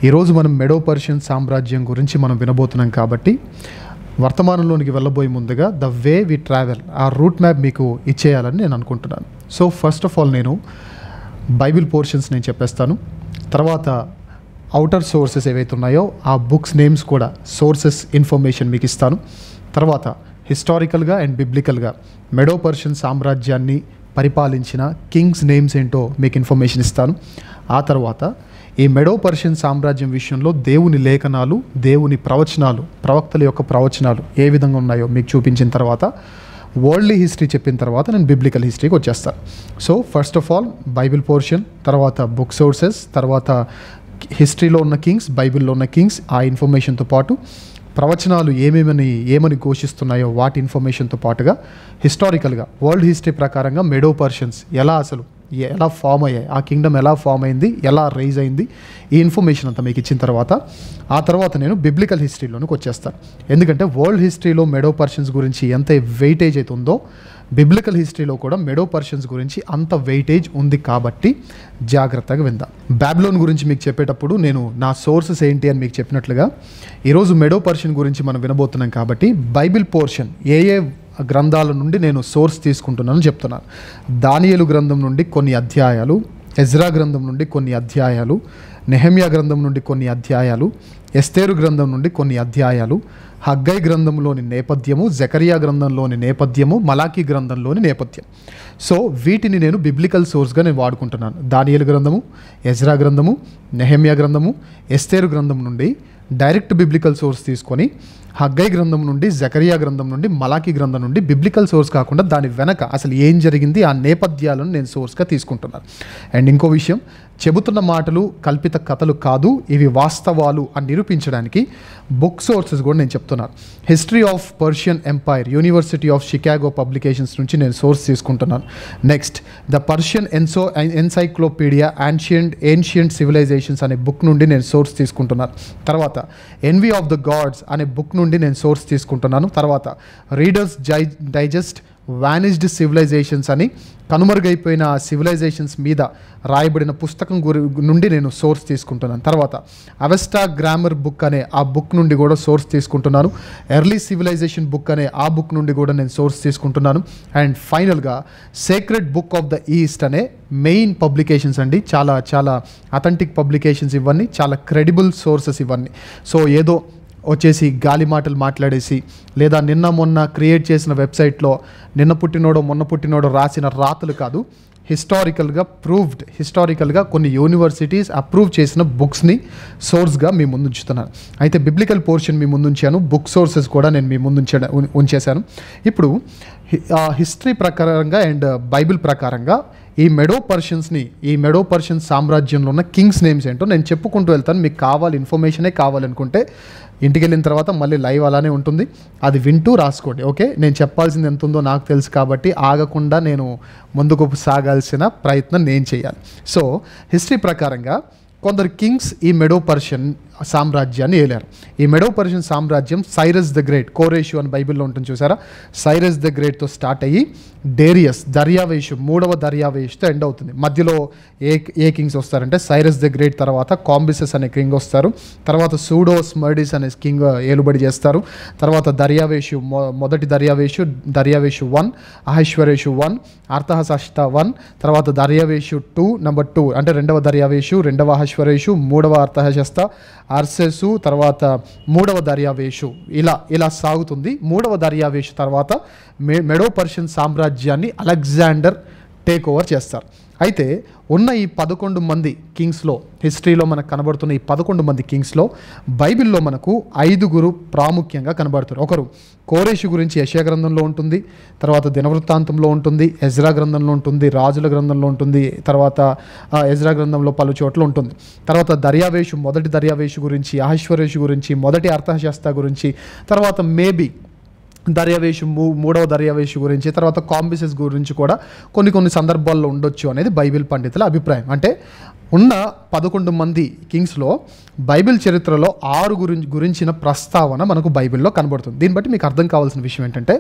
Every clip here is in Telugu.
ఈరోజు మనం మెడో పర్షియన్ సామ్రాజ్యం గురించి మనం వినబోతున్నాం కాబట్టి వర్తమానంలోనికి వెళ్ళబోయే ముందుగా ద వే వి ట్రావెల్ ఆ రూట్ మ్యాప్ మీకు ఇచ్చేయాలని నేను అనుకుంటున్నాను. సో ఫస్ట్ ఆఫ్ ఆల్ నేను బైబిల్ పోర్షన్స్ నేను చెప్పేస్తాను. తర్వాత అవుటర్ సోర్సెస్ ఏవైతే ఉన్నాయో ఆ బుక్స్ నేమ్స్ కూడా సోర్సెస్ ఇన్ఫర్మేషన్ మీకు ఇస్తాను. తర్వాత హిస్టారికల్గా అండ్ బిబ్లికల్గా మెడో పర్షియన్ సామ్రాజ్యాన్ని పరిపాలించిన కింగ్స్ నేమ్స్ ఏంటో మీకు ఇన్ఫర్మేషన్ ఇస్తాను. ఆ తర్వాత ఈ మెడో పర్షియన్ సామ్రాజ్యం విషయంలో దేవుని లేఖనాలు, దేవుని ప్రవచనాలు, ప్రవక్తల యొక్క ప్రవచనాలు ఏ విధంగా ఉన్నాయో మీకు చూపించిన తర్వాత వరల్డ్లీ హిస్టరీ చెప్పిన తర్వాత నేను బిబ్లికల్ హిస్టరీకి వచ్చేస్తాను. So first of all Bible portion, తర్వాత బుక్ సోర్సెస్, తర్వాత హిస్టరీలో ఉన్న కింగ్స్, బైబిల్లో ఉన్న కింగ్స్, ఆ ఇన్ఫర్మేషన్తో పాటు ప్రవచనాలు ఏమని ఘోషిస్తున్నాయో వాటి ఇన్ఫర్మేషన్తో పాటుగా హిస్టారికల్గా వరల్డ్ హిస్టరీ ప్రకారంగా మెడో పర్షియన్స్ ఎలా ఫామ్ అయ్యాయి, ఆ కింగ్డమ్ ఎలా ఫామ్ అయింది, ఎలా రైజ్ అయింది, ఈ ఇన్ఫర్మేషన్ అంతా మీకు ఇచ్చిన తర్వాత ఆ తర్వాత నేను బిబ్లికల్ హిస్టరీలోనికి వచ్చేస్తాను. ఎందుకంటే వరల్డ్ హిస్టరీలో మెడో పర్షియన్స్ గురించి ఎంత వెయిటేజ్ అయితే ఉందో బిబ్లికల్ హిస్టరీలో కూడా మెడో పర్షియన్స్ గురించి అంత వెయిటేజ్ ఉంది కాబట్టి జాగ్రత్తగా విందాం. బాబిలోన్ గురించి మీకు చెప్పేటప్పుడు నేను నా సోర్సెస్ ఏంటి అని మీకు చెప్పినట్లుగా ఈరోజు మెడో పర్షియన్ గురించి మనం వినబోతున్నాం కాబట్టి బైబిల్ పోర్షన్ ఏ గ్రంథాల నుండి నేను సోర్స్ తీసుకుంటున్నాను చెప్తున్నాను. దానియేలు గ్రంథం నుండి కొన్ని అధ్యాయాలు, ఎజ్రా గ్రంథం నుండి కొన్ని అధ్యాయాలు, నెహెమ్యా గ్రంథం నుండి కొన్ని అధ్యాయాలు, ఎస్తేరు గ్రంథం నుండి కొన్ని అధ్యాయాలు, హగ్గై గ్రంథంలోని నేపథ్యము, జకరియా గ్రంథంలోని నేపథ్యము, మలాకీ గ్రంథంలోని నేపథ్యం. సో వీటిని నేను బిబ్లికల్ సోర్స్గా నేను వాడుకుంటున్నాను. దానియేలు గ్రంథము, ఎజ్రా గ్రంథము, నెహెమ్యా గ్రంథము, ఎస్తేరు గ్రంథం నుండి డైరెక్ట్ బిబ్లికల్ సోర్స్ తీసుకొని హగ్గై గ్రంథం నుండి, జకరియా గ్రంథం నుండి, మలాకీ గ్రంథం నుండి బిబ్లికల్ సోర్స్ కాకుండా దాని వెనక అసలు ఏం జరిగింది ఆ నేపథ్యాలను నేను సోర్స్గా తీసుకుంటున్నాను. అండ్ ఇంకో విషయం, చెబుతున్న మాటలు కల్పిత కథలు కాదు, ఇవి వాస్తవాలు అని నిరూపించడానికి బుక్ సోర్సెస్ కూడా నేను చెప్తున్నాను. History of Persian empire, university of Chicago publications నుంచి నేను సోర్స్ తీసుకుంటున్నాను. Next the Persian encyclopaedia ancient civilisations అనే బుక్ నుండి నేను సోర్స్ తీసుకుంటున్నాను. తర్వాత ఎన్వీ ఆఫ్ ద గాడ్స్ అనే బుక్ నుండి నేను సోర్స్ తీసుకుంటున్నాను. తర్వాత రీడర్స్ డైజెస్ట్ వానిష్డ్ సివిలైజేషన్స్ అని కనుమరుగైపోయిన సివిలైజేషన్స్ మీద రాయబడిన పుస్తకం నుండి నేను సోర్స్ తీసుకుంటున్నాను. తర్వాత అవెస్టా గ్రామర్ బుక్ అనే ఆ బుక్ నుండి కూడా సోర్స్ తీసుకుంటున్నాను. ఎర్లీ సివిలైజేషన్ బుక్ అనే ఆ బుక్ నుండి కూడా నేను సోర్స్ తీసుకుంటున్నాను. అండ్ ఫైనల్గా sacred book of the east అనే మెయిన్ పబ్లికేషన్స్ అండి, చాలా చాలా అథెంటిక్ పబ్లికేషన్స్ ఇవన్నీ, చాలా క్రెడిబుల్ సోర్సెస్ ఇవన్నీ. సో ఏదో వచ్చేసి గాలి మాటలు మాట్లాడేసి లేదా నిన్న మొన్న క్రియేట్ చేసిన వెబ్సైట్లో నిన్న పుట్టినోడో మొన్న పుట్టినోడో రాసిన రాతలు కాదు, హిస్టారికల్గా కొన్ని యూనివర్సిటీస్ అప్రూవ్ చేసిన బుక్స్ని సోర్స్గా మీ ముందు ఉంచుతున్నాను. అయితే బిబ్లికల్ పోర్షన్ మీ ముందు ఉంచాను, బుక్ సోర్సెస్ కూడా నేను మీ ముందు ఉంచేశాను. ఇప్పుడు హిస్టరీ ప్రకారంగా అండ్ బైబిల్ ప్రకారంగా ఈ మెడో పర్షియన్ సామ్రాజ్యంలో ఉన్న కింగ్స్ నేమ్స్ ఏంటో నేను చెప్పుకుంటూ వెళ్తాను. మీకు ఇన్ఫర్మేషనే కావాలనుకుంటే ఇంటికి వెళ్ళిన తర్వాత మళ్ళీ లైవ్ అలానే ఉంటుంది, అది వింటూ రాసుకోండి. ఓకే, నేను చెప్పాల్సింది ఎంత ఉందో నాకు తెలుసు కాబట్టి ఆగకుండా నేను ముందుకు సాగాల్సిన ప్రయత్నం నేను చేయాలి. సో హిస్టరీ ప్రకారంగా కొందరు కింగ్స్ ఈ మెడో పర్షియన్ సామ్రాజ్యాన్ని ఏలారు. ఈ మెడో పర్షియన్ సామ్రాజ్యం సైరస్ ద గ్రేట్, కోరేషు అని బైబిల్లో ఉంటుంది చూసారా, సైరస్ ద గ్రేట్తో స్టార్ట్ అయ్యి దర్యావేషు 3వ దర్యావేషుతో ఎండ్ అవుతుంది. మధ్యలో ఏ కింగ్స్ వస్తారంటే సైరస్ ద గ్రేట్ తర్వాత కాంబిసెస్ అనే కింగ్ వస్తారు, తర్వాత సూడోస్మర్డిస్ అనే కింగ్ ఏలుబడి చేస్తారు, తర్వాత దర్యావేషు మొదటి దర్యావేషు 1, అహశ్వరేషు 1, అర్థహషస్త 1, తర్వాత దర్యావేషు 2 నంబర్ 2 అంటే 2వ దర్యావేషు, 2వ అహశ్వరేషు, 3వ అర్థహషస్త, అర్సెసు, తర్వాత 3వ దర్యావేషు, ఇలా సాగుతుంది. 3వ దర్యావేషు తర్వాత మెడో పర్షియన్ సామ్రాజ్యాన్ని అలెగ్జాండర్ టేక్ ఓవర్ చేస్తారు. అయితే ఉన్న ఈ 11 మంది కింగ్స్లో, హిస్టరీలో మనకు కనబడుతున్న ఈ 11 మంది కింగ్స్లో బైబిల్లో మనకు 5 ప్రాముఖ్యంగా కనబడుతారు. ఒకరు కోరేషు గురించి యెషయా గ్రంథంలో ఉంటుంది, తర్వాత దినవృత్తాంతంలో ఉంటుంది, ఎజ్రా గ్రంథంలో ఉంటుంది, రాజుల గ్రంథంలో ఉంటుంది, తర్వాత ఎజ్రా గ్రంథంలో పలు చోట్ల ఉంటుంది. తర్వాత దర్యావేషు, మొదటి దర్యావేషు గురించి, అహశ్వరేషు గురించి, మొదటి అర్థహషస్త గురించి, తర్వాత మేబీ దర్యావేషు 3వ దర్యావేషు గురించి, తర్వాత కాంబిసెస్ గురించి కూడా కొన్ని సందర్భాల్లో ఉండొచ్చు అనేది బైబిల్ పండితుల అభిప్రాయం. అంటే ఉన్న 11 మంది కింగ్స్లో బైబిల్ చరిత్రలో 6 గురించిన ప్రస్తావన మనకు బైబిల్లో కనబడుతుంది. దీన్ని బట్టి మీకు అర్థం కావాల్సిన విషయం ఏంటంటే,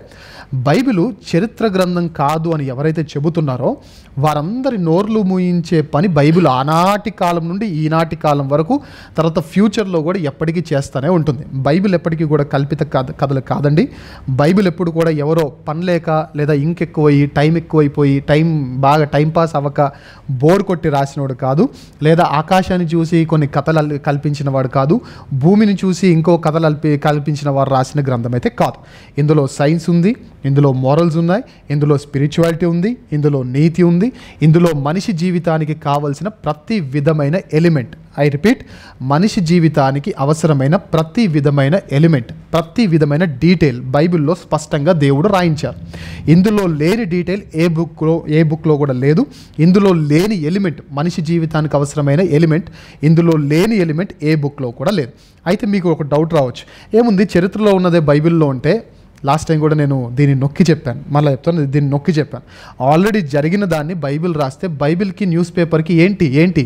బైబిలు చరిత్ర గ్రంథం కాదు అని ఎవరైతే చెబుతున్నారో వారందరి నోర్లు మూయించే పని బైబిల్ ఆనాటి కాలం నుండి ఈనాటి కాలం వరకు, తర్వాత ఫ్యూచర్లో కూడా ఎప్పటికీ చేస్తూనే ఉంటుంది. బైబిల్ ఎప్పటికీ కూడా కల్పిత కథలు కాదండి. బైబిల్ ఎప్పుడు కూడా ఎవరో పని లేక లేదా ఇంకెక్కువయ్యి టైం ఎక్కువైపోయి బాగా టైంపాస్ అవ్వక బోర్ కొట్టి రాసినోడు కాదు, లేదా ఆకాశాన్ని చూసి కొన్ని కథలు కల్పించిన వాడు కాదు, భూమిని చూసి ఇంకో కథలు కల్పించిన వారు రాసిన గ్రంథం అయితే కాదు. ఇందులో సైన్స్ ఉంది, ఇందులో మోరల్స్ ఉన్నాయి, ఇందులో స్పిరిచువాలిటీ ఉంది, ఇందులో నీతి ఉంది, ఇందులో మనిషి జీవితానికి కావలసిన ప్రతి విధమైన ఎలిమెంట్, ఐ రిపీట్, మనిషి జీవితానికి అవసరమైన ప్రతి విధమైన ఎలిమెంట్, ప్రతి విధమైన డీటెయిల్ బైబిల్లో స్పష్టంగా దేవుడు రాయించారు. ఇందులో లేని డీటెయిల్ ఏ బుక్లో కూడా లేదు. ఇందులో లేని ఎలిమెంట్, మనిషి జీవితానికి అవసరమైన ఎలిమెంట్, ఇందులో లేని ఎలిమెంట్ ఏ బుక్లో కూడా లేదు. అయితే మీకు ఒక డౌట్ రావచ్చు, ఏముంది చరిత్రలో ఉన్నదే బైబిల్లో ఉంటే, లాస్ట్ టైం కూడా నేను దీన్ని నొక్కి చెప్పాను, మళ్ళీ చెప్తాను, దీన్ని నొక్కి చెప్పాను, ఆల్రెడీ జరిగిన దాన్ని బైబిల్ రాస్తే బైబిల్కి న్యూస్ పేపర్కి ఏంటి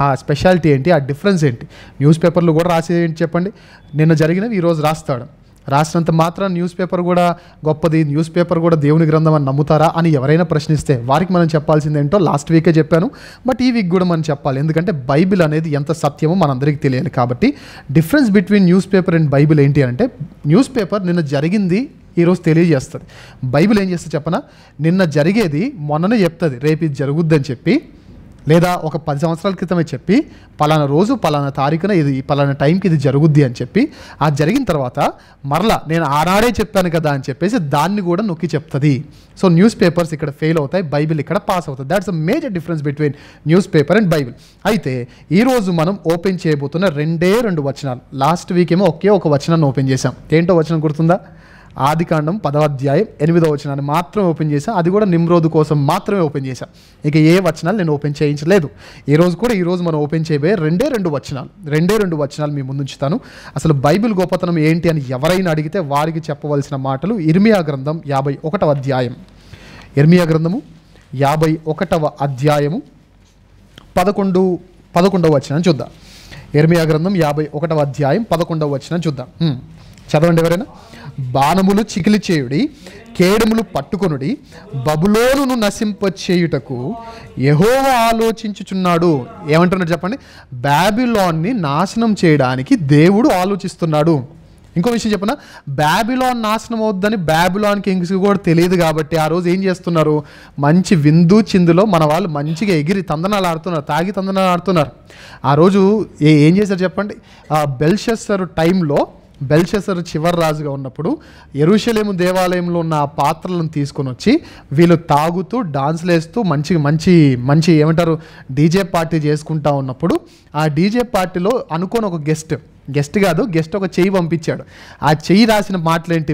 ఆ స్పెషాలిటీ ఏంటి, ఆ డిఫరెన్స్ ఏంటి? న్యూస్ పేపర్లు కూడా రాసేది ఏంటి చెప్పండి? నిన్న జరిగినవి ఈరోజు రాస్తాడు, రాసినంత మాత్రం న్యూస్ పేపర్ కూడా గొప్పది, న్యూస్ పేపర్ కూడా దేవుని గ్రంథం అని నమ్ముతారా అని ఎవరైనా ప్రశ్నిస్తే వారికి మనం చెప్పాల్సింది ఏంటో లాస్ట్ వీకే చెప్పాను, బట్ ఈ వీక్ కూడా మనం చెప్పాలి. ఎందుకంటే బైబిల్ అనేది ఎంత సత్యమో మనందరికీ తెలియాలి. కాబట్టి difference between news paper and Bible ఏంటి అంటే, న్యూస్ పేపర్ నిన్న జరిగింది ఈరోజు తెలియజేస్తుంది. బైబిల్ ఏం చేస్తే చెప్పనా, నిన్న జరిగేది మొన్ననే చెప్తుంది, రేపు ఇది జరుగుద్దని చెప్పి, లేదా ఒక 10 సంవత్సరాల క్రితమే చెప్పి పలానా రోజు పలానా తారీఖున ఇది పలానా టైంకి ఇది జరుగుద్ది అని చెప్పి, ఆ జరిగిన తర్వాత మరలా నేను ఆనాడే చెప్పాను కదా అని చెప్పేసి దాన్ని కూడా నొక్కి చెప్తుంది. సో న్యూస్ పేపర్స్ ఇక్కడ ఫెయిల్ అవుతాయి, బైబిల్ ఇక్కడ పాస్ అవుతుంది. That's a major difference between news paper and Bible. అయితే ఈరోజు మనం ఓపెన్ చేయబోతున్న 2 వచనాలు. లాస్ట్ వీక్ ఏమో ఒక వచనాన్ని ఓపెన్ చేసాం. ఏంటో వచనం గుర్తుందా? ఆదికాండం 10వ అధ్యాయం 8వ వచనాన్ని మాత్రమే ఓపెన్ చేశాను, అది కూడా నిమ్రోదు కోసం మాత్రమే ఓపెన్ చేశాను. ఇక ఏ వచనాలు నేను ఓపెన్ చేయించలేదు. ఈరోజు మనం ఓపెన్ చేయబోయే 2 వచనాలు మీ ముందు ఉంచుతాను. అసలు బైబిల్ గొప్పతనం ఏంటి అని ఎవరైనా అడిగితే వారికి చెప్పవలసిన మాటలు ఇర్మియా గ్రంథం 51వ అధ్యాయం, ఇర్మియా గ్రంథము 51వ అధ్యాయము 11వ వచనం చూద్దాం. ఇర్మియా గ్రంథం 51వ అధ్యాయం 11వ వచనం చూద్దాం. చదవండి ఎవరైనా. బాణములు చికిలి చేయుడి, కేడములు పట్టుకొనుడి, బబులోనును నశింపచేయుటకు యెహోవా ఆలోచించుచున్నాడు. ఏమంటున్నాడు చెప్పండి? బాబిలోన్ని నాశనం చేయడానికి దేవుడు ఆలోచిస్తున్నాడు. ఇంకో విషయం చెప్పనా, బాబిలోన్ నాశనం అవుద్దని బాబిలోన్ కింగ్స్కి కూడా తెలియదు. కాబట్టి ఆ రోజు ఏం చేస్తున్నారు, మంచి విందు చిందులో మన వాళ్ళు మంచిగా ఎగిరి తందనాలు ఆడుతున్నారు, తాగి తందనాలు ఆడుతున్నారు. ఆ రోజు ఏం చేశారు చెప్పండి? బెల్షస్సరు టైంలో, బెల్షస్సరు చివరి రాజుగా ఉన్నప్పుడు యెరూషలేము దేవాలయంలో ఉన్న ఆ పాత్రలను తీసుకొని వచ్చి వీళ్ళు తాగుతూ డాన్స్లు వేస్తూ మంచి ఏమంటారు డీజే పార్టీ చేసుకుంటా ఉన్నప్పుడు, ఆ డీజే పార్టీలో అనుకోని ఒక గెస్ట్ ఒక చెయ్యి పంపించాడు. ఆ చెయ్యి రాసిన మాటలేంటి?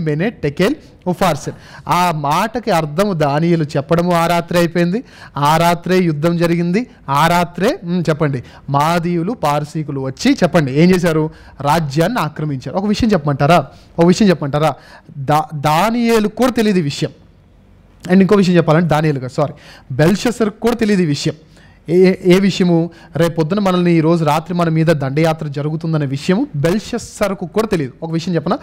మెనే టెకెల్ ఉఫార్సెన్. ఆ మాటకి అర్థం దానియేలు చెప్పడము ఆ రాత్రే అయిపోయింది, ఆ రాత్రే యుద్ధం జరిగింది, ఆ రాత్రే చెప్పండి మాదీయులు పార్సీకులు వచ్చి చెప్పండి ఏం చేశారు? రాజ్యాన్ని ఆక్రమించారు. ఒక విషయం చెప్పమంటారా? దానియేలు కూడా తెలియదు ఈ విషయం. అండ్ ఇంకో విషయం చెప్పాలంటే బెల్షస్సర్కి కూడా తెలియదు ఈ విషయం. ఏ విషయము? రేపొద్దున మనల్ని ఈరోజు రాత్రి మన మీద దండయాత్ర జరుగుతుందనే విషయము బెల్షస్సర్కు కూడా తెలియదు. ఒక విషయం చెప్పనా,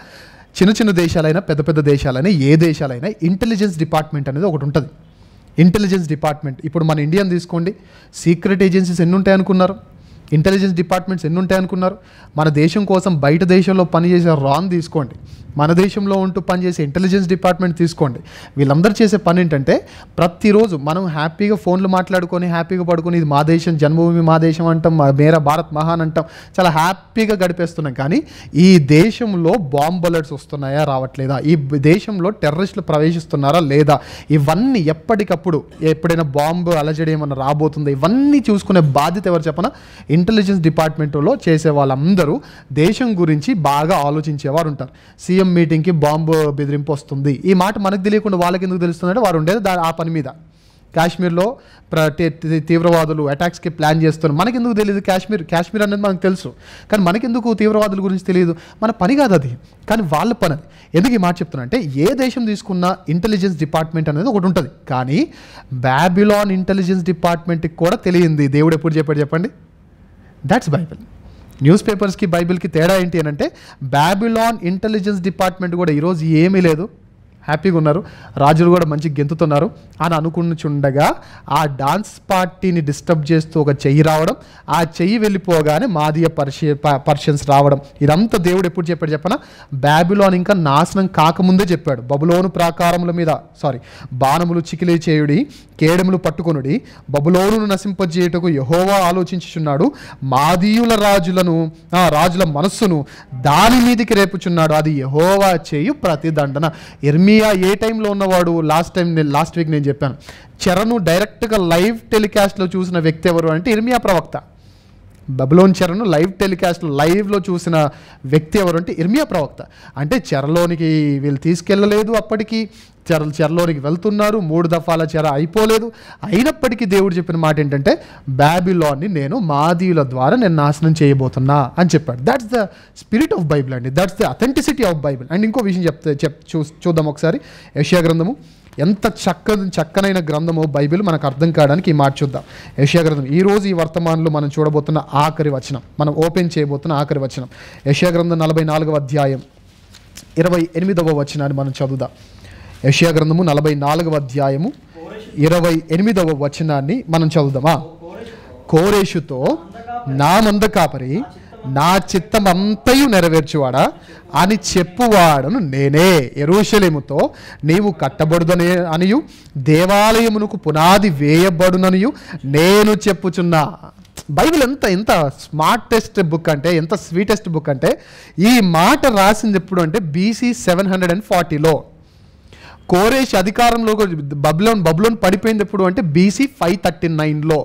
చిన్న దేశాలైనా పెద్ద దేశాలైనా ఏ దేశాలైనా ఇంటెలిజెన్స్ డిపార్ట్మెంట్ అనేది ఒకటి ఉంటుంది. ఇంటెలిజెన్స్ డిపార్ట్మెంట్, ఇప్పుడు మన ఇండియాని తీసుకోండి, సీక్రెట్ ఏజెన్సీస్ ఎన్ని ఉంటాయి అనుకున్నారు? ఇంటెలిజెన్స్ డిపార్ట్మెంట్స్ ఎన్ని ఉంటాయి అనుకున్నారు? మన దేశం కోసం బయట దేశంలో పనిచేసే రాన్ తీసుకోండి, మన దేశంలో ఉంటూ పనిచేసే ఇంటెలిజెన్స్ డిపార్ట్మెంట్ తీసుకోండి. వీళ్ళందరూ చేసే పని ఏంటంటే, ప్రతిరోజు మనం హ్యాపీగా ఫోన్లు మాట్లాడుకొని హ్యాపీగా పడుకొని ఇది మా దేశం, జన్మభూమి మా దేశం అంటాం, మేరా భారత్ మహాన్ అంటాం, చాలా హ్యాపీగా గడిపేస్తున్నాం. కానీ ఈ దేశంలో బాంబ్ బలెట్స్ వస్తున్నాయా రావట్లేదా, ఈ దేశంలో టెర్రరిస్టులు ప్రవేశిస్తున్నారా లేదా, ఇవన్నీ ఎప్పటికప్పుడు ఎప్పుడైనా బాంబు అలజడి ఏమన్నా రాబోతుందా, ఇవన్నీ చూసుకునే బాధ్యత ఎవరు చెప్పనా? ఇంటెలిజెన్స్ డిపార్ట్మెంట్లో చేసే వాళ్ళందరూ దేశం గురించి బాగా ఆలోచించేవారు ఉంటారు. సీఎం మీటింగ్కి బాంబు బెదిరింపు వస్తుంది, ఈ మాట మనకు తెలియకుండా వాళ్ళకి ఎందుకు తెలుస్తుందంటే వారు ఉండేది ఆ పని మీద. కాశ్మీర్లో తీవ్రవాదులు అటాక్స్కి ప్లాన్ చేస్తున్నారు. మనకెందుకు తెలియదు? కాశ్మీర్ అనేది మనకు తెలుసు, కానీ మనకెందుకు తీవ్రవాదుల గురించి తెలియదు? మన పని కాదు అది, కానీ వాళ్ళ పని అది. ఎందుకు ఈ మాట చెప్తున్నా అంటే, ఏ దేశం తీసుకున్న ఇంటెలిజెన్స్ డిపార్ట్మెంట్ అనేది ఒకటి ఉంటుంది, కానీ బాబిలాన్ ఇంటెలిజెన్స్ డిపార్ట్మెంట్కి కూడా తెలియంది. దేవుడు ఎప్పుడు చెప్పాడు చెప్పండి? That's Bible. న్యూస్ పేపర్స్కి బైబిల్కి తేడా ఏంటి అని అంటే, బాబిలాన్ ఇంటెలిజెన్స్ డిపార్ట్మెంట్ కూడా ఈరోజు ఏమీ లేదు, హ్యాపీగా ఉన్నారు, రాజులు కూడా మంచి గెంతుతున్నారు అని అనుకునిచుండగా ఆ డాన్స్ పార్టీని డిస్టర్బ్ చేస్తూ ఒక చెయ్యి రావడం, ఆ చెయ్యి వెళ్ళిపోగానే మాదీయ పర్షియన్స్ రావడం. ఇదంతా దేవుడు ఎప్పుడు చెప్పాడు చెప్పనా? బాబిలోన్ ఇంకా నాశనం కాకముందే చెప్పాడు. బబులోను ప్రాకారముల మీద బాణములు చికిలీ చేయుడి, కేడములు పట్టుకొనుడి, బబులోనును నశింపజేయుటకు యెహోవా ఆలోచించుచున్నాడు, మాదీయుల రాజుల మనస్సును దాని మీదికి రేపుచున్నాడు, అది యెహోవా చేయు ప్రతిదండన. ఇర్మియా ఏ టైంలో ఉన్నవాడు? లాస్ట్ వీక్ నేను చెప్పాను, చెరను డైరెక్ట్గా లైవ్ టెలికాస్ట్లో చూసిన వ్యక్తి ఎవరు అంటే ఇర్మియా ప్రవక్త. బబులోన్ చెరను లైవ్లో చూసిన వ్యక్తి ఎవరు అంటే ఇర్మియా ప్రవక్త. అంటే చెరలోనికి వీళ్ళు తీసుకెళ్ళలేదు, అప్పటికి చెరలోనికి వెళ్తున్నారు, 3 దఫాల చెర అయిపోలేదు. అయినప్పటికీ దేవుడు చెప్పిన మాట ఏంటంటే, బాబిలోన్ని నేను మాదీయుల ద్వారా నేను నాశనం చేయబోతున్నా అని చెప్పాడు. That's the spirit of Bible అండి, that's the authenticity of Bible. And ఇంకో విషయం చూద్దాం ఒకసారి. యెషయా గ్రంథము ఎంత చక్కనైన గ్రంథమో బైబిల్, మనకు అర్థం కావడానికి ఈ మాట చూద్దాం. యెషయా గ్రంథం ఈరోజు ఈ వర్తమానంలో మనం చూడబోతున్న ఆఖరి వచనం, మనం ఓపెన్ చేయబోతున్న ఆఖరి వచనం. యెషయా గ్రంథం 44వ అధ్యాయం 28వ వచనాన్ని మనం చదువుదాం. యెషయా గ్రంథము 44వ అధ్యాయము 28వ వచనాన్ని మనం చదువుదామా? కోరేషుతో నా మంద కాపరి, నా చిత్తమంతయు నెరవేర్చువాడా అని చెప్పువాడను నేనే. యెరూషలేముతో నీవు కట్టబడుదనే అనియు, దేవాలయమునకు పునాది వేయబడుననియు నేను చెప్పుచున్నా. బైబిల్ ఎంత స్మార్టెస్ట్ బుక్ అంటే, ఎంత స్వీటెస్ట్ బుక్ అంటే, ఈ మాట రాసింది ఎప్పుడు అంటే BC 740లో. కోరేష్ అధికారంలో బబులోన్ పడిపోయింది ఎప్పుడు అంటే BC 539లో.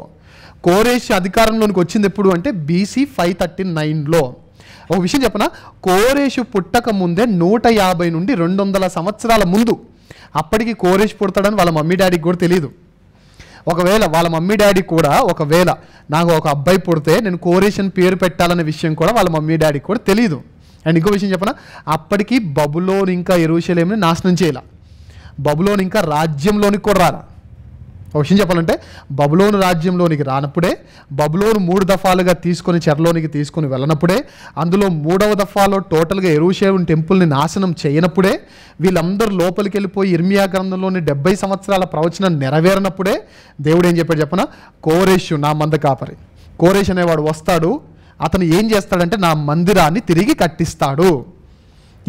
కోరేష్ అధికారంలోనికి వచ్చింది ఎప్పుడు అంటే BC 539లో. ఒక విషయం చెప్పనా, కోరేషు పుట్టక ముందే 150 నుండి 200 సంవత్సరాల ముందు, అప్పటికి కోరేష్ పుడతాడని వాళ్ళ మమ్మీ డాడీకి కూడా తెలియదు. ఒకవేళ వాళ్ళ మమ్మీ డాడీ కూడా నాకు ఒక అబ్బాయి పుడితే నేను కోరేష్ అని పేరు పెట్టాలనే విషయం కూడా వాళ్ళ మమ్మీ డాడీకి కూడా తెలియదు. అండ్ ఇంకో విషయం చెప్పనా, అప్పటికి బబులోన్ ఇంకా యెరూషలేముని నాశనం చేయాల, బబులోన్ ఇంకా రాజ్యంలోనికి కూడా రాలా. ఒక విషయం చెప్పాలంటే, బబులోను రాజ్యంలోనికి రానప్పుడే, బబులోను 3 దఫాలుగా చెరలోనికి తీసుకొని వెళ్ళనప్పుడే, అందులో 3వ దఫాలో టోటల్గా యెరూషలేము టెంపుల్ని నాశనం చేయనప్పుడే, వీళ్ళందరూ లోపలికి వెళ్ళిపోయి ఇర్మియా గ్రంథంలోని 70 సంవత్సరాల ప్రవచనం నెరవేరినప్పుడే దేవుడు ఏం చెప్పాడు చెప్పనా? కోరేషు నా మంద కాపరి, కోరేష్ అనేవాడు వస్తాడు, అతను ఏం చేస్తాడంటే నా మందిరాన్ని తిరిగి కట్టిస్తాడు.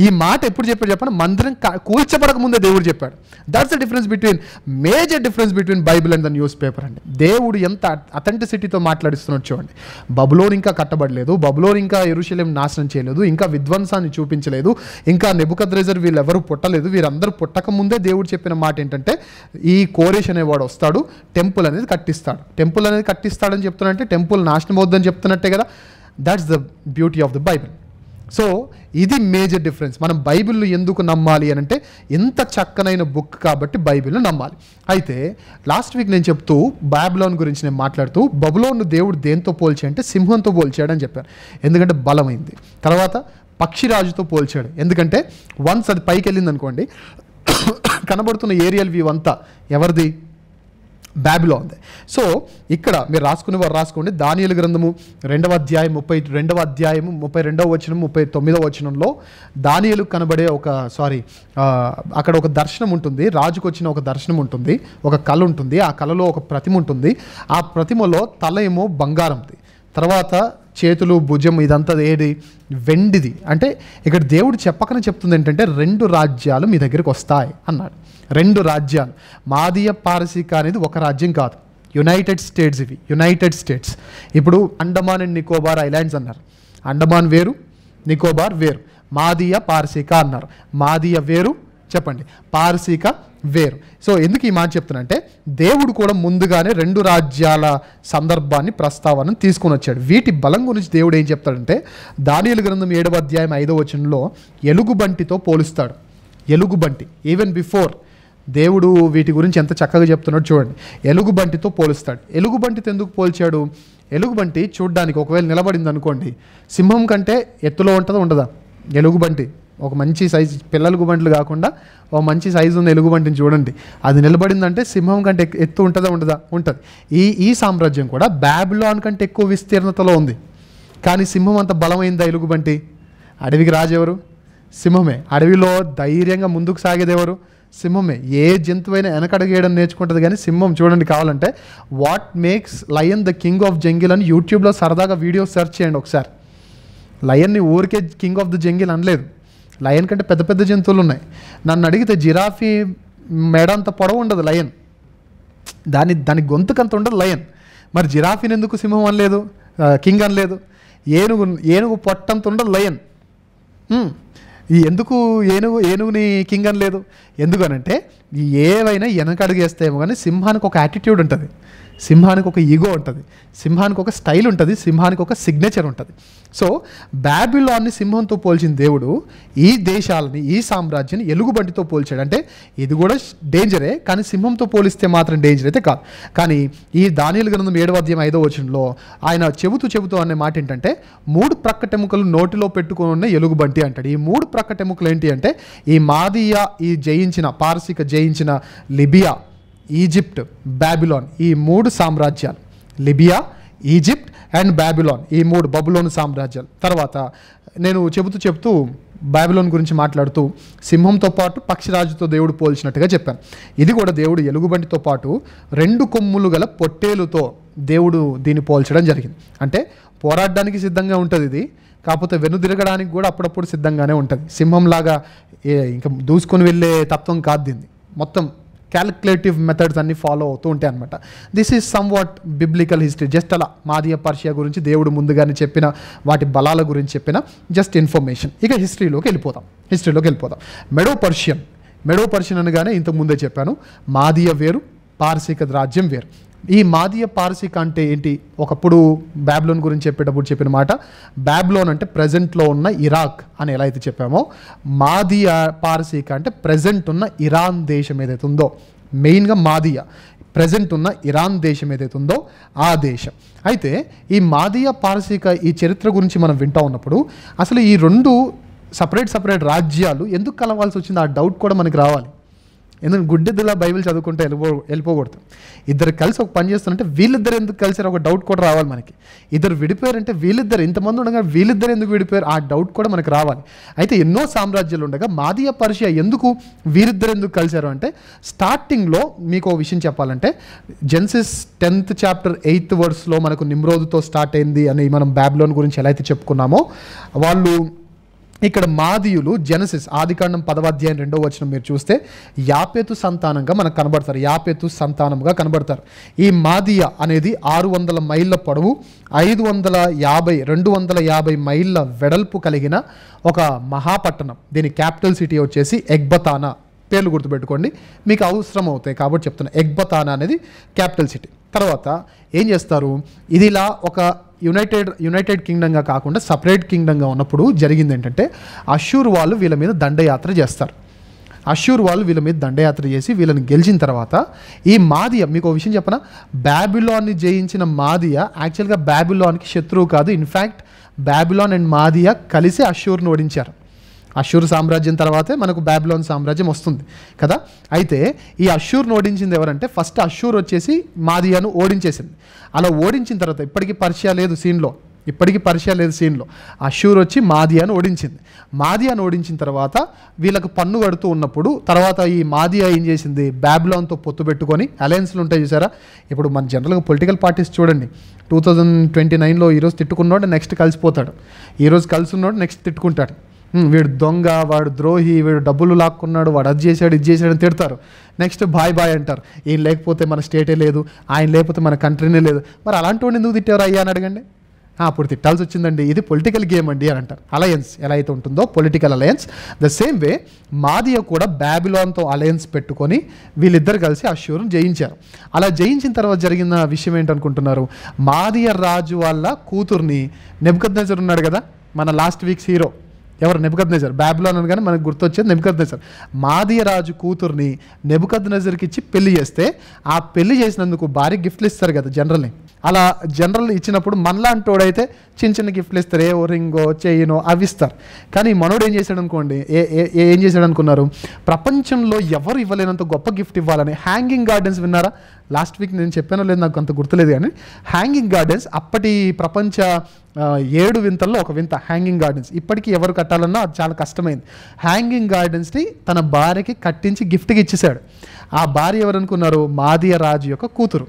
ఈ మాట ఎప్పుడు చెప్పాడు చెప్పండి? మందిరం కూల్చబడక ముందే దేవుడు చెప్పాడు. That's the difference major difference between Bible and the news paper అండి. దేవుడు ఎంత అథెంటిసిటీతో మాట్లాడిస్తున్నాడు చూడండి. బబులోన్ ఇంకా కట్టబడలేదు, బబులోన్ ఇంకా యెరూషలేం నాశనం చేయలేదు, ఇంకా విధ్వంసాన్ని చూపించలేదు, ఇంకా నెబుకద్రెజర్ వీళ్ళెవరూ పుట్టలేదు. వీరందరూ పుట్టక ముందే దేవుడు చెప్పిన మాట ఏంటంటే, ఈ కోరేష్ అనేవాడు వస్తాడు, టెంపుల్ అనేది కట్టిస్తాడని చెప్తున్నాడంటే టెంపుల్ నాశనం అవుద్దని చెప్తున్నట్టే కదా. That's the beauty of the Bible. So ఇది మేజర్ డిఫరెన్స్. మనం బైబిల్ను ఎందుకు నమ్మాలి అని అంటే, ఎంత చక్కనైన బుక్ కాబట్టి బైబిల్ను నమ్మాలి. అయితే లాస్ట్ వీక్ నేను చెప్తూ బాబిలోన్ గురించి నేను మాట్లాడుతూ, బబులోన్ను దేవుడు దేంతో పోల్చాడు అంటే సింహంతో పోల్చాడని చెప్పాను, ఎందుకంటే బలమైంది. తర్వాత పక్షిరాజుతో పోల్చాడు, ఎందుకంటే వన్స్ అది పైకి వెళ్ళింది అనుకోండి, కనబడుతున్న ఏరియల్ వ్యూ అంతా ఎవరిది? బాబిలోన్. సో ఇక్కడ మీరు రాసుకునేవారు రాసుకోండి. దానియేలు గ్రంథము 2వ అధ్యాయం 32వ వచనం 39వ వచనంలో దానియేలు కనబడే అక్కడ ఒక దర్శనం ఉంటుంది, రాజుకు వచ్చిన ఒక దర్శనం ఉంటుంది, ఒక కళ ఉంటుంది, ఆ కళలో ఒక ప్రతిమ ఉంటుంది, ఆ ప్రతిమలో తల ఏమో బంగారంది, తర్వాత చేతులు భుజం ఇదంతా ఏది? వెండిది. అంటే ఇక్కడ దేవుడు చెప్పకనే చెప్తుంది ఏంటంటే, 2 రాజ్యాలు మీ దగ్గరికి వస్తాయి అన్నాడు. 2 రాజ్యాలు. మాదీయ పారసీక అనేది ఒక రాజ్యం కాదు, యునైటెడ్ స్టేట్స్. ఇవి యునైటెడ్ స్టేట్స్. ఇప్పుడు అండమాన్ అండ్ నికోబార్ ఐలాండ్స్ అన్నారు, అండమాన్ వేరు, నికోబార్ వేరు. మాదీయ పారసీక అన్నారు, మాదీయ వేరు, చెప్పండి, పారసీక వేరు. సో ఎందుకు ఈ మాట చెప్తున్నా, దేవుడు కూడా ముందుగానే 2 రాజ్యాల సందర్భాన్ని ప్రస్తావన తీసుకొని వచ్చాడు. వీటి బలం గురించి దేవుడు ఏం చెప్తాడంటే, దానియేలు గ్రంథం 7వ అధ్యాయం 5వ వచనంలో ఎలుగుబంటితో పోలుస్తాడు. ఎలుగుబంటి ఈవెన్ బిఫోర్ దేవుడు వీటి గురించి ఎంత చక్కగా చెప్తున్నాడు చూడండి. ఎలుగుబంటితో పోలుస్తాడు. ఎలుగుబంటితో ఎందుకు పోల్చాడు? ఎలుగుబంటి చూడ్డానికి ఒకవేళ నిలబడింది అనుకోండి, సింహం కంటే ఎత్తులో ఉంటుందా ఉండదా? ఎలుగుబంటి ఒక మంచి సైజు, పిల్లలుగుబంట్లు కాకుండా ఒక మంచి సైజు ఉన్న ఎలుగుబంటిని చూడండి, అది నిలబడిందంటే సింహం కంటే ఎత్తు ఉంటుందా ఉండదా? ఉంటుంది. ఈ సామ్రాజ్యం కూడా బాబిలోన్ కంటే ఎక్కువ విస్తీర్ణతలో ఉంది. కానీ సింహం అంత బలమైందా ఎలుగుబంటి? అడవికి రాజెవరు? సింహమే. అడవిలో ధైర్యంగా ముందుకు సాగేది ఎవరు? సింహమే. ఏ జంతువైనా వెనకడగేయడం నేర్చుకుంటుంది, కానీ సింహం చూడండి. కావాలంటే what makes lion the king of jungle అని యూట్యూబ్లో సరదాగా వీడియో సెర్చ్ చేయండి ఒకసారి. లయన్ని ఊరికే కింగ్ ఆఫ్ ద జంగిల్ అనలేదు. లయన్ కంటే పెద్ద పెద్ద జంతువులు ఉన్నాయి. నన్ను అడిగితే జిరాఫీ మెడ అంత పొడవు ఉండదు లయన్, దాని గొంతుకంత ఉండదు లయన్. మరి జిరాఫీని ఎందుకు సింహం అనలేదు, కింగ్ అనలేదు? ఏనుగు పొట్టంత ఉండదు లయన్. ఎందుకు ఏనుగుని కింగ్ అనలేదు? ఎందుకనంటే ఏవైనా వెనకడుగేస్తేమో కానీ సింహానికి ఒక యాటిట్యూడ్ ఉంటుంది, సింహానికి ఒక ఈగో ఉంటుంది, సింహానికి ఒక స్టైల్ ఉంటుంది, సింహానికి ఒక సిగ్నేచర్ ఉంటుంది. సో బాబిలోన్ని సింహంతో పోల్చిన దేవుడు ఈ దేశాలని, ఈ సామ్రాజ్యాన్ని ఎలుగుబంటితో పోల్చాడు. అంటే ఇది కూడా డేంజరే, కానీ సింహంతో పోలిస్తే మాత్రం డేంజర్ అయితే కాదు. కానీ ఈ దానియేలు గ్రంథం 7వ అధ్యాయం 5వ వచనంలో ఆయన చెబుతూ అనే మాట ఏంటంటే 3 ప్రక్కటెముకలు నోటిలో పెట్టుకుని ఉన్న ఎలుగుబంటి అంటాడు. ఈ 3 ప్రక్కటెముకలు ఏంటి అంటే ఈ మాదియా, ఈ జయించిన పారసిక జయించిన లిబియా, ఈజిప్ట్, బాబిలోన్, ఈ 3 సామ్రాజ్యాలు, లిబియా, ఈజిప్ట్ అండ్ బాబిలోన్, ఈ 3 బబులోను సామ్రాజ్యాలు. తర్వాత నేను చెబుతూ బాబిలోన్ గురించి మాట్లాడుతూ సింహంతో పాటు పక్షిరాజుతో దేవుడు పోల్చినట్టుగా చెప్పాను. ఇది కూడా దేవుడు ఎలుగుబంటితో పాటు 2 కొమ్ములు గల పొట్టేలుతో దేవుడు దీన్ని పోల్చడం జరిగింది. అంటే పోరాడడానికి సిద్ధంగా ఉంటుంది ఇది, కాకపోతే వెనుదిరగడానికి కూడా అప్పుడప్పుడు సిద్ధంగానే ఉంటుంది. సింహంలాగా ఇంకా దూసుకొని వెళ్ళే తత్వం కాదు దీన్ని. మొత్తం క్యాలిక్యులేటివ్ మెథడ్స్ అన్ని ఫాలో అవుతూ ఉంటాయి అనమాట. This is some what biblical history. Just అలా మాదియా పర్షియా గురించి దేవుడు ముందుగానే చెప్పిన వాటి బలాల గురించి చెప్పిన జస్ట్ ఇన్ఫర్మేషన్. ఇక హిస్టరీలోకి వెళ్ళిపోదాం. మెడో పర్షియన్ అనగానే ఇంతకు ముందే చెప్పాను, మాదియా వేరు, పారసీక రాజ్యం వేరు. ఈ మాదియా పారసీక అంటే ఏంటి? ఒకప్పుడు బాబిలోన్ గురించి చెప్పేటప్పుడు చెప్పిన మాట, బాబిలోన్ అంటే ప్రజెంట్లో ఉన్న ఇరాక్ అని ఎలా అయితే చెప్పామో, మాదియా పారసీక అంటే ప్రజెంట్ ఉన్న ఇరాన్ దేశం ఏదైతే ఉందో, మెయిన్గా మాదియా ప్రజెంట్ ఉన్న ఇరాన్ దేశం ఏదైతే ఉందో ఆ దేశం. అయితే ఈ మాదియా పారసీక ఈ చరిత్ర గురించి మనం వింటూ ఉన్నప్పుడు అసలు ఈ 2 సపరేట్ రాజ్యాలు ఎందుకు కలవాల్సి వచ్చింది ఆ డౌట్ కూడా మనకి రావాలి. ఎందుకంటే గుడ్డెద్దులా బైబిల్ చదువుకుంటే వెళ్ళిపోకూడదు. ఇద్దరు కలిసి ఒక పని చేస్తారంటే వీళ్ళిద్దరు ఎందుకు కలిసారు ఒక డౌట్ కూడా రావాలి మనకి. ఇద్దరు విడిపోయారంటే వీళ్ళిద్దరు, ఇంతమంది ఉండగా వీళ్ళిద్దరు ఎందుకు విడిపోయారు ఆ డౌట్ కూడా మనకు రావాలి. అయితే ఎన్నో సామ్రాజ్యాలు ఉండగా మాదియా పర్షియా ఎందుకు, వీరిద్దరు ఎందుకు కలిశారు అంటే, స్టార్టింగ్లో మీకు ఒక విషయం చెప్పాలంటే జెనసిస్ 10th చాప్టర్ 8th వర్స్లో మనకు నిమ్రోదుతో స్టార్ట్ అయింది అని మనం బాబిలోన్ గురించి ఎలా అయితే చెప్పుకున్నామో, వాళ్ళు ఇక్కడ మాదీయులు జెనసిస్ ఆదికాండం 10వ అధ్యాయం 2వ వచనం మీరు చూస్తే యాపెతు సంతానంగా మనకు కనబడతారు. యాపెతు సంతానంగా కనబడతారు. ఈ మాదియా అనేది 600 మైళ్ళ పొడవు, 250 మైళ్ళ వెడల్పు కలిగిన ఒక మహాపట్టణం. దీని క్యాపిటల్ సిటీ వచ్చేసి ఎగ్బతానా. పేర్లు గుర్తుపెట్టుకోండి, మీకు అవసరం అవుతాయి కాబట్టి చెప్తున్నా. ఎగ్బతానా అనేది క్యాపిటల్ సిటీ. తర్వాత ఏం చేస్తారు, ఇది ఇలా ఒక యునైటెడ్ కింగ్డమ్గా కాకుండా సపరేట్ కింగ్డమ్గా ఉన్నప్పుడు జరిగింది ఏంటంటే, అష్షూర్ వాళ్ళు వీళ్ళ మీద దండయాత్ర చేస్తారు. అష్షూర్ వాళ్ళు వీళ్ళ మీద దండయాత్ర చేసి వీళ్ళని గెలిచిన తర్వాత ఈ మాదియా, మీకు ఒక విషయం చెప్పనా, బాబిలోన్ని జయించిన మాదియా యాక్చువల్గా బాబిలోన్కి శత్రువు కాదు. ఇన్ఫ్యాక్ట్ బాబిలోన్ అండ్ మాదియా కలిసి అష్షూర్ని ఓడించారు. అష్షూర్ సామ్రాజ్యం తర్వాతే మనకు బాబిలోన్ సామ్రాజ్యం వస్తుంది కదా. అయితే ఈ అష్షూర్ను ఓడించింది ఎవరంటే, ఫస్ట్ అష్షూర్ వచ్చేసి మాదియాను ఓడించేసింది. అలా ఓడించిన తర్వాత ఇప్పటికీ పర్షియా లేదు సీన్లో, అష్షూర్ వచ్చి మాదియాను ఓడించింది. మాదియాను ఓడించిన తర్వాత వీళ్ళకు పన్ను కడుతూ ఉన్నప్పుడు తర్వాత ఈ మాదియా ఏం చేసింది, బాబిలోన్తో పొత్తు పెట్టుకొని అలయన్స్లు ఉంటాయి చూసారా. ఇప్పుడు మన జనరల్గా పొలిటికల్ పార్టీస్ చూడండి, 2029లో ఈరోజు తిట్టుకున్నాడు నెక్స్ట్ కలిసిపోతాడు, ఈరోజు కలిసి ఉన్నాడు నెక్స్ట్ తిట్టుకుంటాడు. వీడు దొంగ, వాడు ద్రోహి, వీడు డబ్బులు లాక్కున్నాడు, వాడు అది చేశాడు ఇది చేశాడని తిడతారు. నెక్స్ట్ బాయ్ అంటారు. ఈయన లేకపోతే మన స్టేటే లేదు, ఆయన లేకపోతే మన కంట్రీనే లేదు. మరి అలాంటి వాడిని ఎందుకు తిట్టారు అయ్యా అని అడగండి. అప్పుడు తిట్టాల్సి వచ్చిందండి, ఇది పొలిటికల్ గేమ్ అండి అని అంటారు. అలయన్స్ ఎలా అయితే ఉంటుందో political alliance, the same way Media కూడా బాబిలోన్తో అలయన్స్ పెట్టుకొని వీళ్ళిద్దరు కలిసి అష్షూరును జయించారు. అలా జయించిన తర్వాత జరిగిన విషయం ఏంటనుకుంటున్నారు, మాదియా రాజు వాళ్ళ కూతుర్ని నెబుకద్నెజర్ ఉన్నాడు కదా, మన లాస్ట్ వీక్స్ హీరో ఎవరు? నెబుకద్నెజర్. బాబిలోన్ అనగానే మనకు గుర్తొచ్చేది నెబుకద్నెజర్. మాదీయ రాజు కూతుర్ని నెబుకద్నెజర్కి ఇచ్చి పెళ్లి చేస్తే ఆ పెళ్లి చేసినందుకు భారీ గిఫ్ట్లు ఇస్తారు కదా జనరల్ని. అలా జనరల్ ఇచ్చినప్పుడు మనలాంటోడైతే చిన్న చిన్న గిఫ్ట్లు ఇస్తారు, ఏ రింగో చెయ్యినో అవి ఇస్తారు. కానీ మనోడు ఏం చేశాడు అనుకోండి, ఏం చేశాడు అనుకున్నారు? ప్రపంచంలో ఎవరు ఇవ్వలేనంత గొప్ప గిఫ్ట్ ఇవ్వాలని హ్యాంగింగ్ గార్డెన్స్ విన్నారా? లాస్ట్ వీక్ నేను చెప్పానో లేదు నాకు అంత గుర్తులేదు, కానీ హ్యాంగింగ్ గార్డెన్స్ అప్పటి ప్రపంచ 7 వింతల్లో ఒక వింత హ్యాంగింగ్ గార్డెన్స్. ఇప్పటికీ ఎవరు కట్టాలన్నా అది చాలా కష్టమైంది. హ్యాంగింగ్ గార్డెన్స్ని తన భార్యకి కట్టించి గిఫ్ట్గా ఇచ్చేశాడు. ఆ భార్య ఎవరు అనుకున్నారు? మాదీయ రాజు యొక్క కూతురు.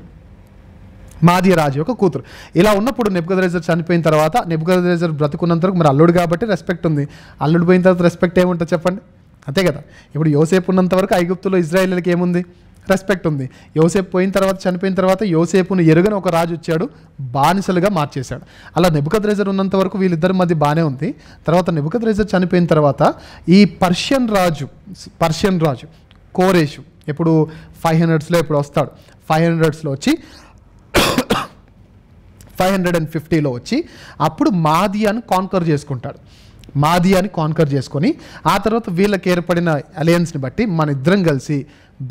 మాదీయ రాజు యొక్క కూతురు. ఇలా ఉన్నప్పుడు నెబుకద్నెజర్ చనిపోయిన తర్వాత, నెబుకద్నెజర్ బ్రతుకున్నంత వరకు మరి అల్లుడు కాబట్టి రెస్పెక్ట్ ఉంది, అల్లుడు పోయిన తర్వాత రెస్పెక్ట్ ఏముంటుంది చెప్పండి? అంతే కదా. ఇప్పుడు యోసేపు ఉన్నంత వరకు ఐగుప్తులో ఇజ్రాయేలీలకి ఏముంది? రెస్పెక్ట్ ఉంది. యోసేపు పోయిన తర్వాత, చనిపోయిన తర్వాత యోసేపును ఎరుగని ఒక రాజు వచ్చాడు, బానిసలుగా మార్చేశాడు. అలా నెబుకద్నెజర్ ఉన్నంత వరకు వీళ్ళిద్దరి మధ్య బాగానే ఉంది. తర్వాత నెబుకద్నెజర్ చనిపోయిన తర్వాత ఈ పర్షియన్ రాజు కోరేషు ఇప్పుడు 500స్లో ఇప్పుడు వస్తాడు. 500స్లో వచ్చి 550లో వచ్చి అప్పుడు మాదియాను కాన్కర్ చేసుకుంటాడు. మాదియాని కాన్కర్ చేసుకొని ఆ తర్వాత వీళ్ళకి ఏర్పడిన అలయన్స్ని బట్టి మన ఇద్దరం కలిసి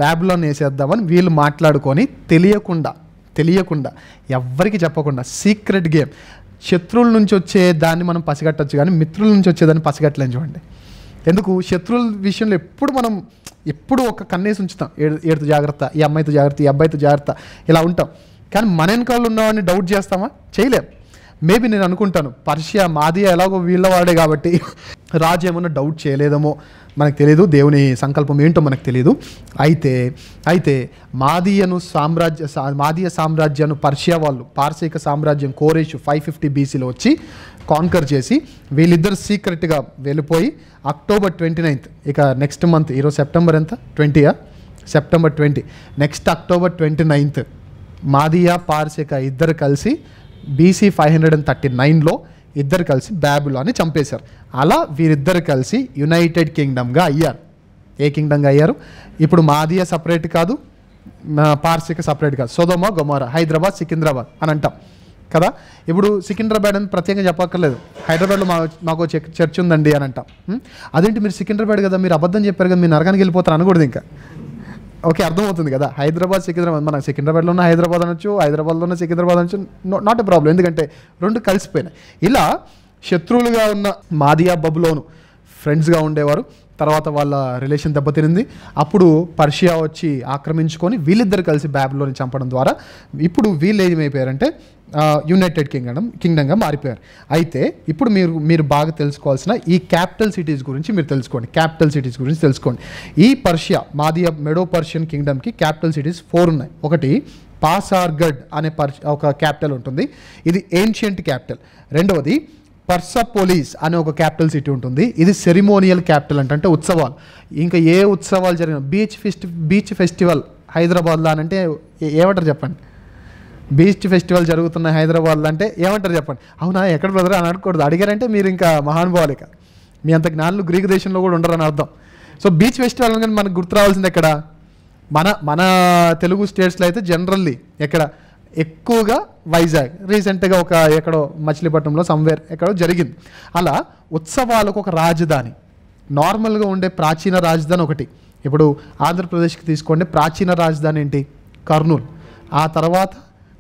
బాబిలోన్ వేసేద్దామని వీళ్ళు మాట్లాడుకొని తెలియకుండా ఎవ్వరికి చెప్పకుండా సీక్రెట్ గేమ్. శత్రువుల నుంచి వచ్చే దాన్ని మనం పసిగట్టచ్చు, కానీ మిత్రుల నుంచి వచ్చేదాన్ని పసిగట్టలేం. చూడండి ఎందుకు? శత్రువుల విషయంలో ఎప్పుడు ఒక కన్నేసి ఉంచుతాం, ఏడుతో జాగ్రత్త, ఈ అమ్మాయితో జాగ్రత్త, ఈ అబ్బాయితో జాగ్రత్త, ఇలా ఉంటాం. కానీ మన వెనకాల ఉన్నవాడిని డౌట్ చేస్తామా? చేయలేం. మేబీ నేను అనుకుంటాను మాదియా ఎలాగో వీళ్ళవాడే కాబట్టి రాజు ఏమన్నా డౌట్ చేయలేదేమో, మనకు తెలియదు. దేవుని సంకల్పం ఏంటో మనకు తెలియదు. అయితే మాదీయ సామ్రాజ్యాన్ని పర్షియా వాళ్ళు, పార్శిక సామ్రాజ్యం కోరేషు 550 BCలో వచ్చి కాన్కర్ చేసి వీళ్ళిద్దరు సీక్రెట్గా వెళ్ళిపోయి అక్టోబర్ 29 ఇక నెక్స్ట్ మంత్, ఈరోజు సెప్టెంబర్ ఎంత? 20 సెప్టెంబర్ 20, నెక్స్ట్ అక్టోబర్ 29 మాదియా పార్శిక ఇద్దరు కలిసి BC 539లో ఇద్దరు కలిసి బాబిలోన్ని చంపేశారు. అలా వీరిద్దరు కలిసి యునైటెడ్ కింగ్డమ్గా అయ్యారు. ఏ కింగ్డమ్గా అయ్యారు? ఇప్పుడు మాదియా సపరేట్ కాదు, పార్శిక సపరేట్ కాదు. సొదొమ గొమొర్రా, హైదరాబాద్ సికింద్రాబాద్ అని అంటాం కదా. ఇప్పుడు సికింద్రాబాద్ అని ప్రత్యేకంగా చెప్పక్కర్లేదు, హైదరాబాద్లో మాకు చర్చ్ ఉందండి అని అంటాం. అదేంటి మీరు సికింద్రాబాద్ కదా, మీరు అబద్ధం చెప్పారు కదా, మీరు నరకానికి వెళ్ళిపోతారు అనకూడదు ఇంకా. ఓకే, అర్థమవుతుంది కదా. హైదరాబాద్ సికింద్రాబాద్, మన సికింద్రాబాద్లో ఉన్న హైదరాబాద్ అనొచ్చు, హైదరాబాద్లో ఉన్న సికింద్రాబాద్ అనొచ్చు, నాట్ ఎ ప్రాబ్లం, ఎందుకంటే రెండు కలిసిపోయినాయి. ఇలా శత్రువులుగా ఉన్న మాదియా బబులోను ఫ్రెండ్స్గా ఉండేవారు. తర్వాత వాళ్ళ రిలేషన్ దెబ్బతినింది. అప్పుడు పర్షియా వచ్చి ఆక్రమించుకొని వీళ్ళిద్దరు కలిసి బాబిలోని చంపడం ద్వారా ఇప్పుడు వీళ్ళు ఏమైపోయారంటే యునైటెడ్ కింగ్డమ్గా మారిపోయారు. అయితే ఇప్పుడు మీరు బాగా తెలుసుకోవాల్సిన ఈ క్యాపిటల్ సిటీస్ గురించి మీరు తెలుసుకోండి. ఈ పర్షియా మాదియా మెడో పర్షియన్ కింగ్డమ్కి క్యాపిటల్ సిటీస్ 4 ఉన్నాయి. ఒకటి పాసార్గఢ్ అనే ఒక క్యాపిటల్ ఉంటుంది, ఇది ఏన్షియంట్ క్యాపిటల్. రెండవది పర్సపోలిస్ అనే ఒక క్యాపిటల్ సిటీ ఉంటుంది, ఇది సెరిమోనియల్ క్యాపిటల్ అంటే ఉత్సవాలు. ఇంకా ఏ ఉత్సవాలు జరిగిన బీచ్ ఫెస్టివల్ హైదరాబాద్లో అని అంటే ఏమంటారు చెప్పండి? బీచ్ ఫెస్టివల్ జరుగుతున్న హైదరాబాద్లో అంటే ఏమంటారు చెప్పండి? అవునా, ఎక్కడ బ్రదర్ అని అడగకూడదు. అడిగారంటే మీరు ఇంకా మహానుభావులిక, మీ అంత జ్ఞానులు గ్రీకు దేశంలో కూడా ఉండరని అర్థం. సో బీచ్ ఫెస్టివల్ కానీ మనకు గుర్తు రావాల్సింది ఎక్కడ? మన తెలుగు స్టేట్స్లో అయితే జనరల్లీ ఎక్కడ ఎక్కువగా వైజాగ్, రీసెంట్గా ఒక ఎక్కడో మచిలీపట్నంలో సమ్వేర్ ఎక్కడో జరిగింది. అలా ఉత్సవాలకు ఒక రాజధాని, నార్మల్గా ఉండే ప్రాచీన రాజధాని ఒకటి. ఇప్పుడు ఆంధ్రప్రదేశ్కి తీసుకోండి, ప్రాచీన రాజధాని ఏంటి? కర్నూలు. ఆ తర్వాత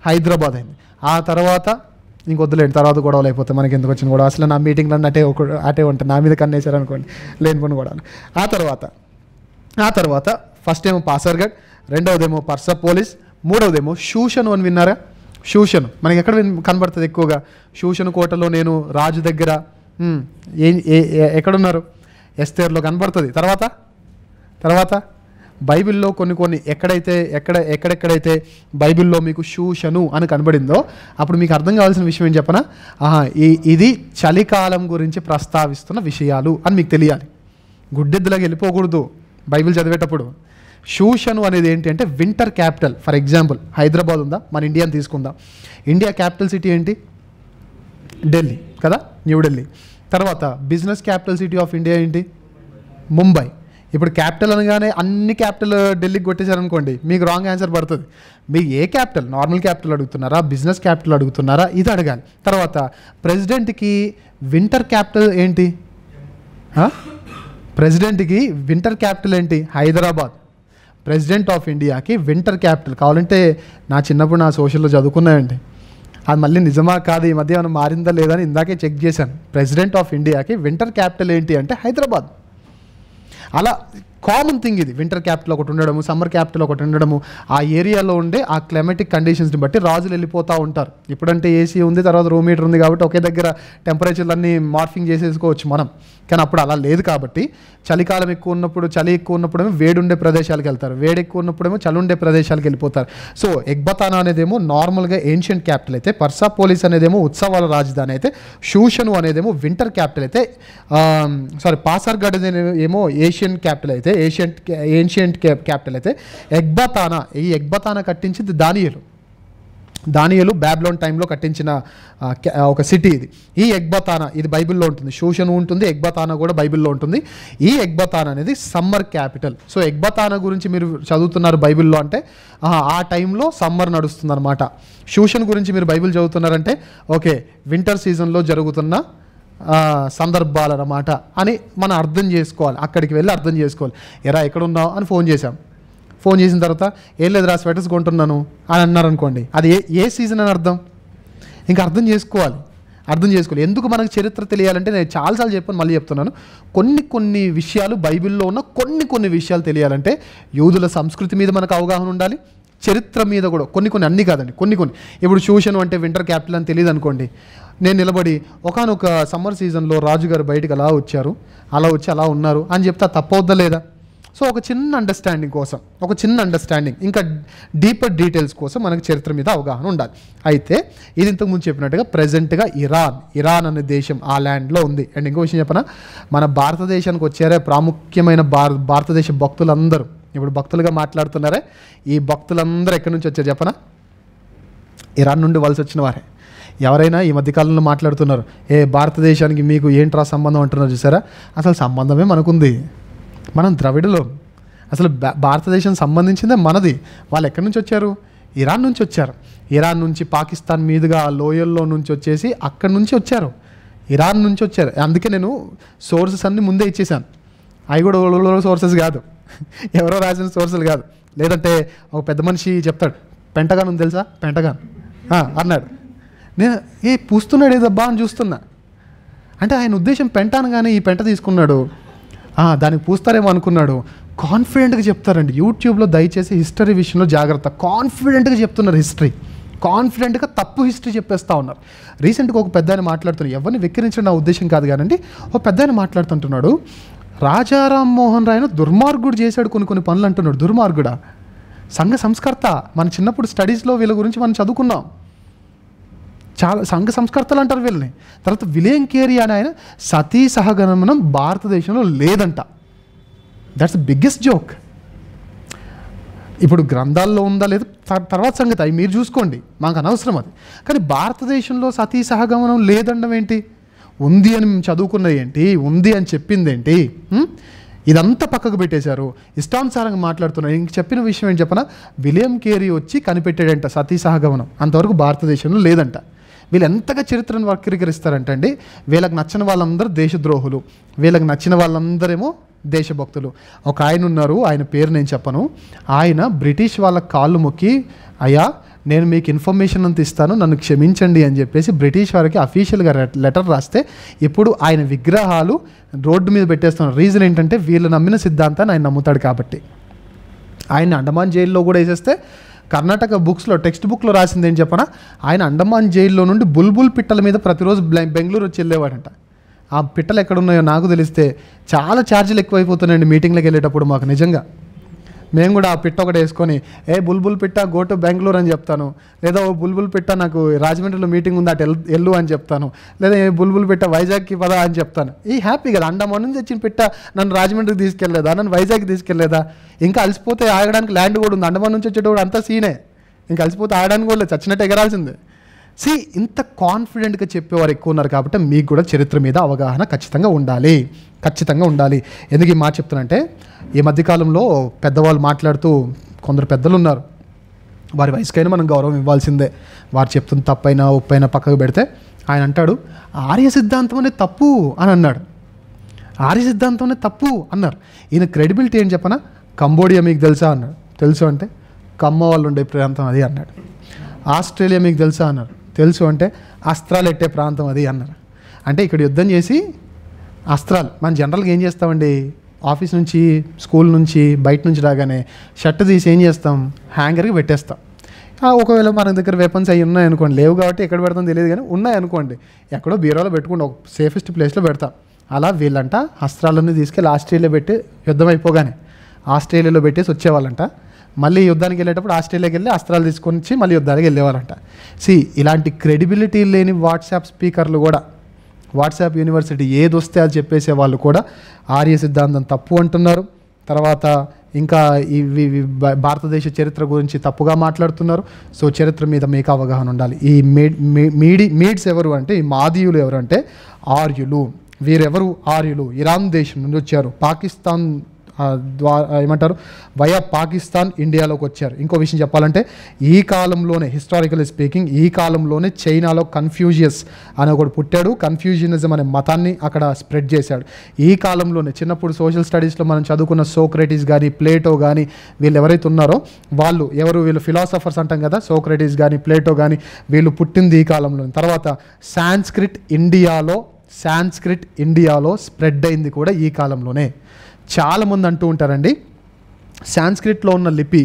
హైదరాబాద్ అయింది. ఆ తర్వాత ఇంకొద్దులేండి, తర్వాత గొడవలు అయిపోతాయి, మనకి ఎందుకు వచ్చిన గొడవ, అసలు నా మీటింగ్లో అటే ఉంటాయి, నా మీద కన్నేశారు అనుకోండి, లేనిపోయిన గొడవలు. ఆ తర్వాత ఫస్ట్ ఏమో పాసర్గఢ్, రెండవదేమో పర్సపోలిస్, మూడవదేమో షూషను అని విన్నారా? షూషను మనకి ఎక్కడ కనబడుతుంది ఎక్కువగా? షూషను కోటలో నేను రాజు దగ్గర ఎక్కడున్నారు? ఎస్తేర్లో కనబడుతుంది. తర్వాత బైబిల్లో కొన్ని ఎక్కడెక్కడైతే బైబిల్లో మీకు షూషను అని కనబడిందో అప్పుడు మీకు అర్థం కావాల్సిన విషయం ఏం చెప్పనా? ఇది చలికాలం గురించి ప్రస్తావిస్తున్న విషయాలు అని మీకు తెలియాలి. గుడ్డెద్దులాగా వెళ్ళిపోకూడదు బైబిల్ చదివేటప్పుడు. షూషను అనేది ఏంటి అంటే winter capital. For example Hyderabad ఉందా, మన ఇండియాని తీసుకుందాం. ఇండియా క్యాపిటల్ సిటీ ఏంటి? ఢిల్లీ కదా, న్యూఢిల్లీ. తర్వాత business capital city of India ఏంటి? ముంబై. ఇప్పుడు క్యాపిటల్ అనగానే అన్ని క్యాపిటల్ ఢిల్లీకి కొట్టేశారనుకోండి, మీకు రాంగ్ ఆన్సర్ పడుతుంది. మీకు ఏ క్యాపిటల్, నార్మల్ క్యాపిటల్ అడుగుతున్నారా, బిజినెస్ క్యాపిటల్ అడుగుతున్నారా, ఇది అడగాలి. తర్వాత ప్రెసిడెంట్కి వింటర్ క్యాపిటల్ ఏంటి? ప్రెసిడెంట్కి వింటర్ క్యాపిటల్ ఏంటి? హైదరాబాద్. ప్రెసిడెంట్ ఆఫ్ ఇండియాకి వింటర్ క్యాపిటల్. కావాలంటే నా చిన్నప్పుడు నా సోషల్లో చదువుకున్నాయండి, అది మళ్ళీ నిజమా కాదు, ఈ మధ్య ఏమైనా మారిందా లేదా అని ఇందాకే చెక్ చేశాను. ప్రెసిడెంట్ ఆఫ్ ఇండియాకి వింటర్ క్యాపిటల్ ఏంటి అంటే హైదరాబాద్. అలా కామన్ థింగ్ ఇది. వింటర్ క్యాపిటల్ ఒకటి ఉండడము, సమ్మర్ క్యాపిటల్ ఒకటి ఉండడము, ఆ ఏరియాలో ఉండే ఆ క్లైమాటిక్ కండిషన్స్ని బట్టి రాజులు వెళ్ళిపోతూ ఉంటారు. ఇప్పుడంటే ఏసీ ఉంది, తర్వాత రూమ్ హీటర్ ఉంది కాబట్టి ఒకే దగ్గర టెంపరేచర్లన్నీ మార్ఫింగ్ చేసేసుకోవచ్చు మనం. కానీ అప్పుడు అలా లేదు కాబట్టి చలికాలం ఎక్కువ ఉన్నప్పుడు, చలి ఎక్కువ ఉన్నప్పుడేమో వేడి ఉండే ప్రదేశాలకు వెళ్తారు, వేడి ఎక్కువ ఉన్నప్పుడేమో చలి ఉండే ప్రదేశాలకు వెళ్ళిపోతారు. సో ఎగ్బతానా అనేదేమో నార్మల్గా ఏన్షియంట్ క్యాపిటల్ అయితే, పర్సాపోలిస్ అనేదేమో ఉత్సవాల రాజధాని అయితే, షూషను అనేదేమో వింటర్ క్యాపిటల్ అయితే, పాసర్గఢ్ ఏమో ఏషియన్ క్యాపిటల్ అయితే, ఏన్షియంట్ క్యాపిటల్ అయితే, ఈ ఎగ్బతానా కట్టించింది దానియేలు బ్యాబిలోన్ టైంలో కట్టించిన ఒక సిటీ ఇది. ఈ ఎగ్బతానా ఇది బైబిల్లో ఉంటుంది, షూషను ఉంటుంది, ఎగ్బతానా కూడా బైబిల్లో ఉంటుంది. ఈ ఎగ్బతానా అనేది సమ్మర్ క్యాపిటల్. సో ఎగ్బతానా గురించి మీరు చదువుతున్నారు బైబిల్లో అంటే ఆ టైంలో సమ్మర్ నడుస్తుంది అనమాట. షూషన్ గురించి మీరు బైబిల్ చదువుతున్నారంటే ఓకే వింటర్ సీజన్లో జరుగుతున్న సందర్భాలన్నమాట అని మనం అర్థం చేసుకోవాలి. అక్కడికి వెళ్ళి అర్థం చేసుకోవాలి. ఎరా ఎక్కడున్నావు అని ఫోన్ చేసిన తర్వాత ఏం లేదురా స్వెటర్స్ కొంటున్నాను అని అన్నారనుకోండి, అది ఏ సీజన్ అని అర్థం. ఇంకా అర్థం చేసుకోవాలి. ఎందుకు మనకు చరిత్ర తెలియాలంటే నేను చాలాసార్లు చెప్పాను, మళ్ళీ చెప్తున్నాను, కొన్ని విషయాలు బైబిల్లో ఉన్న కొన్ని విషయాలు తెలియాలంటే యూదుల సంస్కృతి మీద మనకు అవగాహన ఉండాలి, చరిత్ర మీద కూడా కొన్ని అన్నీ కాదండి, కొన్ని ఇప్పుడు షూషను అంటే వింటర్ క్యాపిటల్ అని తెలియదు అనుకోండి, నేను నిలబడి ఒకానొక సమ్మర్ సీజన్లో రాజుగారు బయటకు అలా వచ్చారు, అలా ఉన్నారు అని చెప్తే తప్పవుద్దా లేదా? సో ఒక చిన్న అండర్స్టాండింగ్ ఇంకా డీపర్ డీటెయిల్స్ కోసం మనకు చరిత్ర మీద అవగాహన ఉండాలి. అయితే ఇది ఇంతకుముందు చెప్పినట్టుగా ప్రజెంట్గా ఇరాన్ అనే దేశం ఆ ల్యాండ్లో ఉంది. అండ్ ఇంకో విషయం చెప్పనా, మన భారతదేశానికి వచ్చారే ప్రాముఖ్యమైన భారతదేశ భక్తులందరూ ఇప్పుడు భక్తులుగా మాట్లాడుతున్నారే, ఈ భక్తులందరూ ఎక్కడి నుంచి వచ్చారు చెప్పనా? ఇరాన్ నుండి వలస వచ్చిన వారే. ఎవరైనా ఈ మధ్యకాలంలో మాట్లాడుతున్నారు భారతదేశానికి మీకు ఏంట్రా సంబంధం అంటున్నారు చూసారా, అసలు సంబంధమే మనకుంది. మనం ద్రవిడులో అసలు భారతదేశం సంబంధించిందే మనది. వాళ్ళు ఎక్కడి నుంచి వచ్చారు? ఇరాన్ నుంచి వచ్చారు. ఇరాన్ నుంచి పాకిస్తాన్ మీదుగా లోయల్లో నుంచి వచ్చేసి అక్కడి నుంచి వచ్చారు, ఇరాన్ నుంచి వచ్చారు. అందుకే నేను సోర్సెస్ అన్నీ ముందే ఇచ్చేసాను. అవి కూడా సోర్సెస్ కాదు, ఎవరో రాసిన సోర్సులు కాదు. లేదంటే ఒక పెద్ద మనిషి చెప్తాడు పెంటగాన్ ఉంది తెలుసా, పెంటగాన్ అన్నాడు. నేను పూస్తున్నాడు ఏదబ్బా అని చూస్తున్నా, అంటే ఆయన ఉద్దేశం పెంటాను కానీ ఈ పెంట తీసుకున్నాడు, దానికి పూస్తారేమో అనుకున్నాడు. కాన్ఫిడెంట్గా చెప్తారండి యూట్యూబ్లో. దయచేసి హిస్టరీ విషయంలో జాగ్రత్త. కాన్ఫిడెంట్గా చెప్తున్నారు హిస్టరీ, కాన్ఫిడెంట్గా తప్పు హిస్టరీ చెప్పేస్తూ ఉన్నారు. రీసెంట్గా ఒక పెద్ద ఆయన మాట్లాడుతున్నారు, ఎవరిని వెక్కిరించడం నా ఉద్దేశం కాదు కానండి, ఒక పెద్ద ఆయన మాట్లాడుతుంటున్నాడు రాజారాం మోహన్ రాయ్ను దుర్మార్గుడు చేశాడు కొన్ని పనులు అంటున్నాడు. దుర్మార్గుడా? సంఘ సంస్కర్త. మన చిన్నప్పుడు స్టడీస్లో వీళ్ళ గురించి మనం చదువుకున్నాం, చాలా సంఘ సంస్కర్తలు అంటారు వీళ్ళని. తర్వాత విలియం కేరీ అని ఆయన సతీ సహగమనం భారతదేశంలో లేదంట. That's the biggest joke. ఇప్పుడు గ్రంథాల్లో ఉందా లేదా తర్వాత సంగతి, అవి మీరు చూసుకోండి, మాకు అనవసరం అది. కానీ భారతదేశంలో సతీ సహగమనం లేదండం ఏంటి? ఉంది అని మేము చదువుకున్నది ఏంటి, ఉంది అని చెప్పింది ఏంటి? ఇదంతా పక్కకు పెట్టేశారు, ఇష్టానుసారంగా మాట్లాడుతున్నారు. ఇంక చెప్పిన విషయం ఏంటి చెప్పనా, విలియం కేరీ వచ్చి కనిపెట్టాడంట సతీ సహగమనం, అంతవరకు భారతదేశంలో లేదంట. వీళ్ళు ఎంతగా చరిత్రను వక్రీకరిస్తారంటే అండి, వీళ్ళకి నచ్చిన వాళ్ళందరూ దేశద్రోహులు, వీళ్ళకి నచ్చిన వాళ్ళందరేమో దేశభక్తులు. ఒక ఆయన ఉన్నారు, ఆయన పేరు నేను చెప్పను, ఆయన బ్రిటిష్ వాళ్ళ కాళ్ళు మొక్కి అయ్యా నేను మీకు ఇన్ఫర్మేషన్ అంత ఇస్తాను, నన్ను క్షమించండి అని చెప్పేసి బ్రిటిష్ వారికి అఫీషియల్గా లెటర్ రాస్తే ఇప్పుడు ఆయన విగ్రహాలు రోడ్డు మీద పెట్టేస్తున్నారు. రీజన్ ఏంటంటే వీళ్ళు నమ్మిన సిద్ధాంతాన్ని ఆయన నమ్ముతాడు కాబట్టి. ఆయన అండమాన్ జైల్లో కూడా వేసేస్తే కర్ణాటక బుక్స్లో టెక్స్ట్ బుక్లో రాసింది ఏంటి చెప్పనా, ఆయన అండమాన్ జైల్లో నుండి బుల్బుల్ పిట్టల మీద ప్రతిరోజు బెంగళూరు వచ్చి వెళ్ళేవాడంట. ఆ పిట్టలు ఎక్కడున్నాయో నాకు తెలిస్తే చాలా ఛార్జీలు ఎక్కువైపోతున్నాయండి మీటింగ్లకు వెళ్ళేటప్పుడు మాకు. నిజంగా మేము కూడా ఆ పిట్ట ఒకటి వేసుకొని బుల్బుల్ పిట్ట గో టు బెంగళూరు అని చెప్తాను, లేదా ఓ బుల్బుల్ పిట్ట నాకు రాజమండ్రిలో మీటింగ్ ఉంది అటు ఎల్లు అని చెప్తాను, లేదా బుల్బుల్ పిట్ట వైజాగ్కి పదా అని చెప్తాను. ఈ హ్యాపీ కదా, అండమాన్ నుంచి వచ్చిన పిట్ట నన్ను రాజమండ్రికి తీసుకెళ్ళలేదా, నన్ను వైజాగ్కి తీసుకెళ్ళలేదా? ఇంకా అలసిపోతే ఆగడానికి ల్యాండ్ కూడా ఉంది, అండమాన్ నుంచి వచ్చేటప్పుడు అంతా సీనే, ఇంకా అలసిపోతే ఆగడానికి కూడా లేదు, చచ్చినట్టు ఎగరాల్సిందే. ఇంత కాన్ఫిడెంట్గా చెప్పేవారు ఎక్కువ ఉన్నారు కాబట్టి మీకు కూడా చరిత్ర మీద అవగాహన ఖచ్చితంగా ఉండాలి. ఎందుకు ఈ మాట చెప్తానంటే, ఈ మధ్యకాలంలో పెద్దవాళ్ళు మాట్లాడుతూ కొందరు పెద్దలు ఉన్నారు, వారి వయసుకైనా మనం గౌరవం ఇవ్వాల్సిందే, వారు చెప్తున్న తప్పైనా ఒప్పైనా పక్కకు పెడితే ఆయన అంటాడు ఆర్య సిద్ధాంతం అనేది తప్పు అని అన్నాడు. ఆర్య సిద్ధాంతంనే తప్పు అన్నారు. ఈయన క్రెడిబిలిటీ ఏం చెప్పనా, కంబోడియా మీకు తెలుసా అన్నాడు. తెలుసు అంటే కమ్మ వాళ్ళు ఉండే ప్రాంతం అది అన్నాడు. ఆస్ట్రేలియా మీకు తెలుసా అన్నారు. తెలుసు అంటే అస్త్రాలు ఎట్టే ప్రాంతం అది అన్నారు. అంటే ఇక్కడ యుద్ధం చేసి అస్త్రాలు, మనం జనరల్గా ఏం చేస్తామండి, ఆఫీస్ నుంచి స్కూల్ నుంచి బయట నుంచి రాగానే షర్ట్ తీసి ఏం చేస్తాం, హ్యాంగర్కి పెట్టేస్తాం. ఒకవేళ మన దగ్గర వెపన్స్ అవి ఉన్నాయనుకోండి, లేవు కాబట్టి ఎక్కడ పెడతాం తెలియదు, కానీ ఉన్నాయనుకోండి ఎక్కడో బీరోలో పెట్టుకుంటే ఒక సేఫెస్ట్ ప్లేస్లో పెడతాం. అలా వీళ్ళంట అస్త్రాలన్నీ తీసుకెళ్ళి ఆస్ట్రేలియా పెట్టి యుద్ధం అయిపోగానే ఆస్ట్రేలియాలో పెట్టేసి వచ్చేవాళ్ళంట. మళ్ళీ యుద్ధానికి వెళ్ళేటప్పుడు ఆస్ట్రేలియాకి వెళ్ళి అస్త్రాలు తీసుకొని వచ్చి మళ్ళీ యుద్ధానికి వెళ్ళేవాళ్ళంట. ఇలాంటి క్రెడిబిలిటీ లేని వాట్సాప్ స్పీకర్లు కూడా, వాట్సాప్ యూనివర్సిటీ ఏది వస్తే అది చెప్పేసే వాళ్ళు కూడా ఆర్య సిద్ధాంతం తప్పు అంటున్నారు. తర్వాత ఇంకా ఇవి భారతదేశ చరిత్ర గురించి తప్పుగా మాట్లాడుతున్నారు. సో చరిత్ర మీద మీకు అవగాహన ఉండాలి. ఈ మీడ్స్ ఎవరు అంటే, ఈ మాదీయులు ఎవరు అంటే ఆర్యులు. వీరెవరు ఆర్యులు? ఇరాన్ దేశం నుండి వచ్చారు, పాకిస్తాన్ ఏమంటారు వయా పాకిస్తాన్ ఇండియాలోకి వచ్చారు. ఇంకో విషయం చెప్పాలంటే ఈ కాలంలోనే, హిస్టారికలీ స్పీకింగ్, ఈ కాలంలోనే చైనాలో కన్ఫ్యూజియస్ అని ఒకడు పుట్టాడు. కన్ఫ్యూజనిజం అనే మతాన్ని అక్కడ స్ప్రెడ్ చేశాడు. ఈ కాలంలోనే చిన్నప్పుడు సోషల్ స్టడీస్లో మనం చదువుకున్న సోక్రటీస్ కానీ ప్లేటో కానీ వీళ్ళు ఎవరైతే ఉన్నారో వాళ్ళు ఎవరు, వీళ్ళు ఫిలాసఫర్స్ అంటాం కదా, సోక్రటీస్ కానీ ప్లేటో కానీ వీళ్ళు పుట్టింది ఈ కాలంలో. తర్వాత సాంస్క్రిట్ ఇండియాలో స్ప్రెడ్ అయింది కూడా ఈ కాలంలోనే. చాలామంది అంటూ ఉంటారండి సాంస్క్రిట్లో ఉన్న లిపి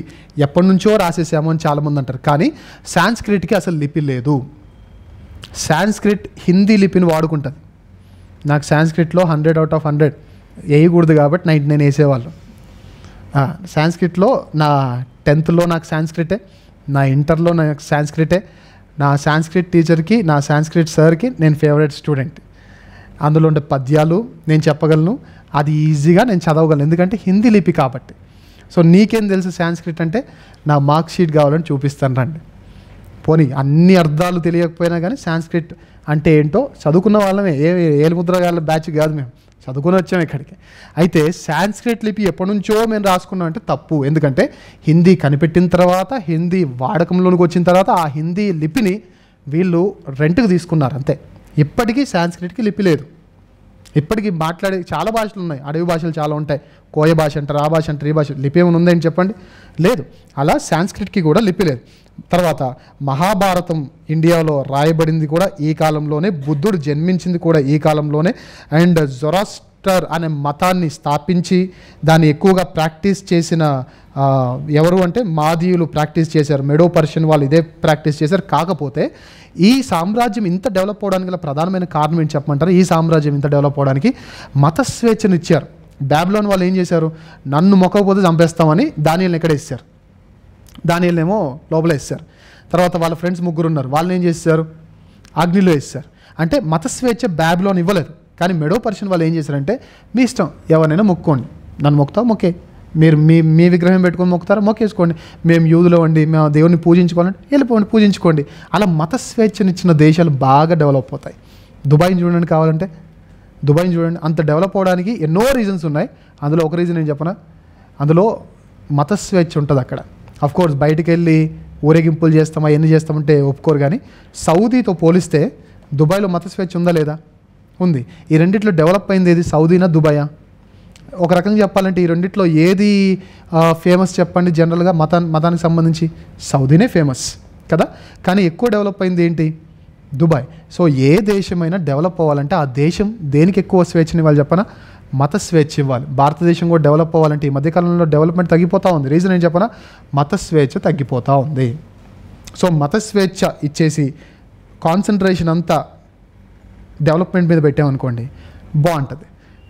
ఎప్పటి నుంచో రాసేసాము అని చాలామంది అంటారు. కానీ సాంస్క్రిట్కి అసలు లిపి లేదు. సాంస్క్రిట్ హిందీ లిపిని వాడుకుంటుంది. నాకు సాంస్క్రిట్లో 100 out of 100 వేయకూడదు కాబట్టి 99 వేసేవాళ్ళు. సాంస్క్రిట్లో నా 10th నాకు సాంస్క్రిటే, నా ఇంటర్లో నాకు సాంస్క్రిటే. నా సాంస్క్రిట్ టీచర్కి, నా సాంస్క్రిట్ సార్కి నేను ఫేవరెట్ స్టూడెంట్. అందులో ఉండే పద్యాలు నేను చెప్పగలను, అది ఈజీగా నేను చదవగలను, ఎందుకంటే హిందీ లిపి కాబట్టి. సో నీకేం తెలుసు సాంస్క్రిట్ అంటే, నా మార్క్ షీట్ కావాలని చూపిస్తాను రండి. పోనీ అన్ని అర్థాలు తెలియకపోయినా కానీ సాంస్క్రిట్ అంటే ఏంటో చదువుకున్న వాళ్ళమే, ఏలుముద్రగాళ్ళ బ్యాచ్ కాదు, మేము చదువుకుని వచ్చాము ఇక్కడికి. అయితే సాంస్క్రిట్ లిపి ఎప్పటి నుంచో మేము రాసుకున్నాం అంటే తప్పు. ఎందుకంటే హిందీ కనిపెట్టిన తర్వాత, హిందీ వాడకంలోనికి వచ్చిన తర్వాత ఆ హిందీ లిపిని వీళ్ళు రెంట్కి తీసుకున్నారు అంతే. ఇప్పటికీ సాంస్క్రిట్కి లిపి లేదు. ఇప్పటికీ మాట్లాడే చాలా భాషలు ఉన్నాయి, అడవి భాషలు చాలా ఉంటాయి, కోయ భాష అంటారు, ఆ భాష అంటారు, ఈ భాష. లిపి ఏమైనా ఉందని చెప్పండి, లేదు. అలా సాంస్క్రిట్కి కూడా లిపి లేదు. తర్వాత మహాభారతం ఇండియాలో రాయబడింది కూడా ఈ కాలంలోనే, బుద్ధుడు జన్మించింది కూడా ఈ కాలంలోనే. అండ్ జొరాస్టర్ అనే మతాన్ని స్థాపించి దాన్ని ఎక్కువగా ప్రాక్టీస్ చేసిన ఎవరు అంటే మాదీయులు ప్రాక్టీస్ చేశారు. మెడో పర్షియన్ వాళ్ళు ఇదే ప్రాక్టీస్ చేశారు. కాకపోతే ఈ సామ్రాజ్యం ఇంత డెవలప్ అవడానికి గల ప్రధానమైన కారణం ఏంటి చెప్పమంటారు? ఈ సామ్రాజ్యం ఇంత డెవలప్ అవడానికి మత స్వేచ్ఛను ఇచ్చారు. బాబిలోన్ వాళ్ళు ఏం చేశారు, నన్ను మొక్కకపోతే చంపేస్తామని దానియల్ని ఎక్కడ వేస్తారు, దానియల్నేమో లోపల వేస్తారు. తర్వాత వాళ్ళ ఫ్రెండ్స్ 3 ఉన్నారు, వాళ్ళని ఏం చేశారు, అగ్నిలో వేస్తారు. అంటే మత స్వేచ్ఛ బాబిలోన్ ఇవ్వలేదు. కానీ మెడో పర్షియన్ వాళ్ళు ఏం చేశారంటే, మీ ఇష్టం, ఎవరైనా మొక్కోండి, నన్ను మొక్కుతావు మొక్కే, మీరు మీ విగ్రహం పెట్టుకొని మొక్కుతారా మొక్కేసుకోండి, మేము యూదులో అండి, మేము దేవుడిని పూజించుకోవాలంటే వెళ్ళిపోండి పూజించుకోండి. అలా మత స్వేచ్ఛనిచ్చిన దేశాలు బాగా డెవలప్ అవుతాయి. దుబాయ్ని చూడండి, కావాలంటే దుబాయ్ని చూడండి. అంత డెవలప్ అవడానికి ఎన్నో రీజన్స్ ఉన్నాయి. అందులో ఒక రీజన్ ఏం చెప్పనా, అందులో మత స్వేచ్ఛ ఉంటుంది అక్కడ. అఫ్కోర్స్ బయటికి వెళ్ళి ఊరేగింపులు చేస్తామా ఎన్ని చేస్తామంటే ఒప్పుకోరు. కానీ సౌదీతో పోలిస్తే దుబాయ్లో మత స్వేచ్ఛ ఉందా లేదా? ఉంది. ఈ రెండిట్లో డెవలప్ అయింది ఏది, సౌదీనా దుబాయా? ఒక రకంగా చెప్పాలంటే ఈ రెండిట్లో ఏది ఫేమస్ చెప్పండి జనరల్గా మతానికి సంబంధించి? సౌదీనే ఫేమస్ కదా. కానీ ఎక్కువ డెవలప్ అయింది ఏంటి, దుబాయ్. సో ఏ దేశమైనా డెవలప్ అవ్వాలంటే ఆ దేశం దేనికి ఎక్కువ స్వేచ్ఛని ఇవ్వాలి చెప్పనా, మత స్వేచ్ఛ ఇవ్వాలి. భారతదేశం కూడా డెవలప్ అవ్వాలంటే ఈ మధ్యకాలంలో డెవలప్మెంట్ తగ్గిపోతూ ఉంది. రీజన్ ఏం చెప్పనా, మత స్వేచ్ఛ తగ్గిపోతూ ఉంది. సో మత స్వేచ్ఛ ఇచ్చేసి కాన్సన్ట్రేషన్ అంతా డెవలప్మెంట్ మీద పెట్టామనుకోండి బాగుంటుంది.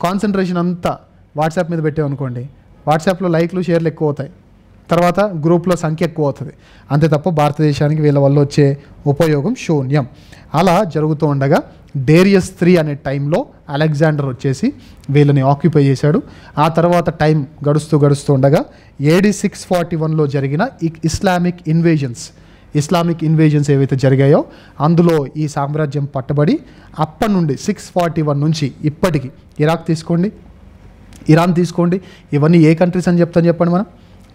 కాన్సన్ట్రేషన్ అంతా వాట్సాప్ మీద పెట్టామనుకోండి, వాట్సాప్లో లైక్లు షేర్లు ఎక్కువ అవుతాయి, తర్వాత గ్రూప్లో సంఖ్య ఎక్కువ అవుతుంది. అంతే తప్ప భారతదేశానికి వీళ్ళ వల్ల వచ్చే ఉపయోగం శూన్యం. అలా జరుగుతూ ఉండగా డేరియస్ III అనే టైంలో అలెగ్జాండర్ వచ్చేసి వీళ్ళని ఆక్యుపై చేశాడు. ఆ తర్వాత టైం గడుస్తూ ఉండగా AD 641లో జరిగిన ఇస్లామిక్ ఇన్వేజన్స్ ఏవైతే జరిగాయో అందులో ఈ సామ్రాజ్యం పట్టబడి అప్పటి నుండి 641 నుంచి ఇప్పటికి ఇరాన్ తీసుకోండి, ఇవన్నీ ఏ కంట్రీస్ అని చెప్పండి మనం,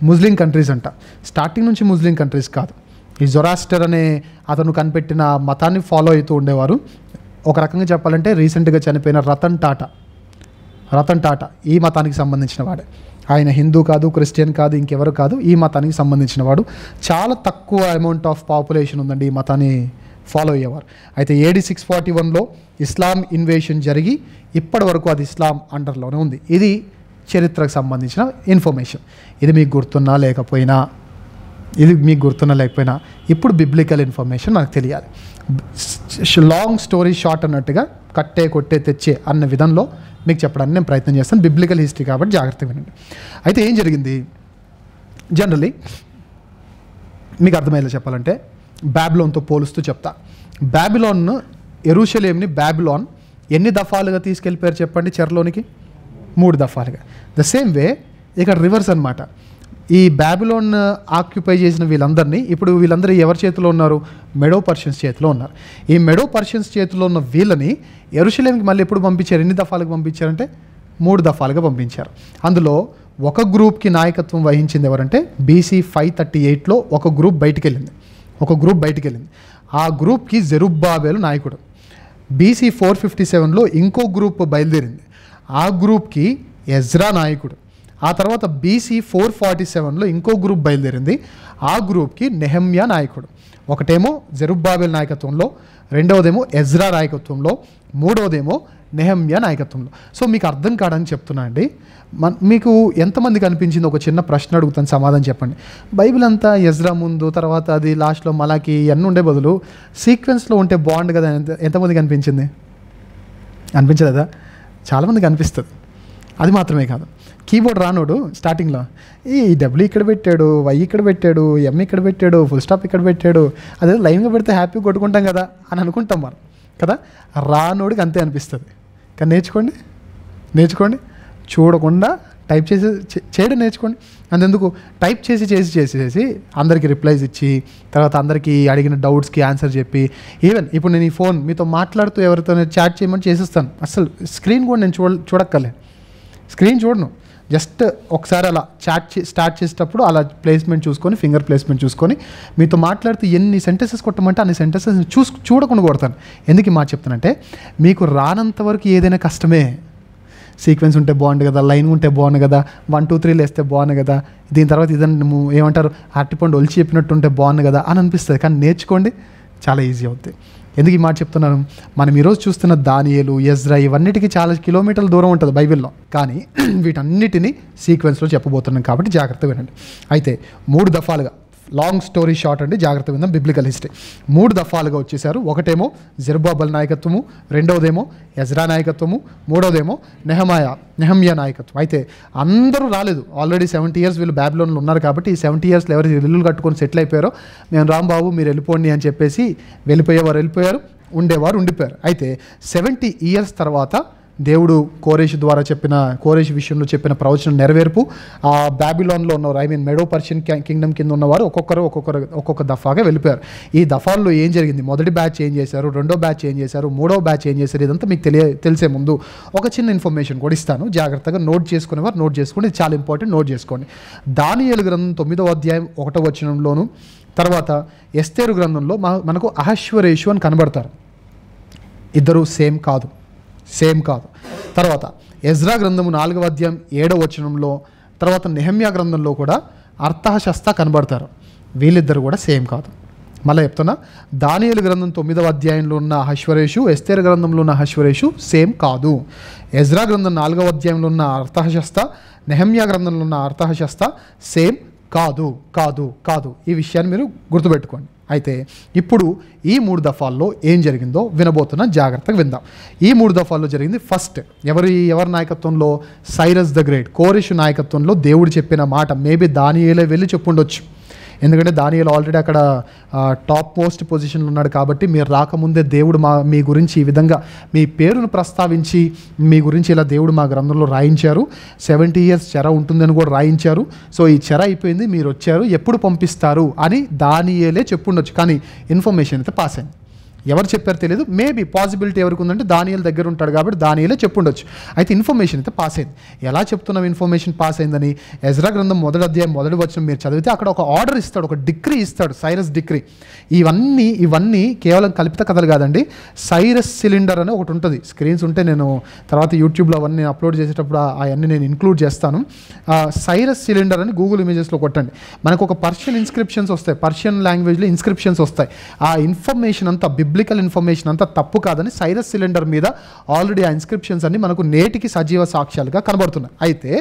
ముస్లిం కంట్రీస్ అంట. స్టార్టింగ్ నుంచి ముస్లిం కంట్రీస్ కాదు. ఈ జొరాస్టర్ అనే అతను కనిపెట్టిన మతాన్ని ఫాలో అవుతూ ఉండేవారు. ఒక రకంగా చెప్పాలంటే రీసెంట్గా చనిపోయిన రతన్ టాటా రతన్ టాటా ఈ మతానికి సంబంధించిన వాడే. ఆయన హిందూ కాదు, క్రిస్టియన్ కాదు, ఇంకెవరు కాదు, ఈ మతానికి సంబంధించిన వాడు. చాలా తక్కువ అమౌంట్ ఆఫ్ పాపులేషన్ ఉందండి ఈ మతాన్ని ఫాలో అయ్యేవారు. అయితే AD 641లో ఇస్లాం ఇన్వేషన్ జరిగి ఇప్పటి వరకు అది ఇస్లాం అండర్లోనే ఉంది. ఇది చరిత్రకు సంబంధించిన ఇన్ఫర్మేషన్. ఇది మీకు గుర్తున్నా లేకపోయినా ఇప్పుడు బిబ్లికల్ ఇన్ఫర్మేషన్ మనకు తెలియాలి. లాంగ్ స్టోరీ షార్ట్ అన్నట్టుగా కట్టే కొట్టే తెచ్చే అన్న విధంలో మీకు చెప్పడానికి నేను ప్రయత్నం చేస్తాను. బిబ్లికల్ హిస్టరీ కాబట్టి జాగ్రత్తగా వినండి. అయితే ఏం జరిగింది, జనరలీ మీకు అర్థమయ్యేలా చెప్పాలంటే బాబిలోన్తో పోలుస్తూ చెప్తా. యెరూషలేంని బాబిలోన్ ఎన్ని దఫాలుగా తీసుకెళ్ళిపోయారు చెప్పండి చెరలోనికి? 3 దఫాలుగా. ద సేమ్ వే ఇక్కడ రివర్స్ అనమాట. ఈ బాబిలోన్ ఆక్యుపై చేసిన వీళ్ళందరినీ ఇప్పుడు వీళ్ళందరూ ఎవరి చేతిలో ఉన్నారు? మెడో పర్షియన్స్ చేతిలో ఉన్నారు. ఈ మెడో పర్షియన్స్ చేతిలో ఉన్న వీళ్ళని యెరూషలేంకి మళ్ళీ ఎప్పుడు పంపించారు? ఎన్ని దఫాలుగా పంపించారంటే 3 దఫాలుగా పంపించారు. అందులో ఒక గ్రూప్కి నాయకత్వం వహించింది ఎవరంటే BC 538లో ఒక గ్రూప్ బయటికి వెళ్ళింది. ఆ గ్రూప్కి జెరుబ్బాబెలు నాయకుడు. BC 457లో ఇంకో గ్రూప్ బయలుదేరింది. ఆ గ్రూప్కి ఎజ్రా నాయకుడు. ఆ తర్వాత BC 447లో ఇంకో గ్రూప్ బయలుదేరింది. ఆ గ్రూప్కి నెహమ్యా నాయకుడు. ఒకటేమో జెరుబ్బాబెల్ నాయకత్వంలో, రెండవదేమో ఎజ్రా నాయకత్వంలో, మూడవదేమో నెహమ్యా నాయకత్వంలో. సో మీకు అర్థం కావడానికి చెప్తున్నా అండి. మీకు ఎంతమందికి అనిపించింది? ఒక చిన్న ప్రశ్న అడుగుతాను, సమాధానం చెప్పండి. బైబిల్ అంతా ఎజ్రా ముందు, తర్వాత అది లాస్ట్లో మలాకి ఇవన్నీ ఉండే బదులు సీక్వెన్స్లో ఉంటే బాగుండు కదా. ఎంతమందికి అనిపించింది? అనిపించలేదా? చాలామందికి అనిపిస్తుంది. అది మాత్రమే కాదు, కీబోర్డ్ రానోడు స్టార్టింగ్లో ఈ డబ్ల్యూ ఇక్కడ పెట్టాడు, వై ఇక్కడ పెట్టాడు, ఎం ఇక్కడ పెట్టాడు, ఫుల్ స్టాప్ ఇక్కడ పెట్టాడు, అదే లైన్గా పెడితే హ్యాపీగా కొట్టుకుంటాం కదా అని అనుకుంటాం మనం కదా. రానోడికి అంతే అనిపిస్తుంది. కానీ నేర్చుకోండి, చూడకుండా టైప్ చేయడం నేర్చుకోండి. అంతెందుకు టైప్ చేసి అందరికీ రిప్లైస్ ఇచ్చి, తర్వాత అందరికీ అడిగిన డౌట్స్కి ఆన్సర్ చెప్పి, ఈవెన్ ఇప్పుడు నేను ఈ ఫోన్ మీతో మాట్లాడుతూ ఎవరితో చాట్ చేయమని చేసేస్తాను. అసలు స్క్రీన్ కూడా నేను చూడక్కర్లే, స్క్రీన్ చూడను. జస్ట్ ఒకసారి అలా స్టార్ట్ చేసేటప్పుడు అలా ప్లేస్మెంట్ చూసుకొని, ఫింగర్ ప్లేస్మెంట్ చూసుకొని మీతో మాట్లాడుతూ ఎన్ని సెంటెన్సెస్ కొట్టమంటే అన్ని సెంటెన్సెస్ చూడకుండా కొడతాను. ఎందుకు మాట చెప్తానంటే, మీకు రానంత వరకు ఏదైనా కష్టమే. సీక్వెన్స్ ఉంటే బాగుండు కదా, లైన్ ఉంటే బాగుండు కదా, 1 2 3 వేస్తే బాగుండు కదా, దీని తర్వాత ఇదని ఏమంటారు అరటిపండు ఒలిచి చెప్పినట్టు ఉంటే బాగుండు కదా అని అనిపిస్తుంది. కానీ నేర్చుకోండి, చాలా ఈజీ అవుతుంది. ఎందుకు ఈ మాట చెప్తున్నాను? మనం ఈరోజు చూస్తున్న దానియేలు, ఎజ్రా ఇవన్నిటికీ చాలా కిలోమీటర్ల దూరం ఉంటుంది బైబిల్లో. కానీ వీటన్నిటినీ సీక్వెన్స్లో చెప్పబోతున్నాం కాబట్టి జాగ్రత్తగా వినండి. అయితే 3 దఫాలుగా, లాంగ్ స్టోరీ షార్ట్ అండి, జాగ్రత్తగా విందాం. బిబ్లికల్ హిస్టరీ 3 దఫాలుగా వచ్చేసారు. ఒకటేమో జెరుబ్బాబెల్ నాయకత్వము, రెండవదేమో ఎజ్రా నాయకత్వము, మూడవదేమో నెహమ్యా నాయకత్వం. అయితే అందరూ రాలేదు. ఆల్రెడీ 70 years వీళ్ళు బాబిలోన్లో ఉన్నారు కాబట్టి ఈ 70 yearsలో ఎవరు ఇల్లులు కట్టుకొని సెటిల్ అయిపోయారో, మేము రాంబాబు మీరు వెళ్ళిపోండి అని చెప్పేసి వెళ్ళిపోయారు, ఉండేవారు ఉండిపోయారు. అయితే 70 years తర్వాత దేవుడు కోరేష్ విషయంలో చెప్పిన ప్రవచనం నెరవేర్పు. ఆ బాబిలోన్లో ఉన్నవారు, మెడో పర్షియన్ కింగ్డమ్ కింద ఉన్నవారు ఒక్కొక్క దఫాగా వెళ్ళిపోయారు. ఈ దఫాల్లో ఏం జరిగింది? మొదటి బ్యాచ్ ఏం చేశారు, రెండో బ్యాచ్ ఏం చేశారు, మూడో బ్యాచ్ ఏం చేశారు, ఇదంతా మీకు తెలిసే ముందు ఒక చిన్న ఇన్ఫర్మేషన్ కూడా ఇస్తాను. జాగ్రత్తగా నోట్ చేసుకునేవారు నోట్ చేసుకోండి, ఇది చాలా ఇంపార్టెంట్, నోట్ చేసుకోండి. దానియేలు గ్రంథం 9వ అధ్యాయం 1వ వచనంలోను, తర్వాత ఎస్తేరు గ్రంథంలో మనకు అహష్వరేషు అని కనబడతారు. ఇద్దరు సేమ్ కాదు. తర్వాత ఎజ్రా గ్రంథము 4వ అధ్యాయం 7వ వచనంలో, తర్వాత నెహమ్యా గ్రంథంలో కూడా అర్తహషస్త కనబడతారు. వీళ్ళిద్దరు కూడా సేమ్ కాదు. మళ్ళీ చెప్తున్నా, దానియేలు గ్రంథం 9వ అధ్యాయంలో ఉన్న అహష్వరేషు, ఎస్తేరు గ్రంథంలో ఉన్న అహష్వరేషు సేమ్ కాదు. ఎజ్రా గ్రంథం 4వ అధ్యాయంలో ఉన్న అర్తహషస్త, నెహమ్యా గ్రంథంలో ఉన్న అర్తహషస్త సేమ్ కాదు. ఈ విషయాన్ని మీరు గుర్తుపెట్టుకోండి. అయితే ఇప్పుడు ఈ 3 దఫాల్లో ఏం జరిగిందో వినబోతున్నా, జాగ్రత్తగా విందాం. ఈ 3 దఫాల్లో జరిగింది ఫస్ట్ ఎవరి నాయకత్వంలో? సైరస్ ద గ్రేట్, కోరెషు నాయకత్వంలో దేవుడు చెప్పిన మాట మేబీ దానియేలే వెళ్ళి చెప్పుండొచ్చు. ఎందుకంటే దానియేలు ఆల్రెడీ అక్కడ టాప్ మోస్ట్ పొజిషన్లో ఉన్నాడు కాబట్టి మీరు రాకముందే దేవుడు మీ గురించి ఈ విధంగా మీ పేరును ప్రస్తావించి మీ గురించి ఇలా దేవుడు మా గ్రంథంలో రాయించారు. 70 years చెర ఉంటుందని కూడా రాయించారు. సో ఈ చెర అయిపోయింది, మీరు వచ్చారు, ఎప్పుడు పంపిస్తారు అని దానియేలే చెప్పుండొచ్చు. కానీ ఇన్ఫర్మేషన్ అయితే పాస్ అయింది. ఎవరు చెప్పారు తెలియదు, మేబీ పాసిబిలిటీ ఎవరికి ఉందంటే దానియేలు దగ్గర ఉంటాడు కాబట్టి దానియేలే చెప్పుండొచ్చు. అయితే ఇన్ఫర్మేషన్ అయితే పాస్ అయింది. ఎలా చెప్తున్నాం ఇన్ఫర్మేషన్ పాస్ అయిందని? ఎజ్రా గ్రంథం 1వ అధ్యాయం 1వ వచనం మీరు చదివితే అక్కడ ఒక ఆర్డర్ ఇస్తాడు, ఒక డిక్రీ ఇస్తాడు, సైరస్ డిక్రీ. ఇవన్నీ కేవలం కల్పిత కథలు కాదండి. సైరస్ సిలిండర్ అని ఒకటి ఉంటుంది. స్క్రీన్స్ ఉంటే నేను తర్వాత యూట్యూబ్లో అవన్నీ అప్లోడ్ చేసేటప్పుడు అవన్నీ నేను ఇంక్లూడ్ చేస్తాను. సైరస్ సిలిండర్ అని గూగుల్ ఇమేజెస్లో కొట్టండి. మనకు ఒక పర్షియన్ ఇన్స్క్రిప్షన్స్ వస్తాయి, పర్షియన్ లాంగ్వేజ్లో ఇన్స్క్రిప్షన్స్ వస్తాయి. ఆ ఇన్ఫర్మేషన్ అంతా, బిబ్లికల్ ఇన్ఫర్మేషన్ అంతా తప్పు కాదని సైరస్ సిలిండర్ మీద ఆల్రెడీ ఆ ఇన్స్క్రిప్షన్స్ అన్ని మనకు నేటికి సజీవ సాక్ష్యాలుగా కనబడుతున్నాయి. అయితే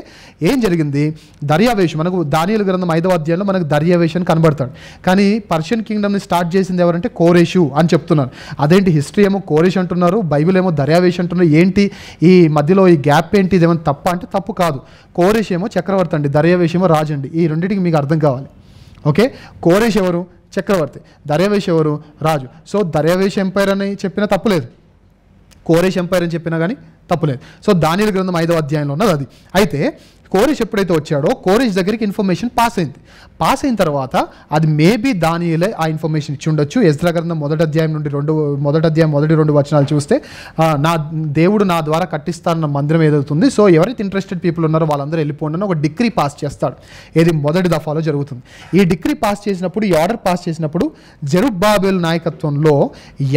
ఏం జరిగింది? దర్యావేషు, మనకు దానియేలు గ్రంథం 5వ అధ్యాయంలో మనకు దర్యావేషు అని కనబడతాడు. కానీ పర్షియన్ కింగ్డమ్ని స్టార్ట్ చేసింది ఎవరంటే కోరేషు అని చెప్తున్నారు. అదేంటి హిస్టరీ ఏమో కోరేష్ అంటున్నారు, బైబిల్ ఏమో దర్యావేషు అంటున్నారు, ఏంటి ఈ మధ్యలో ఈ గ్యాప్ ఏంటి? ఇదేమో తప్ప అంటే తప్పు కాదు. కోరేష్ ఏమో చక్రవర్తి అండి, దర్యావేషు ఏమో రాజు అండి. ఈ రెండింటికి మీకు అర్థం కావాలి. ఓకే, కోరేష్ ఎవరు? చక్రవర్తి. దర్యావేషు ఎవరు? రాజు. సో దర్యావేషు ఎంపైర్ అని చెప్పినా తప్పులేదు, కోరేష్ ఎంపైర్ అని చెప్పినా కానీ తప్పులేదు. సో దానియేలు గ్రంథం 5వ అధ్యాయంలో ఉన్నది అది. అయితే కోరేష్ ఎప్పుడైతే వచ్చాడో కోరేష్ దగ్గరికి ఇన్ఫర్మేషన్ పాస్ అయింది. పాస్ అయిన తర్వాత అది మేబీ దానియేలే ఆ ఇన్ఫర్మేషన్ ఇచ్చి ఉండొచ్చు. ఎజ్రా గ్రంథం 1వ అధ్యాయం నుండి 2 వచనాలు చూస్తే నా దేవుడు నా ద్వారా కట్టిస్తానన్న మందిరం ఏదవుతుంది, సో ఎవరైతే ఇంట్రెస్టెడ్ పీపుల్ ఉన్నారో వాళ్ళందరూ వెళ్ళిపోండి అని ఒక డిగ్రీ పాస్ చేస్తాడు. ఏది మొదటి దఫాలో జరుగుతుంది. ఈ డిగ్రీ పాస్ చేసినప్పుడు, ఈ ఆర్డర్ పాస్ చేసినప్పుడు జెరుబ్బాబెల్ నాయకత్వంలో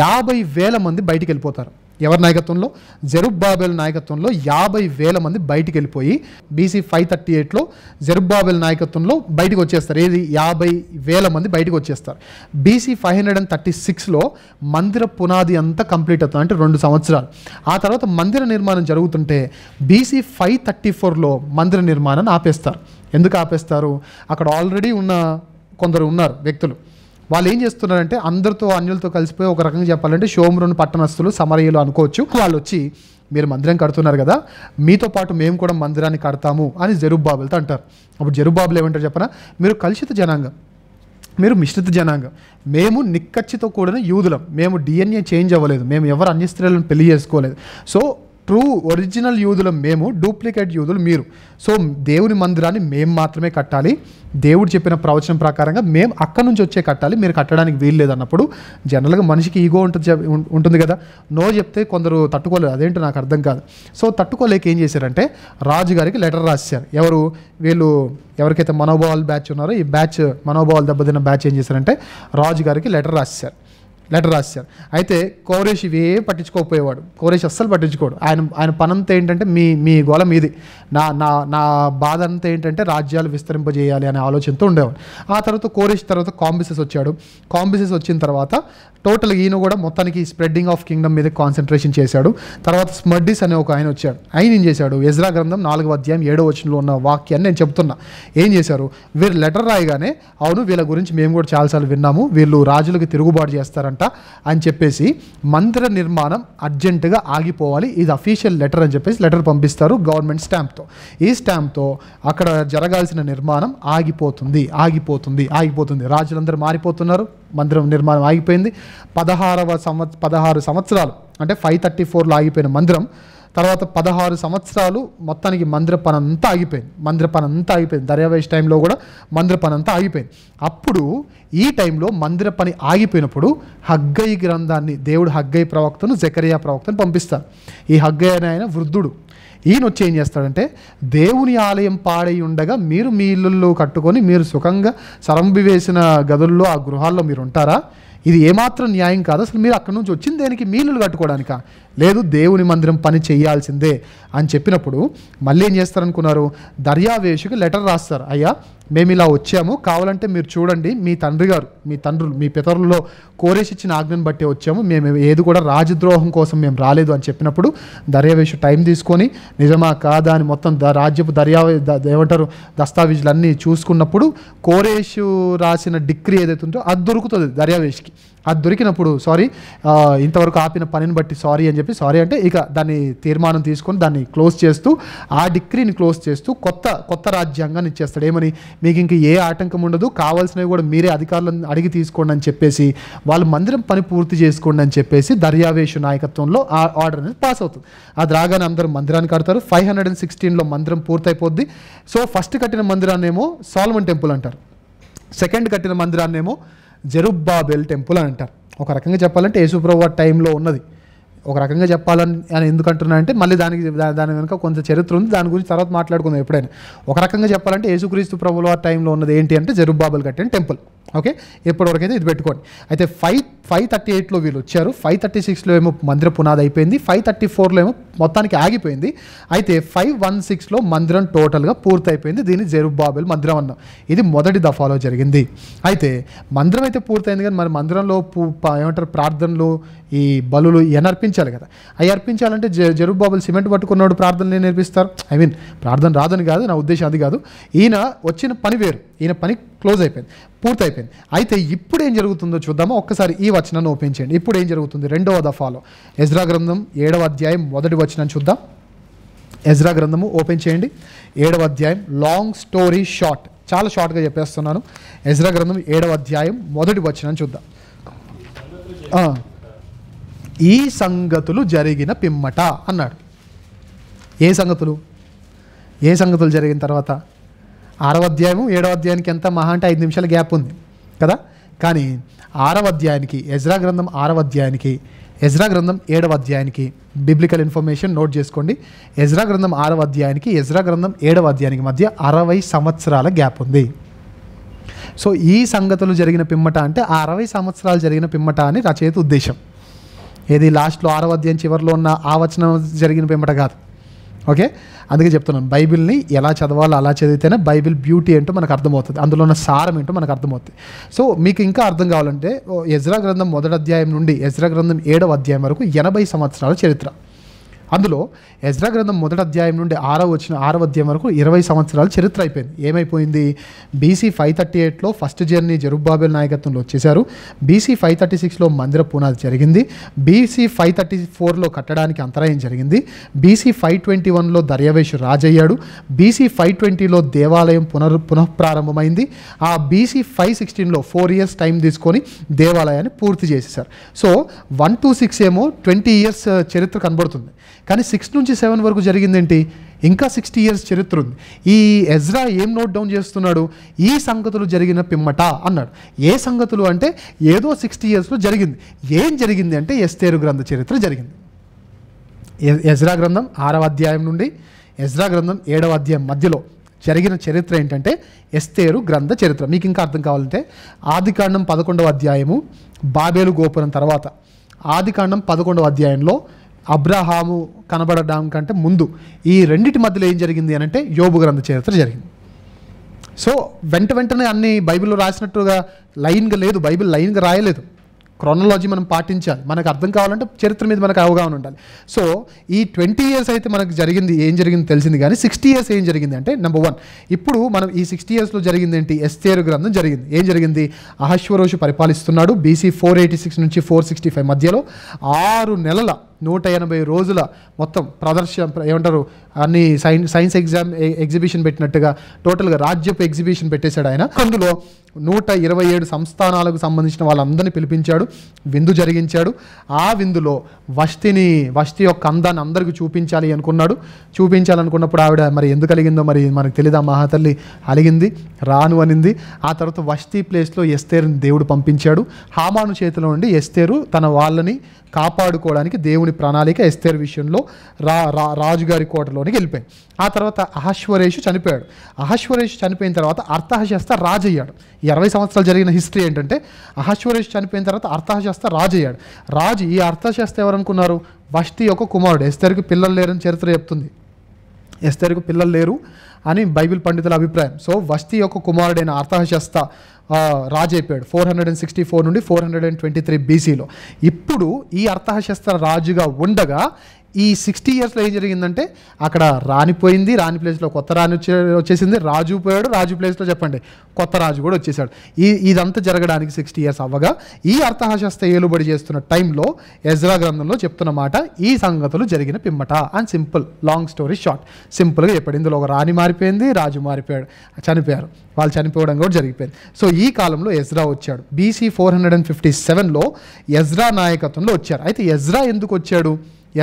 50,000 మంది బయటికి వెళ్ళిపోతారు. ఎవరి నాయకత్వంలో? జెరుబ్బాబెల్ నాయకత్వంలో 50,000 మంది బయటికి వెళ్ళిపోయి BC 538లో జెరుబ్బాబెల్ నాయకత్వంలో బయటకు వచ్చేస్తారు. ఏది? 50,000 మంది బయటకు వచ్చేస్తారు. BC 536లో మందిర పునాది అంతా కంప్లీట్ అవుతుంది, అంటే 2 సంవత్సరాలు. ఆ తర్వాత మందిర నిర్మాణం జరుగుతుంటే BC 534లో మందిర నిర్మాణాన్ని ఆపేస్తారు. ఎందుకు ఆపేస్తారు? అక్కడ ఆల్రెడీ ఉన్న కొందరు ఉన్నారు వ్యక్తులు. వాళ్ళు ఏం చేస్తున్నారంటే అందరితో అన్యులతో కలిసిపోయి, ఒక రకంగా చెప్పాలంటే షోమ్రోను పట్టణస్తులు, సమరయులు అనుకోవచ్చు. వాళ్ళు వచ్చి మీరు మందిరం కడుతున్నారు కదా, మీతో పాటు మేము కూడా మందిరాన్ని కడతాము అని జెరుబ్బాబెల్తో అంటారు. అప్పుడు జెరుబ్బాబెల్ ఏమంటారు చెప్పనా? మీరు కలుషిత జనాంగం, మీరు మిశ్రిత జనాంగం, మేము నిక్కచ్చితో కూడిన యూదులం, మేము DNA చేంజ్ అవ్వలేదు, మేము ఎవరు అన్య స్త్రీలను పెళ్లి చేసుకోలేదు. సో ట్రూ ఒరిజినల్ యూదులం మేము, డూప్లికేట్ యూదులు మీరు. సో దేవుని మందిరాన్ని మేము మాత్రమే కట్టాలి, దేవుడు చెప్పిన ప్రవచనం ప్రకారంగా మేము అక్కడి నుంచి వచ్చే కట్టాలి, మీరు కట్టడానికి వీలు లేదన్నప్పుడు జనరల్గా మనిషికి ఈగో ఉంటుంది కదా, నో చెప్తే కొందరు తట్టుకోలేదు. అదేంటో నాకు అర్థం కాదు. సో తట్టుకోలేక ఏం చేశారంటే రాజుగారికి లెటర్ రాశారు. ఎవరు? వీళ్ళు ఎవరికైతే మనోభావాల బ్యాచ్ ఉన్నారో ఈ బ్యాచ్, మనోభావాలు దెబ్బతిన్న బ్యాచ్ ఏం చేశారంటే రాజుగారికి లెటర్ రాశారు. అయితే కోరేష్ ఇవే పట్టించుకోకపోయేవాడు. కోరేష్ అస్సలు పట్టించుకోడు. ఆయన పనంతా ఏంటంటే మీ గోల మీది, నా బాధ అంతా ఏంటంటే రాజ్యాలు విస్తరింపజేయాలి అనే ఆలోచనతో ఉండేవాడు. ఆ తర్వాత కోరేష్ తర్వాత కాంబిసెస్ వచ్చాడు. కాంబిసెస్ వచ్చిన తర్వాత టోటల్గా ఈయన కూడా మొత్తానికి స్ప్రెడ్డింగ్ ఆఫ్ కింగ్డమ్ మీద కాన్సన్ట్రేషన్ చేశాడు. తర్వాత స్మర్డిస్ అనే ఒక ఆయన వచ్చాడు. ఆయన ఏం చేశాడు? ఎజ్రా గ్రంథం 4వ అధ్యాయం 7వ వచనంలో ఉన్న వాక్యాన్ని నేను చెప్తున్నా. ఏం చేశారు? వీరు లెటర్ రాయగానే అవును వీళ్ళ గురించి మేము కూడా చాలాసార్లు విన్నాము, వీళ్ళు రాజులకు తిరుగుబాటు చేస్తారంట అని చెప్పేసి మందిర నిర్మాణం అర్జెంటుగా ఆగిపోవాలి, ఇది అఫీషియల్ లెటర్ అని చెప్పేసి లెటర్ పంపిస్తారు గవర్నమెంట్ స్టాంప్తో. ఈ స్టాంప్తో అక్కడ జరగాల్సిన నిర్మాణం ఆగిపోతుంది. రాజులందరూ మారిపోతున్నారు, మందిరం నిర్మాణం ఆగిపోయింది. 16 సంవత్సరాలు అంటే 534లో ఆగిపోయిన మందిరం తర్వాత 16 సంవత్సరాలు మొత్తానికి మందిర పని అంతా ఆగిపోయింది. దర్యావేష్ టైంలో కూడా మందిర పని అంతా ఆగిపోయింది. అప్పుడు ఈ టైంలో మందిర పని ఆగిపోయినప్పుడు హగ్గయి గ్రంథాన్ని, దేవుడు హగ్గయి ప్రవక్తను, జకరియా ప్రవక్తను పంపిస్తారు. ఈ హగ్గయి అనే ఆయన వృద్ధుడు. ఈయన వచ్చి ఏం చేస్తాడంటే దేవుని ఆలయం పాడై ఉండగా మీరు మీ ఇల్లుల్లో కట్టుకొని మీరు సుఖంగా సరంబి వేసిన గదుల్లో ఆ గృహాల్లో మీరు ఉంటారా? ఇది ఏమాత్రం న్యాయం కాదు. అసలు మీరు అక్కడి నుంచి వచ్చింది దేనికి? మీ ఇల్లులు కట్టుకోవడానికా? లేదు, దేవుని మందిరం పని చేయాల్సిందే అని చెప్పినప్పుడు మళ్ళీ ఏం చేస్తారనుకున్నారు? దర్యావేషుకి లెటర్ రాస్తారు. అయ్యా మేము ఇలా వచ్చాము, కావాలంటే మీరు చూడండి, మీ తండ్రులు మీ పితరుల్లో కోరేష్ ఇచ్చిన ఆజ్ఞను బట్టి వచ్చాము, మేము ఏది కూడా రాజద్రోహం కోసం మేము రాలేదు అని చెప్పినప్పుడు దర్యావేషు టైం తీసుకొని నిజమా కాదా అని మొత్తం రాజ్యపు ఏమంటారు దస్తావేజులన్నీ చూసుకున్నప్పుడు కోరేషు రాసిన డిక్రీ ఏదైతే ఉందో అది దొరుకుతుంది దర్యావేష్కి. అది దొరికినప్పుడు ఇంతవరకు ఆపిన పనిని బట్టి సారీ అని చెప్పి, సారీ అంటే ఇక దాన్ని తీర్మానం తీసుకొని దాన్ని క్లోజ్ చేస్తూ, ఆ డిక్రీని క్లోజ్ చేస్తూ కొత్త రాజ్యాంగాన్ని ఇచ్చేస్తాడు. ఏమని? మీకు ఇంక ఏ ఆటంకం ఉండదు, కావాల్సినవి కూడా మీరే అధికారులను అడిగి తీసుకోండి అని చెప్పేసి, వాళ్ళు మందిరం పని పూర్తి చేసుకోండి అని చెప్పేసి దర్యావేషు నాయకత్వంలో ఆ ఆర్డర్ అనేది పాస్ అవుతుంది. అది రాగానే అందరూ మందిరాన్ని కడతారు. 516లో మందిరం పూర్తయిపోద్ది. సో ఫస్ట్ కట్టిన మందిరాన్నేమో సాల్మన్ టెంపుల్ అంటారు, సెకండ్ కట్టిన మందిరాన్నేమో జెరుబ్బాబెల్ టెంపుల్ అని అంటారు. ఒక రకంగా చెప్పాలంటే యేసుప్రభు టైంలో ఉన్నది. ఒక రకంగా చెప్పాలని అని ఎందుకంటున్నా అంటే మళ్ళీ దాని వెనుక కొంత చరిత్ర ఉంది, దాని గురించి తర్వాత మాట్లాడుకుందాం ఎప్పుడైనా. ఒక రకంగా చెప్పాలంటే యేసుక్రీస్తు ప్రభుల టైంలో ఉన్నది ఏంటి అంటే జెరుబ్బాబెల్ కట్టిన టెంపుల్. ఓకే, ఎప్పటివరకైతే ఇది పెట్టుకోండి. అయితే 538లో వీళ్ళు వచ్చారు, 536లో ఏమో మందిర పునాది అయిపోయింది, 534లో ఏమో మొత్తానికి ఆగిపోయింది. అయితే 516లో మందిరం టోటల్గా పూర్తయిపోయింది. దీన్ని జెరుబ్బాబెల్ మందిరం అన్నాం. ఇది మొదటి దఫాలో జరిగింది. అయితే మందిరం అయితే పూర్తయింది, కానీ మరి మందిరంలో ఏమంటారు ప్రార్థనలు, ఈ బలులు ఇవన్నీ అర్పించాలి కదా. అవి అర్పించాలంటే జెరుబ్బాబెల్ సిమెంట్ పట్టుకున్నాడు ప్రార్థనలు నేర్పిస్తారు. ప్రార్థన రాదని కాదు, నా ఉద్దేశం అది కాదు. ఈయన వచ్చిన పని వేరు, ఈయన పని క్లోజ్ అయిపోయింది, పూర్తయిపోయింది. అయితే ఇప్పుడు ఏం జరుగుతుందో చూద్దామా. ఒక్కసారి ఈ వచనాన్ని ఓపెన్ చేయండి. ఇప్పుడు ఏం జరుగుతుంది రెండవ దఫాలో. ఎజ్రా గ్రంథం 7వ అధ్యాయం మొదటి వచనం చూద్దాం. ఎజ్రా గ్రంథము ఓపెన్ చేయండి, 7వ అధ్యాయం. లాంగ్ స్టోరీ షార్ట్, చాలా షార్ట్గా చెప్పేస్తున్నాను. ఎజ్రా గ్రంథం 7వ అధ్యాయం మొదటి వచనం చూద్దాం. ఈ సంగతులు జరిగిన పిమ్మట అన్నాడు. ఏ సంగతులు జరిగిన తర్వాత 6వ అధ్యాయము 7వ అధ్యాయానికి ఎంత మహా అంటే 5 నిమిషాల గ్యాప్ ఉంది కదా. కానీ 6వ అధ్యాయానికి ఎజ్రా గ్రంథం 6వ అధ్యాయానికి ఎజ్రా గ్రంథం 7వ అధ్యాయానికి బిబ్లికల్ ఇన్ఫర్మేషన్ నోట్ చేసుకోండి. ఎజ్రా గ్రంథం 6వ అధ్యాయానికి ఎజ్రా గ్రంథం 7వ అధ్యాయానికి మధ్య 60 సంవత్సరాల గ్యాప్ ఉంది. సో ఈ సంగతులు జరిగిన పిమ్మట అంటే 60 సంవత్సరాలు జరిగిన పిమ్మట అని రచయిత ఉద్దేశం. ఏది లాస్ట్లో 6వ అధ్యాయం చివరిలో ఉన్న ఆ వచనం జరిగిన పిమ్మట కాదు. ఓకే, అందుకే చెప్తున్నాను, బైబిల్ని ఎలా చదవాలో అలా చదివితేనే బైబిల్ బ్యూటీ ఏంటో మనకు అర్థమవుతుంది, అందులో ఉన్న సారం ఏంటో మనకు అర్థమవుతుంది. సో మీకు ఇంకా అర్థం కావాలంటే ఎజ్రా గ్రంథం 1వ అధ్యాయం నుండి ఎజ్రా గ్రంథం 7వ అధ్యాయం వరకు 80 సంవత్సరాల చరిత్ర. అందులో ఎజ్రా గ్రంథం 1వ అధ్యాయం నుండి 6వ అధ్యాయం వరకు 20 సంవత్సరాల చరిత్ర అయిపోయింది. ఏమైపోయింది? బీసీ 538లో ఫస్ట్ జర్నీ జెరుబ్బాబెల్ నాయకత్వంలో వచ్చేసారు. బీసీ 536లో మందిర పునాది జరిగింది. బీసీ 534లో కట్టడానికి అంతరాయం జరిగింది. బీసీ 521లో దర్యావేషు రాజయ్యాడు. బీసీ 520లో దేవాలయం పునఃప్రారంభమైంది. ఆ బీసీ 516లో 4 years టైం తీసుకొని దేవాలయాన్ని పూర్తి చేసేసారు. సో 1 to 6 ఏమో 20 years చరిత్ర కనబడుతుంది, కానీ 6 నుంచి 7 వరకు జరిగిందేంటి? ఇంకా 60 years చరిత్ర ఉంది. ఈ ఎజ్రా ఏం నోట్ డౌన్ చేస్తున్నాడు? ఈ సంగతులు జరిగిన పిమ్మట అన్నాడు. ఏ సంగతులు అంటే ఏదో 60 yearsలో జరిగింది. ఏం జరిగింది అంటే ఎస్తేరు గ్రంథ చరిత్ర జరిగింది. ఎజ్రా గ్రంథం 6వ అధ్యాయం నుండి ఎజ్రా గ్రంథం 7వ అధ్యాయం మధ్యలో జరిగిన చరిత్ర ఏంటంటే ఎస్తేరు గ్రంథ చరిత్ర. మీకు ఇంకా అర్థం కావాలంటే ఆదికాండం 11వ అధ్యాయము బాబేలు గోపురం తర్వాత ఆదికాండం 11వ అధ్యాయంలో అబ్రహాము కనబడడం కంటే ముందు ఈ రెండింటి మధ్యలో ఏం జరిగింది అని అంటే యోబు గ్రంథ చరిత్ర జరిగింది. సో వెంటనే అన్ని బైబిల్లో రాసినట్టుగా లైన్గా లేదు, బైబిల్ లైన్గా రాయలేదు. క్రోనాలజీ మనం పాటించాలి. మనకు అర్థం కావాలంటే చరిత్ర మీద మనకు అవగాహన ఉండాలి. సో ఈ 20 years అయితే మనకు జరిగింది, ఏం జరిగింది తెలిసింది. కానీ 60 years ఏం జరిగింది అంటే నెంబర్ 1, ఇప్పుడు మనం ఈ 60 yearsలో జరిగింది ఏంటి? ఎస్తేరు గ్రంథం జరిగింది. ఏం జరిగింది? అహష్వరోషు పరిపాలిస్తున్నాడు. బీసీ 486 నుంచి 465 మధ్యలో 6 నెలల 180 రోజుల మొత్తం ఏమంటారు అన్ని సైన్స్ ఎగ్జిబిషన్ పెట్టినట్టుగా టోటల్గా రాజ్యపు ఎగ్జిబిషన్ పెట్టేశాడు ఆయన. అందులో 127 సంస్థానాలకు సంబంధించిన వాళ్ళందరినీ పిలిపించాడు, విందు జరిగించాడు. ఆ విందులో వష్టి యొక్క అందాన్ని అందరికీ చూపించాలనుకున్నప్పుడు ఆవిడ మరి ఎందుకు అలిగిందో మరి మనకు తెలియదు. ఆ మహాతల్లి అలిగింది, రాను అనింది. ఆ తర్వాత వష్టి ప్లేస్లో ఎస్తేరుని దేవుడు పంపించాడు. హామాను చేతిలో నుండి ఎస్తేరు తన వాళ్ళని కాపాడుకోవడానికి దేవుని ప్రణాళిక ఎస్తేరు విషయంలో రాజుగారి కోటలోనికి వెళ్ళిపోయింది. ఆ తర్వాత అహష్వరేషు చనిపోయాడు. అహష్వరేషు చనిపోయిన తర్వాత అర్థహశస్త రాజయ్యాడు. ఈ 60 సంవత్సరాలు జరిగిన హిస్టరీ ఏంటంటే అహష్వరేషు చనిపోయిన తర్వాత అర్థహశస్త రాజయ్యాడు. ఈ అర్థహశస్త ఎవరనుకున్నారు? వష్టి యొక్క కుమారుడు. ఎస్తేరుకి పిల్లలు లేరని చరిత్ర చెప్తుంది. ఎస్తేరుకు పిల్లలు లేరు అని బైబిల్ పండితుల అభిప్రాయం. సో వష్టి యొక్క కుమారుడైన అర్థహశస్త రాజు అయిపోయాడు 464 నుండి 423 బీసీలో. ఇప్పుడు ఈ అర్థహశస్త రాజుగా ఉండగా ఈ 60 yearsలో ఏం జరిగిందంటే అక్కడ రానిపోయింది, రాని ప్లేస్లో కొత్త రాణి వచ్చేసింది, రాజు పోయాడు, రాజు ప్లేస్లో చెప్పండి కొత్త రాజు కూడా వచ్చేసాడు. ఇదంతా జరగడానికి 60 years అవ్వగా ఈ అర్థహశస్త ఏలుబడి చేస్తున్న టైంలో ఎజ్రా గ్రంథంలో చెప్తున్న మాట ఈ సంగతులు జరిగిన పిమ్మట అని సింపుల్, లాంగ్ స్టోరీ షార్ట్, సింపుల్గా చెప్పాడు. ఇందులో ఒక రాణి మారిపోయింది, రాజు మారిపోయాడు, చనిపోయారు, వాళ్ళు చనిపోవడం కూడా జరిగిపోయింది. సో ఈ కాలంలో ఎజ్రా వచ్చాడు. బీసీ 457లో ఎజ్రా నాయకత్వంలో వచ్చారు. అయితే ఎజ్రా ఎందుకు వచ్చాడు?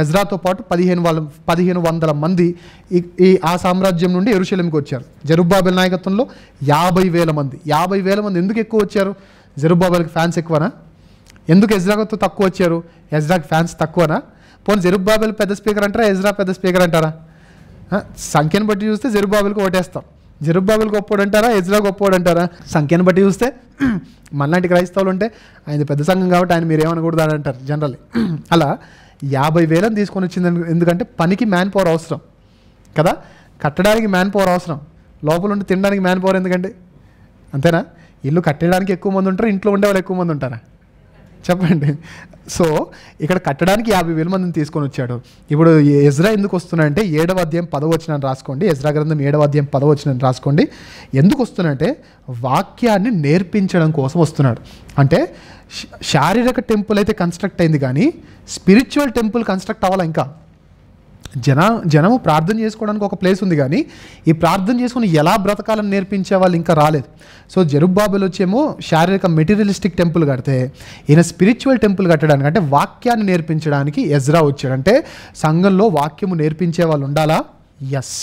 ఎజ్రాతో పాటు 1500 మంది ఆ సామ్రాజ్యం నుండి యెరూషలేముకి వచ్చారు. జెరుబ్బాబెల్ నాయకత్వంలో 50,000 మంది. 50,000 మంది ఎందుకు ఎక్కువ వచ్చారు? జెరుబ్బాబెల్కి ఫ్యాన్స్ ఎక్కువనా? ఎందుకు ఎజ్రాతో తక్కువ వచ్చారు? ఎజ్రాకి ఫ్యాన్స్ తక్కువనా? పోనీ జెరుబ్బాబెల్ పెద్ద స్పీకర్ అంటారా, ఎజ్రా పెద్ద స్పీకర్ అంటారా? సంఖ్యను బట్టి చూస్తే జెరుబ్బాబెల్కి ఓటేస్తాం. జెరుబ్బాబెల్ గొప్పోడు అంటారా, ఎజ్రా గొప్పోడు అంటారా? సంఖ్యను బట్టి చూస్తే మనలాంటి క్రైస్తవులు ఉంటే ఆయన పెద్ద సంఘం కాబట్టి ఆయన మీరు ఏమనకూడదు అని అంటారు జనరల్లీ. అలా 50,000 తీసుకొని వచ్చింది. ఎందుకంటే పనికి మ్యాన్ పవర్ అవసరం కదా, కట్టడానికి మ్యాన్ పవర్ అవసరం, లోపల ఉండి తినడానికి మ్యాన్ పవర్ ఎందుకండి? అంతేనా? ఇల్లు కట్టడానికి ఎక్కువ మంది ఉంటారు, ఇంట్లో ఉండే వాళ్ళు ఎక్కువ మంది ఉంటారా చెప్పండి? సో ఇక్కడ కట్టడానికి 50,000 మందిని తీసుకొని వచ్చాడు. ఇప్పుడు ఎజ్రా ఎందుకు వస్తున్నాడంటే 7వ అధ్యాయం 10వ వచనం రాసుకోండి. ఎజ్రా గ్రంథం 7వ అధ్యాయం 10వ వచనం రాసుకోండి. ఎందుకు వస్తున్నాడంటే వాక్యాన్ని నేర్పించడం కోసం వస్తున్నాడు. అంటే శారీరక టెంపుల్ అయితే కన్స్ట్రక్ట్ అయింది కానీ స్పిరిచువల్ టెంపుల్ కన్స్ట్రక్ట్ అవ్వాలి. ఇంకా జనము ప్రార్థన చేసుకోవడానికి ఒక ప్లేస్ ఉంది కానీ ఈ ప్రార్థన చేసుకుని ఎలా బ్రతకాలని నేర్పించే వాళ్ళు ఇంకా రాలేదు. సో జెరుబ్బాబెల్ వచ్చేమో శారీరక మెటీరియలిస్టిక్ టెంపుల్ కడితే ఈయన స్పిరిచువల్ టెంపుల్ కట్టడానికి, అంటే వాక్యాన్ని నేర్పించడానికి ఎజ్రా వచ్చాడు. అంటే సంఘంలో వాక్యము నేర్పించే వాళ్ళు ఉండాలా? ఎస్.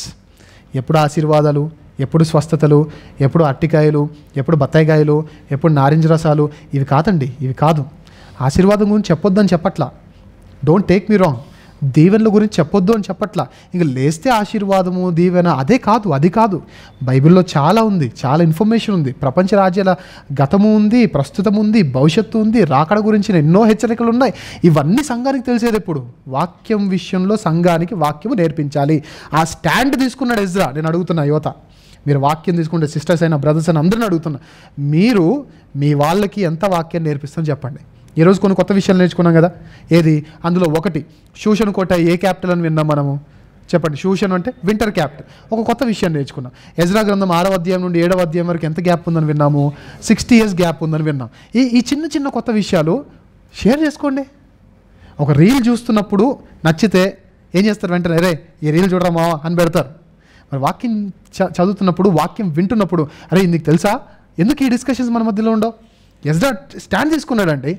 ఎప్పుడు ఆశీర్వాదాలు, ఎప్పుడు స్వస్థతలు, ఎప్పుడు అట్టికాయలు, ఎప్పుడు బత్తాయికాయలు, ఎప్పుడు నారింజ రసాలు, ఇవి కాదండి, ఇవి కాదు. ఆశీర్వాదం గురించి చెప్పొద్దని చెప్పట్లా, డోంట్ టేక్ మీ రాంగ్. దీవెనల గురించి చెప్పొద్దు అని చెప్పట్లా. ఇంక లేస్తే ఆశీర్వాదము దీవెన అది కాదు. బైబిల్లో చాలా ఉంది, చాలా ఇన్ఫర్మేషన్ ఉంది. ప్రపంచ రాజ్యాల గతము ఉంది, ప్రస్తుతం ఉంది, భవిష్యత్తు ఉంది, రాకడ గురించిన ఎన్నో హెచ్చరికలు ఉన్నాయి. ఇవన్నీ సంఘానికి తెలిసేది ఎప్పుడు? వాక్యం విషయంలో సంఘానికి వాక్యము నేర్పించాలి. ఆ స్టాండ్ తీసుకున్నాడు ఎజ్రా. నేను అడుగుతున్నా యువత, మీరు వాక్యం తీసుకుంటే సిస్టర్స్ అయినా బ్రదర్స్ అయినా అందరిని అడుగుతున్నా, మీరు మీ వాళ్ళకి ఎంత వాక్యాన్ని నేర్పిస్తారో చెప్పండి. ఈరోజు కొన్ని కొత్త విషయాలు నేర్చుకున్నాం కదా. ఏది? అందులో ఒకటి షూషన్ కోట ఏ క్యాపిటల్ అని విన్నాం మనము? చెప్పండి. షూషన్ అంటే వింటర్ క్యాపిటల్. ఒక కొత్త విషయాన్ని నేర్చుకున్నాం. ఎజ్రా గ్రంథం 6వ అధ్యాయం నుండి 7వ అధ్యాయం వరకు ఎంత గ్యాప్ ఉందని విన్నాము? 60 years గ్యాప్ ఉందని విన్నాం. ఈ చిన్న చిన్న కొత్త విషయాలు షేర్ చేసుకోండి. ఒక రీల్ చూస్తున్నప్పుడు నచ్చితే ఏం చేస్తారు? వెంటనే అరే ఈ రీల్ చూడరా మావా అని పెడతారు. మరి వాక్యం చదువుతున్నప్పుడు, వాక్యం వింటున్నప్పుడు అరే నీకు తెలుసా, ఎందుకు ఈ డిస్కషన్స్ మన మధ్యలో ఉండవు? Ezra stand తీసుకున్నాడండి.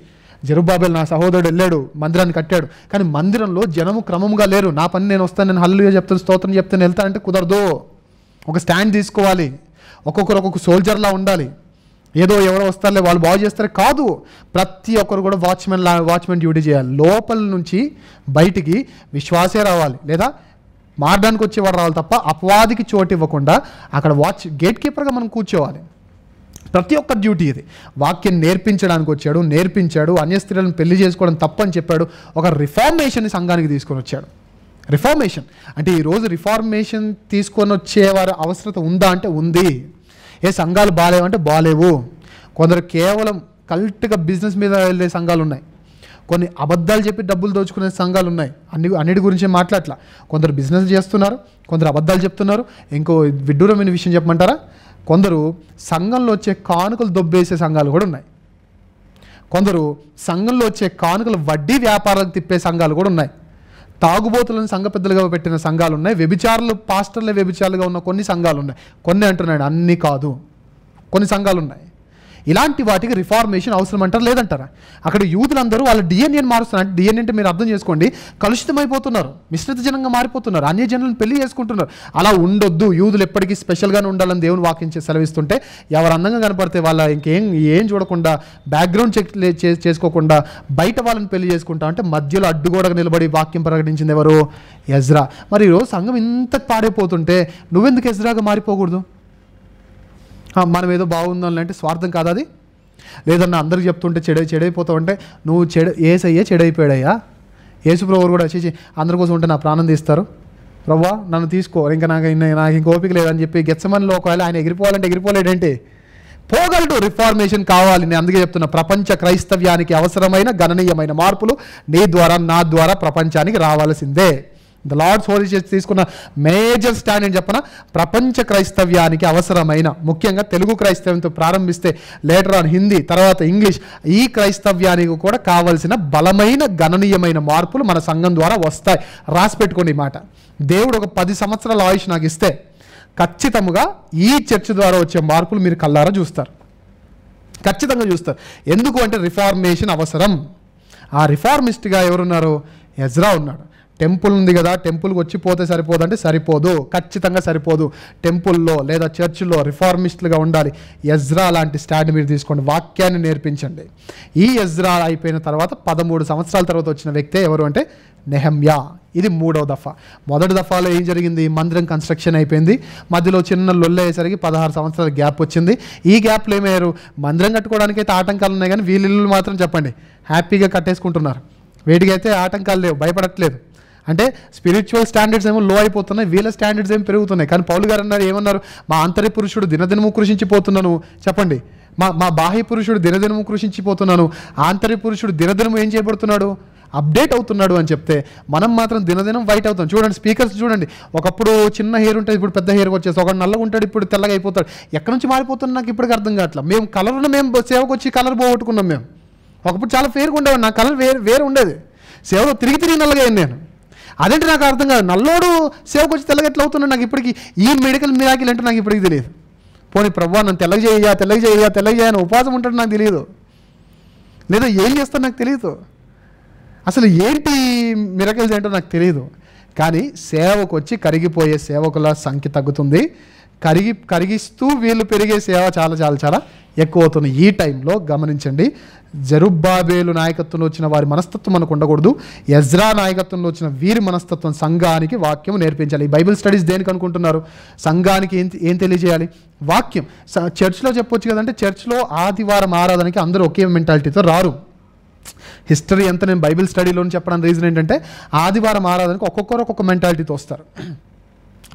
జెరుబ్బాబెల్ నా సహోదరుడు వెళ్ళాడు, మందిరాన్ని కట్టాడు, కానీ మందిరంలో జనము క్రమముగా లేరు. నా పని నేను వస్తాను, నేను హల్లెలూయా చెప్తాను, స్తోత్రం చెప్తాను, వెళ్తా అంటే కుదరదు. ఒక స్టాండ్ తీసుకోవాలి. ఒక్కొక్కరు ఒక్కొక్క సోల్జర్లా ఉండాలి. ఏదో ఎవరో వస్తారులే వాళ్ళు బాగు చేస్తారు కాదు. ప్రతి ఒక్కరు కూడా వాచ్మెన్ డ్యూటీ చేయాలి. లోపల నుంచి బయటికి విశ్వాసే రావాలి, లేదా మారడానికి వచ్చేవాడు రావాలి తప్ప అపవాదికి చోటు ఇవ్వకుండా అక్కడ గేట్ కీపర్గా మనం కూర్చోవాలి. ప్రతి ఒక్క డ్యూటీ ఇది. వాక్యం నేర్పించడానికి వచ్చాడు, నేర్పించాడు. అన్య స్త్రీలను పెళ్లి చేసుకోవడం తప్పని చెప్పాడు. ఒక రిఫార్మేషన్ సంఘానికి తీసుకొని వచ్చాడు. రిఫార్మేషన్ అంటే ఈరోజు రిఫార్మేషన్ తీసుకొని వచ్చేవారు అవసరత ఉందా అంటే ఉంది. ఏ సంఘాలు బాగాలేవంటే బాగాలేవు. కొందరు కేవలం కల్ట్గా బిజినెస్ మీద వెళ్ళే సంఘాలు ఉన్నాయి. కొన్ని అబద్ధాలు చెప్పి డబ్బులు దోచుకునే సంఘాలు ఉన్నాయి. అన్నిటి గురించి మాట్లాడట్లా. కొందరు బిజినెస్ చేస్తున్నారు, కొందరు అబద్ధాలు చెప్తున్నారు. ఇంకో విడ్డూరమైన విషయం చెప్పమంటారా? కొందరు సంఘంలో వచ్చే కానుకలు దొబ్బేసే సంఘాలు కూడా ఉన్నాయి. కొందరు సంఘంలో వచ్చే కానుకలు వడ్డీ వ్యాపారాలకు తిప్పే సంఘాలు కూడా ఉన్నాయి. తాగుబోతులను సంఘ పెద్దలుగా పెట్టిన సంఘాలు ఉన్నాయి. వ్యభిచారులు పాస్టర్లే వ్యభిచారులుగా ఉన్న కొన్ని సంఘాలు ఉన్నాయి. కొన్ని అంటున్నాడు, అన్నీ కాదు, కొన్ని సంఘాలు ఉన్నాయి. ఇలాంటి వాటికి రిఫార్మేషన్ అవసరం అంటారు లేదంటారా? అక్కడ యూదులందరూ వాళ్ళ డిఎన్ఏని మారుస్తున్నారు. అంటే డిఎన్ఏ అంటే మీరు అర్థం చేసుకోండి, కలుషితమైపోతున్నారు, మిశ్రిత జనంగా మారిపోతున్నారు, అన్య జనులను పెళ్లి చేసుకుంటున్నారు. అలా ఉండొద్దు. యూదులు ఎప్పటికీ స్పెషల్గానే ఉండాలని దేవుని వాక్యం సెలవిస్తుంటే ఎవరు అందంగా కనపడితే వాళ్ళ ఏం చూడకుండా, బ్యాక్గ్రౌండ్ చెక్ చేసుకోకుండా బయట వాళ్ళని పెళ్లి చేసుకుంటా అంటే మధ్యలో అడ్డుగోడగా నిలబడి వాక్యం ప్రకటించింది ఎవరు? ఎజ్రా. మరి ఈరోజు సంఘం ఇంత పాడైపోతుంటే నువ్వెందుకు ఎజ్రాగా మారిపోకూడదు? మనం ఏదో బాగుందని అంటే స్వార్థం కాదు అది? లేదన్నా అందరికి చెప్తుంటే చెడైపోతావు అంటే నువ్వు ఏసయ్యే చెడైపోయాడయ్యా. యేసుప్రభువు కూడా వచ్చేసి అందరి కోసం ఉంటే నా ప్రాణం తీస్తారు, ప్రవ్వా నన్ను తీసుకో, ఇంకా నాకు ఇంక ఓపిక లేదని చెప్పి గెత్సెమనీలో ఒకవేళ ఆయన ఎగిరిపోవాలంటే ఎగిరిపోలేడేంటి? పోగలడు. రిఫార్మేషన్ కావాలి. నేను అందుకే చెప్తున్నా, ప్రపంచ క్రైస్తవ్యానికి అవసరమైన గణనీయమైన మార్పులు నీ ద్వారా నా ద్వారా ప్రపంచానికి రావాల్సిందే. ద లార్డ్స్ హోలీ చర్చ్ తీసుకున్న మేజర్ స్టాండ్ అని చెప్పన, ప్రపంచ క్రైస్తవ్యానికి అవసరమైన, ముఖ్యంగా తెలుగు క్రైస్తవ్యంతో ప్రారంభిస్తే లేటర్ ఆన్ హిందీ, తర్వాత ఇంగ్లీష్, ఈ క్రైస్తవ్యానికి కూడా కావలసిన బలమైన గణనీయమైన మార్పులు మన సంఘం ద్వారా వస్తాయి. రాసి పెట్టుకోండి ఈ మాట. దేవుడు ఒక 10 సంవత్సరాల ఆయుష్ నాకు ఇస్తే ఖచ్చితంగా ఈ చర్చ్ ద్వారా వచ్చే మార్పులు మీరు కళ్ళారా చూస్తారు, ఖచ్చితంగా చూస్తారు. ఎందుకు అంటే రిఫార్మేషన్ అవసరం. ఆ రిఫార్మిస్ట్గా ఎవరున్నారు? ఎజ్రా ఉన్నాడు. టెంపుల్ ఉంది కదా, టెంపుల్కి వచ్చిపోతే సరిపోదు అంటే సరిపోదు, ఖచ్చితంగా సరిపోదు. టెంపుల్లో లేదా చర్చిలో రిఫార్మిస్టులుగా ఉండాలి. ఎజ్రా లాంటి స్టాండ్ మీరు తీసుకోండి, వాక్యాన్ని నేర్పించండి. ఈ ఎజ్రా అయిపోయిన తర్వాత 13 సంవత్సరాల తర్వాత వచ్చిన వ్యక్తే ఎవరు అంటే నెహమ్యా. ఇది 3వ దఫా. మొదటి దఫాలో ఏం జరిగింది, మందిరం కన్స్ట్రక్షన్ అయిపోయింది, మధ్యలో చిన్న లొల్లేసరికి 16 సంవత్సరాల గ్యాప్ వచ్చింది. ఈ గ్యాప్లో ఏమయ్యారు, మందిరం కట్టుకోవడానికి అయితే ఆటంకాలు ఉన్నాయి కానీ వీళ్ళు మాత్రం చెప్పండి హ్యాపీగా కట్టేసుకుంటున్నారు. వీటికైతే ఆటంకాలు లేవు, భయపడట్లేదు. అంటే స్పిరిచువల్ స్టాండర్డ్స్ ఏమో లో అయిపోతున్నాయి, వీళ్ళ స్టాండర్డ్స్ ఏమో పెరుగుతున్నాయి. కానీ పౌలు గారు అన్నారు, ఏమన్నారు, మా ఆంతర్య పురుషుడు దినదినము కృషించిపోతున్నాను. చెప్పండి, మా బాహ్య పురుషుడు దినదినము కృషించిపోతున్నాను, ఆంతర్య పురుషుడు దినదినము ఏం చేయబడుతున్నాడు, అప్డేట్ అవుతున్నాడు అని చెప్తే మనం మాత్రం దినదినం వైట్ అవుతాం. చూడండి స్పీకర్స్ చూడండి, ఒకప్పుడు చిన్న హెయిర్ ఉంటుంది, ఇప్పుడు పెద్ద హెయిర్ వచ్చేసి, ఒక నల్లగా ఉంటాడు ఇప్పుడు తెల్లగా అయిపోతాడు. ఎక్కడి నుంచి మారిపోతున్నా నాకు ఇప్పటికి అర్థం కావట్లేదు. మేము కలర్ను మేము సేవకు వచ్చి కలర్ పోగొట్టుకున్నాం. మేము ఒకప్పుడు చాలా ఫేర్గా ఉండేవాడు, నా కలర్ వేరే ఉండేది, సేవలో తిరిగి నల్లగా అయ్యాను నేను. అదేంటి నాకు అర్థం కాదు, నల్లోడు సేవకు వచ్చి తెల్లగా ఎట్లా అవుతున్నాడు నాకు ఇప్పటికి. ఈ మెడికల్ మిరాకిల్ అంటే నాకు ఇప్పటికి తెలియదు. పోనీ ప్రభువా నన్ను తెల్లగా చేయని ఉపవాసం ఉంటాడు నాకు తెలియదు, లేదా ఏం చేస్తాను నాకు తెలియదు, అసలు ఏంటి మిరకల్స్ ఏంటో నాకు తెలియదు. కానీ సేవకు వచ్చి కరిగిపోయే సేవకుల సంఖ్య తగ్గుతుంది, కరిగిస్తూ వీళ్ళు పెరిగే సేవ చాలా చాలా చాలా ఎక్కువ అవుతుంది. ఈ టైంలో గమనించండి, జెరుబ్బాబేలు నాయకత్వంలో వచ్చిన వారి మనస్తత్వం మనకు ఉండకూడదు. ఎజ్రా నాయకత్వంలో వచ్చిన వీరి మనస్తత్వం, సంఘానికి వాక్యం నేర్పించాలి. ఈ బైబిల్ స్టడీస్ దేనికి అనుకుంటున్నారు, సంఘానికి ఏం తెలియజేయాలి, వాక్యం. చర్చ్లో చెప్పొచ్చు కదంటే, చర్చ్లో ఆదివారం ఆరాధనకి అందరూ ఒకే మెంటాలిటీతో రారు. హిస్టరీ అంతా నేను బైబిల్ స్టడీలో చెప్పడానికి రీజన్ ఏంటంటే, ఆదివారం ఆరాధనకు ఒక్కొక్కరు ఒక్కొక్క మెంటాలిటీతో వస్తారు.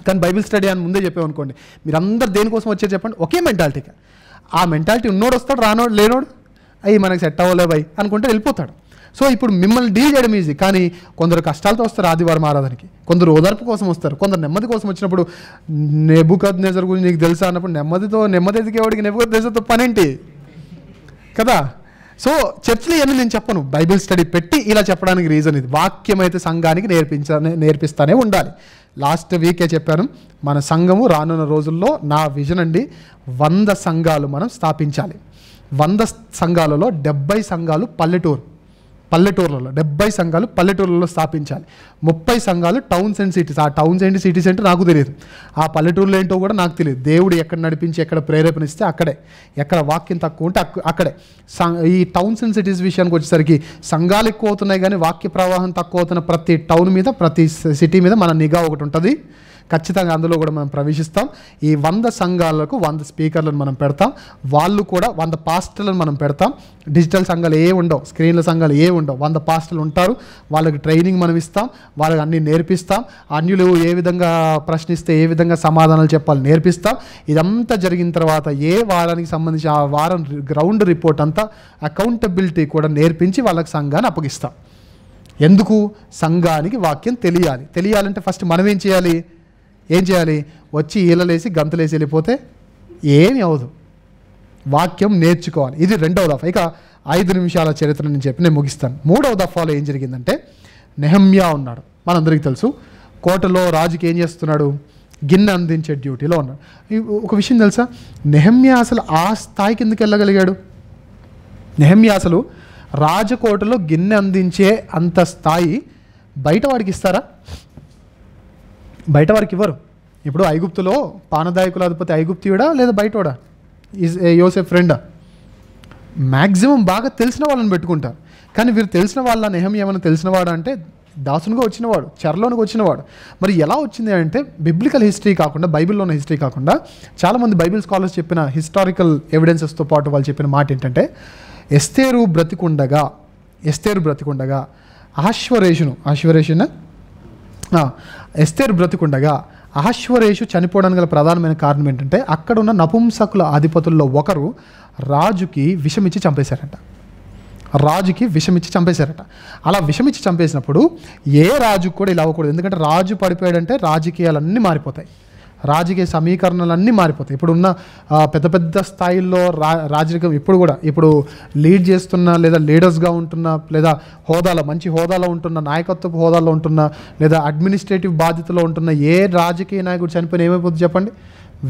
కానీ బైబిల్ స్టడీ అని ముందే చెప్పామనుకోండి, మీరు అందరు దేనికోసం వచ్చే చెప్పండి, ఒకే మెంటాలిటీగా. ఆ మెంటాలిటీ ఉన్నోడు వస్తాడు, రానోడు లేనోడు అయ్యి మనకి సెట్ అవ్వలే బై అనుకుంటే వెళ్ళిపోతాడు. సో ఇప్పుడు మిమ్మల్ని డీల్ చేయడం ఈజీ. కానీ కొందరు కష్టాలతో వస్తారు ఆదివారం ఆరాధనకి, కొందరు ఓదార్పు కోసం వస్తారు, కొందరు నెమ్మది కోసం వచ్చినప్పుడు నెబుకద్నెజర్ గురించి నీకు తెలుసా అన్నప్పుడు నెమ్మది ఎదిగేవాడికి నెబుకద్నెజర్తో పనేంటి కదా. సో చర్చిలో ఇవన్నీ నేను చెప్పను, బైబిల్ స్టడీ పెట్టి ఇలా చెప్పడానికి రీజన్ ఇది. వాక్యం అయితే సంఘానికి నేర్పిస్తానే ఉండాలి. లాస్ట్ వీకే చెప్పాను, మన సంఘము రానున్న రోజుల్లో నా విజన్ అండి, 100 సంఘాలు మనం స్థాపించాలి. 100 సంఘాలలో 70 సంఘాలు పల్లెటూర్లలో 70 సంఘాలు పల్లెటూర్లలో స్థాపించాలి. 30 సంఘాలు టౌన్స్ అండ్ సిటీస్. ఆ టౌన్స్ అండ్ సిటీస్ అంటే నాకు తెలియదు, ఆ పల్లెటూర్లో ఏంటో కూడా నాకు తెలియదు. దేవుడు ఎక్కడ నడిపించి ఎక్కడ ప్రేరేపణిస్తే అక్కడే, ఎక్కడ వాక్యం తక్కువ ఉంటే అక్కడే. ఈ టౌన్స్ అండ్ సిటీస్ విషయానికి వచ్చేసరికి సంఘాలు ఎక్కువ అవుతున్నాయి కానీ వాక్య ప్రవాహం తక్కువ అవుతున్న ప్రతి టౌన్ మీద, ప్రతి సిటీ మీద మన నిఘా ఒకటి ఉంటుంది. ఖచ్చితంగా అందులో కూడా మనం ప్రవేశిస్తాం. ఈ 100 సంఘాలకు 100 స్పీకర్లను మనం పెడతాం, వాళ్ళు కూడా 100 పాస్టర్లను మనం పెడతాం. డిజిటల్ సంఘాలు ఉండవు, స్క్రీన్ల సంఘాలు ఉండవు, 100 పాస్టర్లు ఉంటారు. వాళ్ళకి ట్రైనింగ్ మనం ఇస్తాం, వాళ్ళకి అన్నీ నేర్పిస్తాం. అన్యులు ఏ విధంగా ప్రశ్నిస్తే ఏ విధంగా సమాధానాలు చెప్పాలి నేర్పిస్తాం. ఇదంతా జరిగిన తర్వాత వారానికి సంబంధించి ఆ వారం గ్రౌండ్ రిపోర్ట్ అంతా, అకౌంటబిలిటీ కూడా నేర్పించి వాళ్ళకి సంఘాన్ని అప్పగిస్తాం. ఎందుకు, సంఘానికి వాక్యం తెలియాలంటే ఫస్ట్ మనం ఏం చేయాలి, వచ్చి ఈలలేసి గంతులేసి వెళ్ళిపోతే ఏమి అవదు, వాక్యం నేర్చుకోవాలి. ఇది 2వ దఫా. ఇక 5 నిమిషాల చరిత్ర నేను చెప్పి నేను ముగిస్తాను. 3వ దఫాలో ఏం జరిగిందంటే, నెహమ్యా ఉన్నాడు, మనందరికీ తెలుసు. కోటలో రాజుకి ఏం చేస్తున్నాడు, గిన్నె అందించే డ్యూటీలో ఉన్నాడు. ఒక విషయం తెలుసా, నెహమ్యా అసలు ఆ స్థాయికి ఎందుకు వెళ్ళగలిగాడు? నెహమ్యా అసలు రాజకోటలో గిన్నె అందించే అంత స్థాయి బయట వాడికి ఇస్తారా? బయట వారికి ఇవ్వరు. ఇప్పుడు ఐగుప్తులో పానదాయకుల అధిపతి ఐగుప్తియుడా లేదా బయటోడా, యోసేఫ్ ఫ్రెండా? మ్యాక్సిమం బాగా తెలిసిన వాళ్ళని పెట్టుకుంటారు. కానీ వీరు తెలిసిన వాళ్ళ నెహమ్యా ఏమైనా తెలిసినవాడు అంటే దాసునిగా వచ్చినవాడు, చెరలోనికి వచ్చినవాడు. మరి ఎలా వచ్చింది అంటే, బిబ్లికల్ హిస్టరీ కాకుండా, బైబిల్లో ఉన్న హిస్టరీ కాకుండా చాలామంది బైబిల్ స్కాలర్స్ చెప్పిన హిస్టారికల్ ఎవిడెన్సెస్తో పాటు వాళ్ళు చెప్పిన మాట ఏంటంటే, ఎస్తేరు బ్రతికుండగా ఎస్తేరు బ్రతికుండగా అహష్వరేషు చనిపోవడానికి గల ప్రధానమైన కారణం ఏంటంటే, అక్కడ ఉన్న నపుంసకుల అధిపతుల్లో ఒకరు రాజుకి విషమిచ్చి చంపేశారట. అలా విషమిచ్చి చంపేసినప్పుడు ఏ రాజుకు కూడా ఇలా అవ్వకూడదు. ఎందుకంటే రాజు పడిపోయాడంటే రాజకీయాలన్నీ మారిపోతాయి, రాజకీయ సమీకరణలన్నీ మారిపోతాయి. ఇప్పుడున్న పెద్ద పెద్ద స్థాయిల్లో రాజకీయం ఇప్పుడు లీడ్ చేస్తున్న లేదా లీడర్స్గా ఉంటున్న లేదా మంచి హోదాలో ఉంటున్న, నాయకత్వపు హోదాలో ఉంటున్న లేదా అడ్మినిస్ట్రేటివ్ బాధ్యతలో ఉంటున్న ఏ రాజకీయ నాయకుడు చనిపోయిన ఏమైపోతుంది చెప్పండి?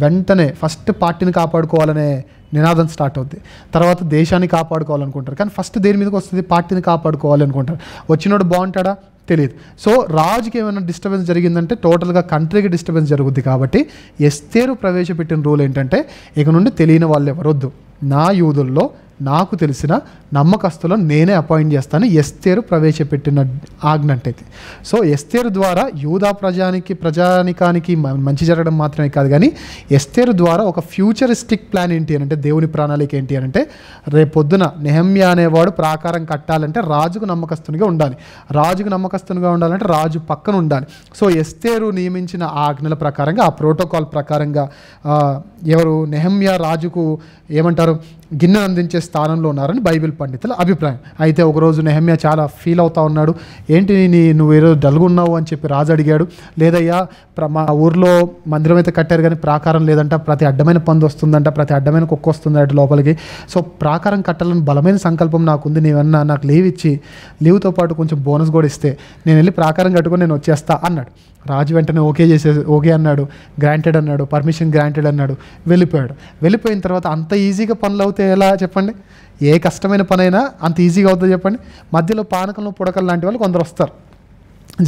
వెంటనే ఫస్ట్ పార్టీని కాపాడుకోవాలనే నినాదం స్టార్ట్ అవుద్ది. తర్వాత దేశాన్ని కాపాడుకోవాలనుకుంటారు. కానీ ఫస్ట్ దేని మీదకి వస్తుంది? పార్టీని కాపాడుకోవాలి అనుకుంటారు. వచ్చినోడు బాగుంటాడా? తెలియదు. సో రాజుకి ఏమైనా డిస్టర్బెన్స్ జరిగిందంటే టోటల్గా కంట్రీకి డిస్టర్బెన్స్ జరుగుద్ది. కాబట్టి ఎస్తేరు ప్రవేశపెట్టిన రూల్ ఏంటంటే ఇక నుండి తెలియని వాళ్ళు ఎవరొద్దు, నా యూదుల్లో నాకు తెలిసిన నమ్మకస్తులను నేనే అపాయింట్ చేస్తాను. ఎస్తేరు ప్రవేశపెట్టిన ఆజ్ఞ అంటే. సో ఎస్తేరు ద్వారా యూదా ప్రజానికానికి మంచి జరగడం మాత్రమే కాదు, కానీ ఎస్తేరు ద్వారా ఒక ఫ్యూచరిస్టిక్ ప్లాన్ ఏంటి అని అంటే, దేవుని ప్రణాళిక ఏంటి అని అంటే, రేపొద్దున నెహమ్యా అనేవాడు ప్రాకారం కట్టాలంటే రాజుకు నమ్మకస్తునిగా ఉండాలి. రాజుకు నమ్మకస్తునిగా ఉండాలంటే రాజు పక్కన ఉండాలి. సో ఎస్తేరు నియమించిన ఆజ్ఞల ప్రకారంగా, ఆ ప్రోటోకాల్ ప్రకారంగా ఎవరు నెహమ్యా రాజుకు ఏమంటారు, గిన్నె అందించే స్థానంలో ఉన్నారని బైబిల్ పండితుల అభిప్రాయం. అయితే ఒకరోజు నెహమ్యా చాలా ఫీల్ అవుతా ఉన్నాడు. ఏంటి నువ్వు ఏదో డల్గున్నావు అని చెప్పి రాజు అడిగాడు. లేదయ్యా, మా ఊర్లో మందిరం అయితే కట్టారు కానీ ప్రాకారం లేదంట, ప్రతి అడ్డమైన పందు వస్తుందంట, ప్రతి అడ్డమైన కుక్క వస్తుందంట లోపలికి. సో ప్రాకారం కట్టాలని బలమైన సంకల్పం నాకుంది, నీవన్నా నాకు లీవ్ ఇచ్చి లీవ్తో పాటు కొంచెం బోనస్ కూడా ఇస్తే నేను వెళ్ళి ప్రాకారం కట్టుకొని నేను వచ్చేస్తా అన్నాడు. రాజు వెంటనే ఓకే అన్నాడు, గ్రాంటెడ్ అన్నాడు, పర్మిషన్ గ్రాంటెడ్ అన్నాడు, వెళ్ళిపోయాడు. వెళ్ళిపోయిన తర్వాత అంత ఈజీగా పనులు అవుతాయి ఎలా చెప్పండి? ఏ కష్టమైన పనైనా అంత ఈజీగా అవుతుందో చెప్పండి? మధ్యలో పానకంలో పుడకలు లాంటి వాళ్ళు కొందరు వస్తారు.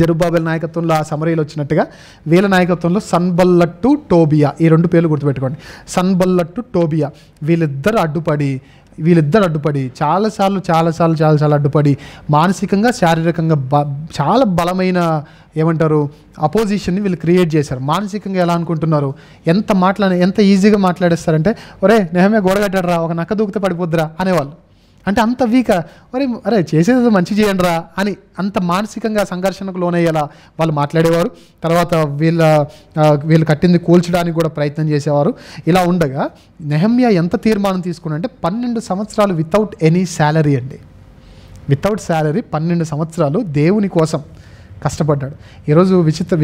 జెరుబ్బాబెల్ నాయకత్వంలో ఆ సమరీలు వచ్చినట్టుగా వీళ్ళ నాయకత్వంలో సన్బల్లట్టు టోబియా, ఈ 2 పేర్లు గుర్తుపెట్టుకోండి. సన్బల్లట్టు టోబియా వీళ్ళిద్దరు అడ్డుపడి చాలాసార్లు అడ్డుపడి మానసికంగా శారీరకంగా చాలా బలమైన ఏమంటారు అపోజిషన్ని వీళ్ళు క్రియేట్ చేశారు. మానసికంగా ఎలా అనుకుంటున్నారు, ఎంత ఈజీగా మాట్లాడేస్తారంటే, ఒరే నెహమ్యా గోడ కట్టాడరా, ఒక నక్క దూకితే పడిపోద్దురా అనేవాళ్ళు. అంటే అంత వీక, అరే చేసేది మంచి చేయండి రా అని అంత మానసికంగా సంఘర్షణకు లోనయ్యేలా వాళ్ళు మాట్లాడేవారు. తర్వాత వీళ్ళు కట్టింది కూల్చడానికి కూడా ప్రయత్నం చేసేవారు. ఇలా ఉండగా నెహమ్యా ఎంత తీర్మానం తీసుకున్నాడంటే 12 సంవత్సరాలు వితౌట్ ఎనీ శాలరీ అండి. వితౌట్ శాలరీ 12 సంవత్సరాలు దేవుని కోసం కష్టపడ్డాడు. ఈరోజు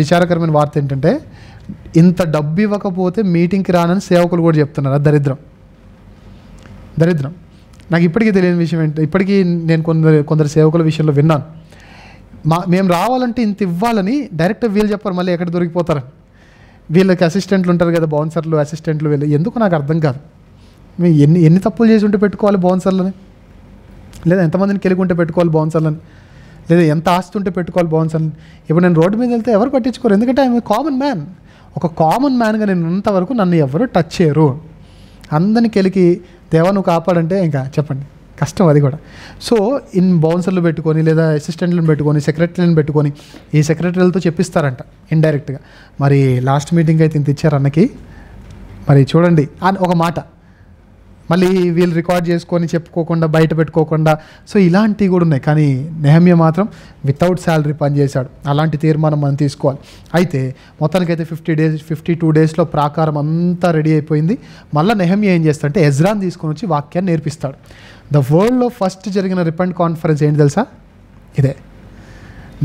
విచారకరమైన వార్త ఏంటంటే, ఇంత డబ్బు ఇవ్వకపోతే మీటింగ్కి రానని సేవకులు కూడా చెప్తున్నారు. అది దరిద్రం. నాకు ఇప్పటికీ తెలియని విషయం ఏంటి, ఇప్పటికీ నేను కొందరు సేవకుల విషయంలో విన్నాను. మేము రావాలంటే ఇంత ఇవ్వాలని డైరెక్ట్గా వీళ్ళు చెప్పారు, మళ్ళీ ఎక్కడ దొరికిపోతారని. వీళ్ళకి అసిస్టెంట్లు ఉంటారు కదా, బౌన్సర్లు అసిస్టెంట్లు, వీళ్ళు ఎందుకు నాకు అర్థం కాదు. మేము ఎన్ని తప్పులు చేసి ఉంటే పెట్టుకోవాలి బౌన్సర్లని, లేదా ఎంతమందిని కెలుగుంటే పెట్టుకోవాలి బౌన్సర్లని, లేదా ఎంత ఆస్తి ఉంటే పెట్టుకోవాలి బౌన్సర్లని. ఇప్పుడు నేను రోడ్డు మీద వెళ్తే ఎవరు పట్టించుకోరు, ఎందుకంటే ఐఎమ్ కామన్ మ్యాన్. ఒక కామన్ మ్యాన్గా నేను ఉన్నంతవరకు నన్ను ఎవరు టచ్ చేయరు. అందరిని కెలికి దేవా నువ్వు కాపాడంటే ఇంకా చెప్పండి, కష్టం అది కూడా. సో బౌన్సర్లు పెట్టుకొని లేదా అసిస్టెంట్లను పెట్టుకొని సెక్రటరీలను పెట్టుకొని ఈ సెక్రటరీలతో చెప్పిస్తారంట ఇండైరెక్ట్గా. మరి లాస్ట్ మీటింగ్ అయితే ఇంత ఇచ్చారు అన్నకి, మరి చూడండి అని ఒక మాట మళ్ళీ వీళ్ళు రికార్డ్ చేసుకొని చెప్పుకోకుండా బయట పెట్టుకోకుండా. సో ఇలాంటివి కూడా ఉన్నాయి. కానీ నెహమ్యా మాత్రం వితౌట్ శాలరీ పనిచేశాడు. అలాంటి తీర్మానం మనం తీసుకోవాలి. అయితే మొత్తానికైతే 52 డేస్లో ప్రాకారం అంతా రెడీ అయిపోయింది. మళ్ళీ నెహమ్యా ఏం చేస్తాడంటే ఎజ్రాని తీసుకొని వచ్చి వాక్యాన్ని నేర్పిస్తాడు. ద వరల్డ్లో ఫస్ట్ జరిగిన రిపెంట్ కాన్ఫరెన్స్ ఏంటి తెలుసా? ఇదే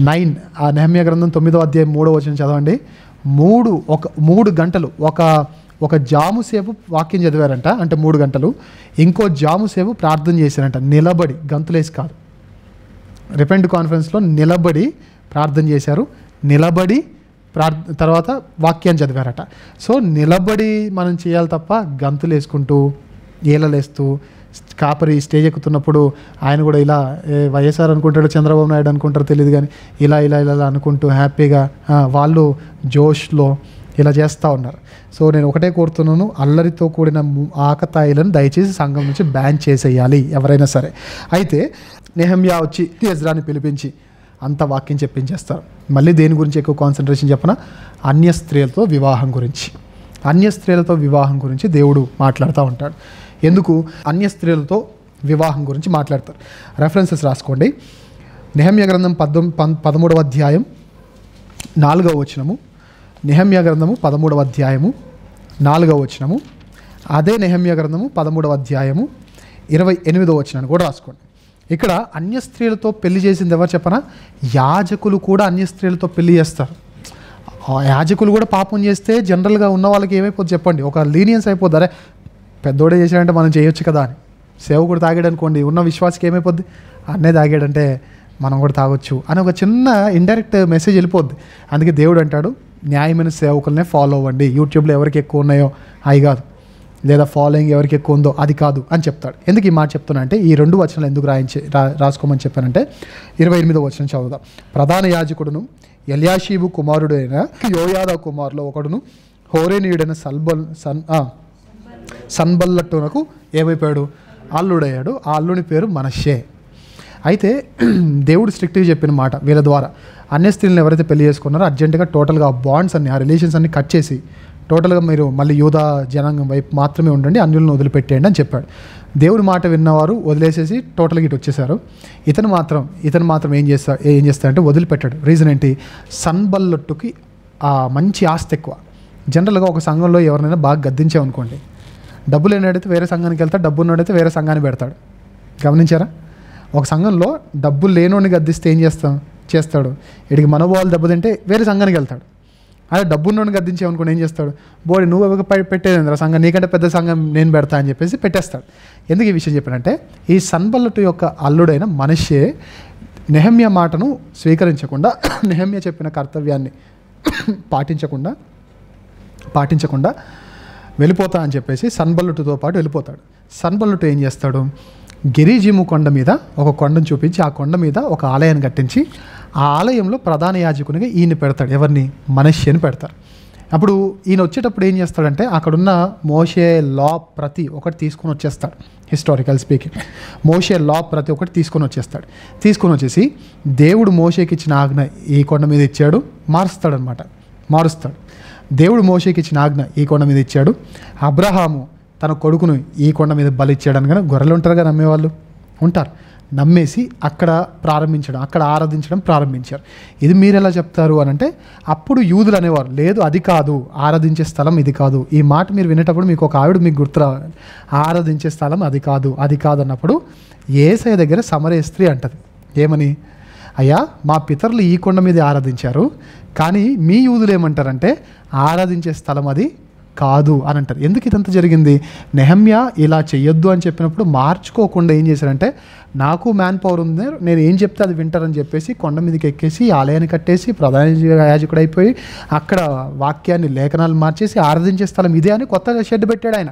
9 ఆ నెహమ్యా గ్రంథం 9వ అధ్యాయం 3వ వచనం చదవండి. 3 గంటలు ఒక జాము సేపు వాక్యం చదివారంట, అంటే 3 గంటలు. ఇంకో జాము సేపు ప్రార్థన చేశారంట, నిలబడి, గంతులేసి కాదు. రిపెంట్ కాన్ఫరెన్స్లో నిలబడి ప్రార్థన చేశారు, నిలబడి తర్వాత వాక్యాన్ని చదివారట. సో నిలబడి మనం చేయాలి తప్ప గంతులు వేసుకుంటూ ఏలలేస్తూ కాపరి స్టేజ్ ఎక్కుతున్నప్పుడు ఆయన కూడా ఇలా వైఎస్ఆర్ అనుకుంటాడు, చంద్రబాబు నాయుడు అనుకుంటారో తెలియదు, కానీ ఇలా అనుకుంటూ హ్యాపీగా వాళ్ళు జోష్లో ఇలా చేస్తూ ఉన్నారు. సో నేను ఒకటే కోరుతున్నాను, అల్లరితో కూడిన ఆకతాయిలను దయచేసి సంఘం నుంచి బ్యాన్ చేసేయాలి ఎవరైనా సరే. అయితే నెహమ్యా వచ్చి ఎజ్రాని పిలిపించి అంత వాక్యం చెప్పించేస్తారు. మళ్ళీ దేని గురించి ఎక్కువ కాన్సన్ట్రేషన్ చెప్పనా? అన్య స్త్రీలతో వివాహం గురించి దేవుడు మాట్లాడుతూ ఉంటాడు. ఎందుకు అన్య స్త్రీలతో వివాహం గురించి మాట్లాడతారు? రెఫరెన్సెస్ రాసుకోండి. నెహమ్యా గ్రంథం 13వ అధ్యాయం 4వ వచనము, నెహమ్యా గ్రంథము 13వ అధ్యాయము 4వ వచనము, అదే నెహమ్యా గ్రంథము 13వ అధ్యాయము 28వ వచనాన్ని కూడా రాసుకోండి. ఇక్కడ అన్య స్త్రీలతో పెళ్లి చేసింది ఎవరు చెప్పనా? యాజకులు కూడా అన్య స్త్రీలతో పెళ్లి చేస్తారు. యాజకులు కూడా పాపం చేస్తే జనరల్గా ఉన్న వాళ్ళకి ఏమైపోద్ది చెప్పండి? ఒక లీనియన్స్ అయిపోద్ది, అరే పెద్దోడే చేశాడంటే మనం చేయొచ్చు కదా అని. సేవకుడు తాగాడు అనుకోండి, ఉన్న విశ్వాసకి ఏమైపోద్ది? అన్నే తాగాడంటే మనం కూడా తాగొచ్చు అని ఒక చిన్న ఇండైరెక్ట్ మెసేజ్ వెళ్ళిపోద్ది. అందుకే దేవుడు అంటాడు, న్యాయమైన సేవకులనే ఫాలో అవ్వండి. యూట్యూబ్లో ఎవరికి ఎక్కువ ఉన్నాయో అవి కాదు, లేదా ఫాలోయింగ్ ఎవరికి ఎక్కువ ఉందో అది కాదు అని చెప్తాడు. ఎందుకు ఈ మాట చెప్తున్నా అంటే ఈ 2 వచనాలు ఎందుకు రాసుకోమని చెప్పానంటే 28వ వచనం చదువుదాం. ప్రధాన యాజకుడును ఎల్యాషీబు కుమారుడు అయిన యోయాదా కుమారులో ఒకడును హోరేనీయుడైన సన్బల్లట్టునకు ఏమైపోయాడు, అల్లుడయ్యాడు. ఆ అల్లుని పేరు మనష్షే. అయితే దేవుడు స్ట్రిక్ట్గా చెప్పిన మాట, వీళ్ళ ద్వారా అన్య స్త్రీలను ఎవరైతే పెళ్లి చేసుకున్నారో అర్జెంటుగా టోటల్గా ఆ బాండ్స్ అన్ని, ఆ రిలేషన్స్ అన్ని కట్ చేసి టోటల్గా మీరు మళ్ళీ యూదా జనాంగం వైపు మాత్రమే ఉండండి, అన్యులను వదిలిపెట్టేయండి అని చెప్పాడు. దేవుడి మాట విన్నవారు వదిలేసేసి టోటల్గా ఇటు వచ్చేసారు. ఇతను మాత్రం ఏం చేస్తాడంటే వదిలిపెట్టాడు. రీజన్ ఏంటి, సన్బల్లట్టుకి మంచి ఆస్తి ఎక్కువ. జనరల్గా ఒక సంఘంలో ఎవరినైనా బాగా గద్దించామనుకోండి, డబ్బులు లేనివాడైతే వేరే సంఘానికి వెళ్తాడు, డబ్బు ఉన్నవాడైతే వేరే సంఘాన్ని పెడతాడు. గమనించారా? ఒక సంఘంలో డబ్బులు లేనోడిని గద్దిస్తే ఏం చేస్తాడు, వీడికి మనోభావాలు దెబ్బతింటే వేరే సంఘానికి వెళ్తాడు. అదే డబ్బున్నోడిని గద్దించామనుకోండి ఏం చేస్తాడు, బోడి నువ్వు పెట్టేది సంఘం, నీకంటే పెద్ద సంఘం నేను పెడతా అని చెప్పేసి పెట్టేస్తాడు. ఎందుకు ఈ విషయం చెప్పానంటే ఈ సన్బల్లటు యొక్క అల్లుడైన మనష్షే నెహెమ్యా మాటను స్వీకరించకుండా, నెహెమ్యా చెప్పిన కర్తవ్యాన్ని పాటించకుండా వెళ్ళిపోతా అని చెప్పేసి సన్బల్లటుతో పాటు వెళ్ళిపోతాడు. సన్బల్లటు ఏం చేస్తాడు, గెరిజీము కొండ మీద ఒక కొండను చూపించి ఆ కొండ మీద ఒక ఆలయాన్ని కట్టించి ఆ ఆలయంలో ప్రధాన యాజకునిగా ఈయన పెడతాడు. ఎవరిని, మనష్షేని పెడతారు. అప్పుడు ఈయన వచ్చేటప్పుడు ఏం చేస్తాడంటే అక్కడున్న మోషే లా ప్రతి ఒక్కటి తీసుకొని వచ్చేస్తాడు. హిస్టారికల్ స్పీకింగ్ మోషే లా ప్రతి ఒక్కటి తీసుకొని వచ్చేసి దేవుడు మోషేకి ఇచ్చిన ఆజ్ఞ ఈ కొండ మీద ఇచ్చాడు, మారుస్తాడు. దేవుడు మోషేకి ఇచ్చిన ఆజ్ఞ ఈ కొండ మీద ఇచ్చాడు. అబ్రహాము తన కొడుకును ఈ కొండ మీద బలిచ్చాడు అనగానే గొర్రెలు ఉంటారు కదా, నమ్మేవాళ్ళు ఉంటారు, నమ్మేసి అక్కడ ఆరాధించడం ప్రారంభించారు. ఇది మీరు ఎలా చెప్తారు అని అంటే అప్పుడు యూదులు అనేవారు, లేదు అది కాదు, ఆరాధించే స్థలం ఇది కాదు. ఈ మాట మీరు వినేటప్పుడు మీకు ఒక ఆవిడ మీకు గుర్తు రావాలి, ఆరాధించే స్థలం అది కాదు అన్నప్పుడు యేసయ్య దగ్గర సమరయ స్త్రీ అంటది ఏమని, అయ్యా మా పితరులు ఈ కొండ మీద ఆరాధించారు, కానీ మీ యూదులు ఏమంటారంటే ఆరాధించే స్థలం అది కాదు అని అంటారు. ఎందుకు ఇదంతా జరిగింది, నెహెమ్యా ఇలా చెయ్యొద్దు అని చెప్పినప్పుడు మార్చుకోకుండా ఏం చేశారంటే నాకు మ్యాన్ పవర్ ఉంది, నేను ఏం చెప్తే అది వింటారని చెప్పేసి కొండ మీదకి ఎక్కేసి ఆలయాన్ని కట్టేసి ప్రధాన యాజకుడు అయిపోయి అక్కడ వాక్యాన్ని లేఖనాలు మార్చేసి ఆరాధించే స్థలం ఇదే అని కొత్తగా షెడ్ పెట్టాడు ఆయన.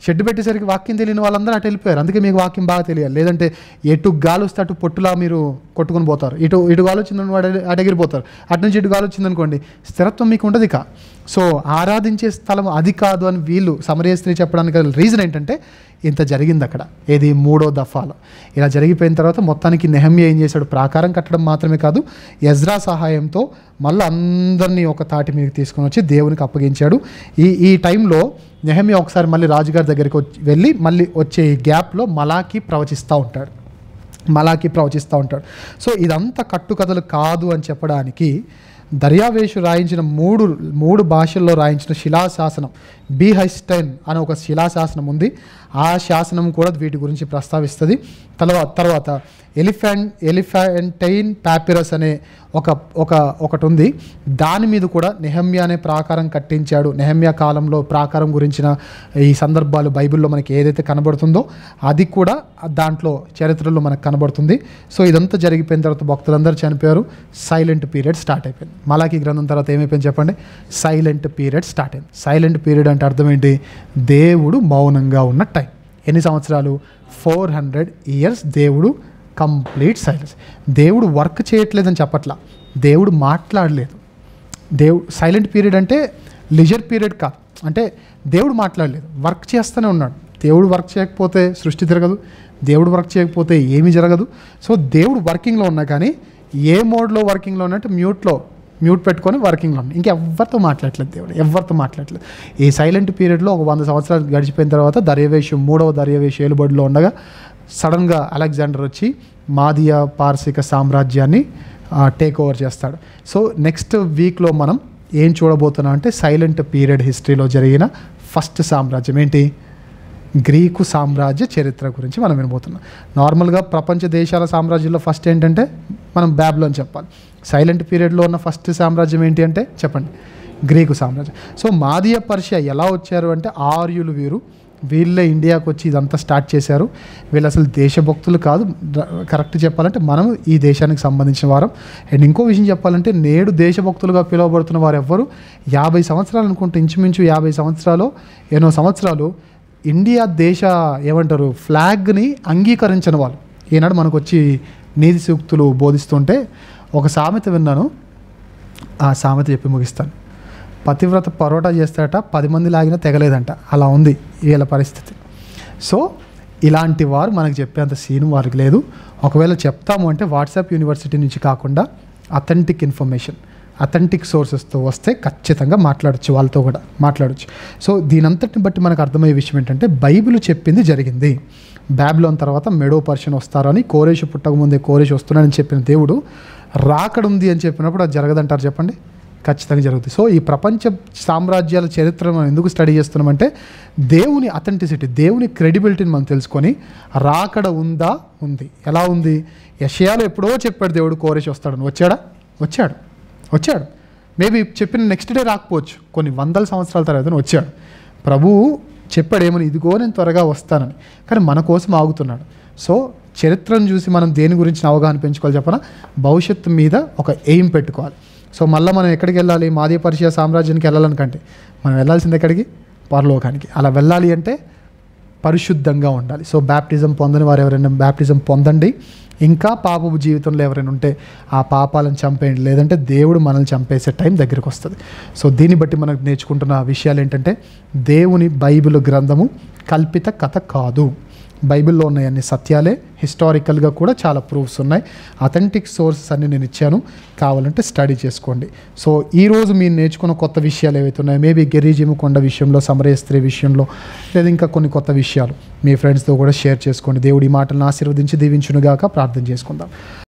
షెడ్ పెట్టేసరికి వాక్యం తెలియని వాళ్ళందరూ అటు వెళ్ళిపోయారు. అందుకే మీకు వాక్యం బాగా తెలియాలి, లేదంటే ఎటు గాలి వస్తే అటు పొట్టులా మీరు కొట్టుకుని పోతారు. ఇటు గాలి వచ్చిందని వాడు అడగిరిపోతారు, అటు నుంచి ఇటు గాలి వచ్చిందనుకోండి స్థిరత్వం మీకు ఉండదు ఇక. సో ఆరాధించే స్థలం అది కాదు అని వీళ్ళు సమరయ స్త్రీ చెప్పడానికి రీజన్ ఏంటంటే ఇంత జరిగింది అక్కడ. ఏది 3వ దఫాలో ఇలా జరిగిపోయిన తర్వాత మొత్తానికి నెహెమ్యా ఏం చేశాడు, ప్రాకారం కట్టడం మాత్రమే కాదు ఎజ్రా సహాయంతో మళ్ళీ అందరినీ ఒక తాటి మీదకి తీసుకొని వచ్చి దేవునికి అప్పగించాడు. ఈ టైంలో నెహెమ్యా ఒకసారి మళ్ళీ రాజుగారి దగ్గరికి వెళ్ళి మళ్ళీ వచ్చే గ్యాప్లో మలాకి ప్రవచిస్తూ ఉంటాడు. సో ఇదంతా కట్టుకథలు కాదు అని చెప్పడానికి దర్యావేషు రాయించిన మూడు భాషల్లో రాయించిన శిలాశాసనం బీహైస్టైన్ అనే ఒక శిలాశాసనం ఉంది. ఆ శాసనం కూడా వీటి గురించి ప్రస్తావిస్తుంది. తర్వాత ఎలిఫెంటైన్ పాపిరస్ అనే ఒకటి ఉంది. దాని మీద కూడా నెహెమ్యా అనే ప్రాకారం కట్టించాడు. నెహెమ్యా కాలంలో ప్రాకారం గురించిన ఈ సందర్భాలు బైబిల్లో మనకి ఏదైతే కనబడుతుందో అది కూడా దాంట్లో చరిత్రలో మనకు కనబడుతుంది. సో ఇదంతా జరిగిపోయిన తర్వాత భక్తులందరూ చనిపోయారు. సైలెంట్ పీరియడ్ స్టార్ట్ అయిపోయింది. మలాకి గ్రంథం తర్వాత ఏమైపోయింది చెప్పండి, సైలెంట్ పీరియడ్ స్టార్ట్ అయింది. సైలెంట్ పీరియడ్ అంటే అర్థం ఏంటి, దేవుడు మౌనంగా ఉన్న టైం. ఎన్ని సంవత్సరాలు, 400 years దేవుడు కంప్లీట్ సైలెన్స్. దేవుడు వర్క్ చేయట్లేదని చెప్పట్లా, దేవుడు మాట్లాడలేదు. సైలెంట్ పీరియడ్ అంటే లిజర్ పీరియడ్ కాదు, అంటే దేవుడు మాట్లాడలేదు, వర్క్ చేస్తూనే ఉన్నాడు. దేవుడు వర్క్ చేయకపోతే సృష్టి తిరగదు, దేవుడు వర్క్ చేయకపోతే ఏమీ జరగదు. సో దేవుడు వర్కింగ్లో ఉన్నా కానీ ఏ మోడ్లో వర్కింగ్లో ఉన్నట్టు మ్యూట్ పెట్టుకొని వర్కింగ్లో ఉన్నాయి. ఇంకెవ్వరితో మాట్లాడలేదు, దేవుడు ఎవరితో మాట్లాడలేదు. ఈ సైలెంట్ పీరియడ్లో ఒక 100 సంవత్సరాలు గడిచిపోయిన తర్వాత మూడవ దర్యావేషు ఏలుబడిలో ఉండగా సడన్గా అలెగ్జాండర్ వచ్చి మాదియా పార్సిక సామ్రాజ్యాన్ని టేక్ ఓవర్ చేస్తాడు. సో నెక్స్ట్ వీక్లో మనం ఏం చూడబోతున్నాం అంటే సైలెంట్ పీరియడ్ హిస్టరీలో జరిగిన ఫస్ట్ సామ్రాజ్యం ఏంటి, గ్రీకు సామ్రాజ్య చరిత్ర గురించి మనం వినబోతున్నాం. నార్మల్గా ప్రపంచ దేశాల సామ్రాజ్యంలో ఫస్ట్ ఏంటంటే మనం బాబిలోన్ చెప్పాలి. సైలెంట్ పీరియడ్లో ఉన్న ఫస్ట్ సామ్రాజ్యం ఏంటి అంటే చెప్పండి, గ్రీకు సామ్రాజ్యం. సో మాదియా పర్షియా ఎలా వచ్చారు అంటే ఆర్యులు వీరు వీళ్ళే ఇండియాకి వచ్చి ఇదంతా స్టార్ట్ చేశారు. వీళ్ళు అసలు దేశభక్తులు కాదు. కరెక్ట్ చెప్పాలంటే మనం ఈ దేశానికి సంబంధించిన వారం. అండ్ ఇంకో విషయం చెప్పాలంటే నేడు దేశభక్తులుగా పిలువబడుతున్న వారు ఎవ్వరు 50 సంవత్సరాలు అనుకుంటే, ఇంచుమించు 50 సంవత్సరాలు ఎన్నో సంవత్సరాలు ఇండియా దేశ ఏమంటారు ఫ్లాగ్ని అంగీకరించిన వాళ్ళు ఈనాడు మనకు వచ్చి నీతి సూక్తులు బోధిస్తుంటే ఒక సామెత విన్నాను. ఆ సామెత చెప్పి ముగిస్తాను. పతివ్రత పరోటా చేస్తాడట, 10 మంది లాగినా తెగలేదంట. అలా ఉంది వీళ్ళ పరిస్థితి. సో ఇలాంటి వారు మనకు చెప్పేంత సీన్ వారికి లేదు. ఒకవేళ చెప్తాము అంటే వాట్సాప్ యూనివర్సిటీ నుంచి కాకుండా అథెంటిక్ ఇన్ఫర్మేషన్, అథెంటిక్ సోర్సెస్తో వస్తే ఖచ్చితంగా మాట్లాడచ్చు, వాళ్ళతో కూడా మాట్లాడచ్చు. సో దీనంతటిని బట్టి మనకు అర్థమయ్యే విషయం ఏంటంటే బైబిల్ చెప్పింది జరిగింది. బాబిలోన్ తర్వాత మెడో పర్షియన్ వస్తారని, కోరేషు పుట్టకముందే కోరేషు వస్తున్నాడని చెప్పిన దేవుడు రాకడుంది అని చెప్పినప్పుడు అది జరగదంటారు చెప్పండి? ఖచ్చితంగా జరుగుతుంది. సో ఈ ప్రపంచ సామ్రాజ్యాల చరిత్రను మనం ఎందుకు స్టడీ చేస్తున్నామంటే దేవుని అథెంటిసిటీ, దేవుని క్రెడిబిలిటీని మనం తెలుసుకొని రాకడ ఉందా, ఉంది. ఎలా ఉంది? యెషయాలో ఎప్పుడో చెప్పాడు దేవుడు కోరేషు వస్తాడని. వచ్చాడు. మేబీ చెప్పిన నెక్స్ట్ డే రాకపోవచ్చు, కొన్ని వందల సంవత్సరాల తర్వాత వచ్చాడు. ప్రభువు చెప్పాడు ఏమని, ఇదిగో నేను త్వరగా వస్తానని. కానీ మన కోసం ఆగుతున్నాడు. సో చరిత్రను చూసి మనం దేని గురించి అవగాహన పెంచుకోవాలి చెప్పనా? భవిష్యత్తు మీద ఒక ఎయిమ్ పెట్టుకోవాలి. సో మళ్ళీ మనం ఎక్కడికి వెళ్ళాలి? మాదీ పర్షియా సామ్రాజ్యానికి వెళ్ళాలనుకంటే మనం వెళ్ళాల్సింది ఎక్కడికి? పరలోకానికి. అలా వెళ్ళాలి అంటే పరిశుద్ధంగా ఉండాలి. సో బ్యాప్టిజం పొందని వారు ఎవరైనా బ్యాప్టిజం పొందండి. ఇంకా పాపపు జీవితంలో ఎవరైనా ఉంటే ఆ పాపాలను చంపేయండి, లేదంటే దేవుడు మనల్ని చంపేసే టైం దగ్గరికి వస్తుంది. సో దీన్ని బట్టి మనకు నేర్చుకుంటున్న విషయాలు ఏంటంటే దేవుని బైబిల్ గ్రంథము కల్పిత కథ కాదు. బైబిల్లో ఉన్నాయి అన్ని సత్యాలే. హిస్టారికల్గా కూడా చాలా ప్రూఫ్స్ ఉన్నాయి. అథెంటిక్ సోర్సెస్ అన్ని నేను ఇచ్చాను, కావాలంటే స్టడీ చేసుకోండి. సో ఈరోజు మీరు నేర్చుకున్న కొత్త విషయాలు ఏవైతే ఉన్నాయో, మేబీ గెరిజిము కొండ విషయంలో, సమరయ స్త్రీ విషయంలో, లేదా ఇంకా కొన్ని కొత్త విషయాలు మీ ఫ్రెండ్స్తో కూడా షేర్ చేసుకోండి. దేవుడి మాటలను ఆశీర్వదించి దీవించునుగాక. ప్రార్థన చేసుకుందాం.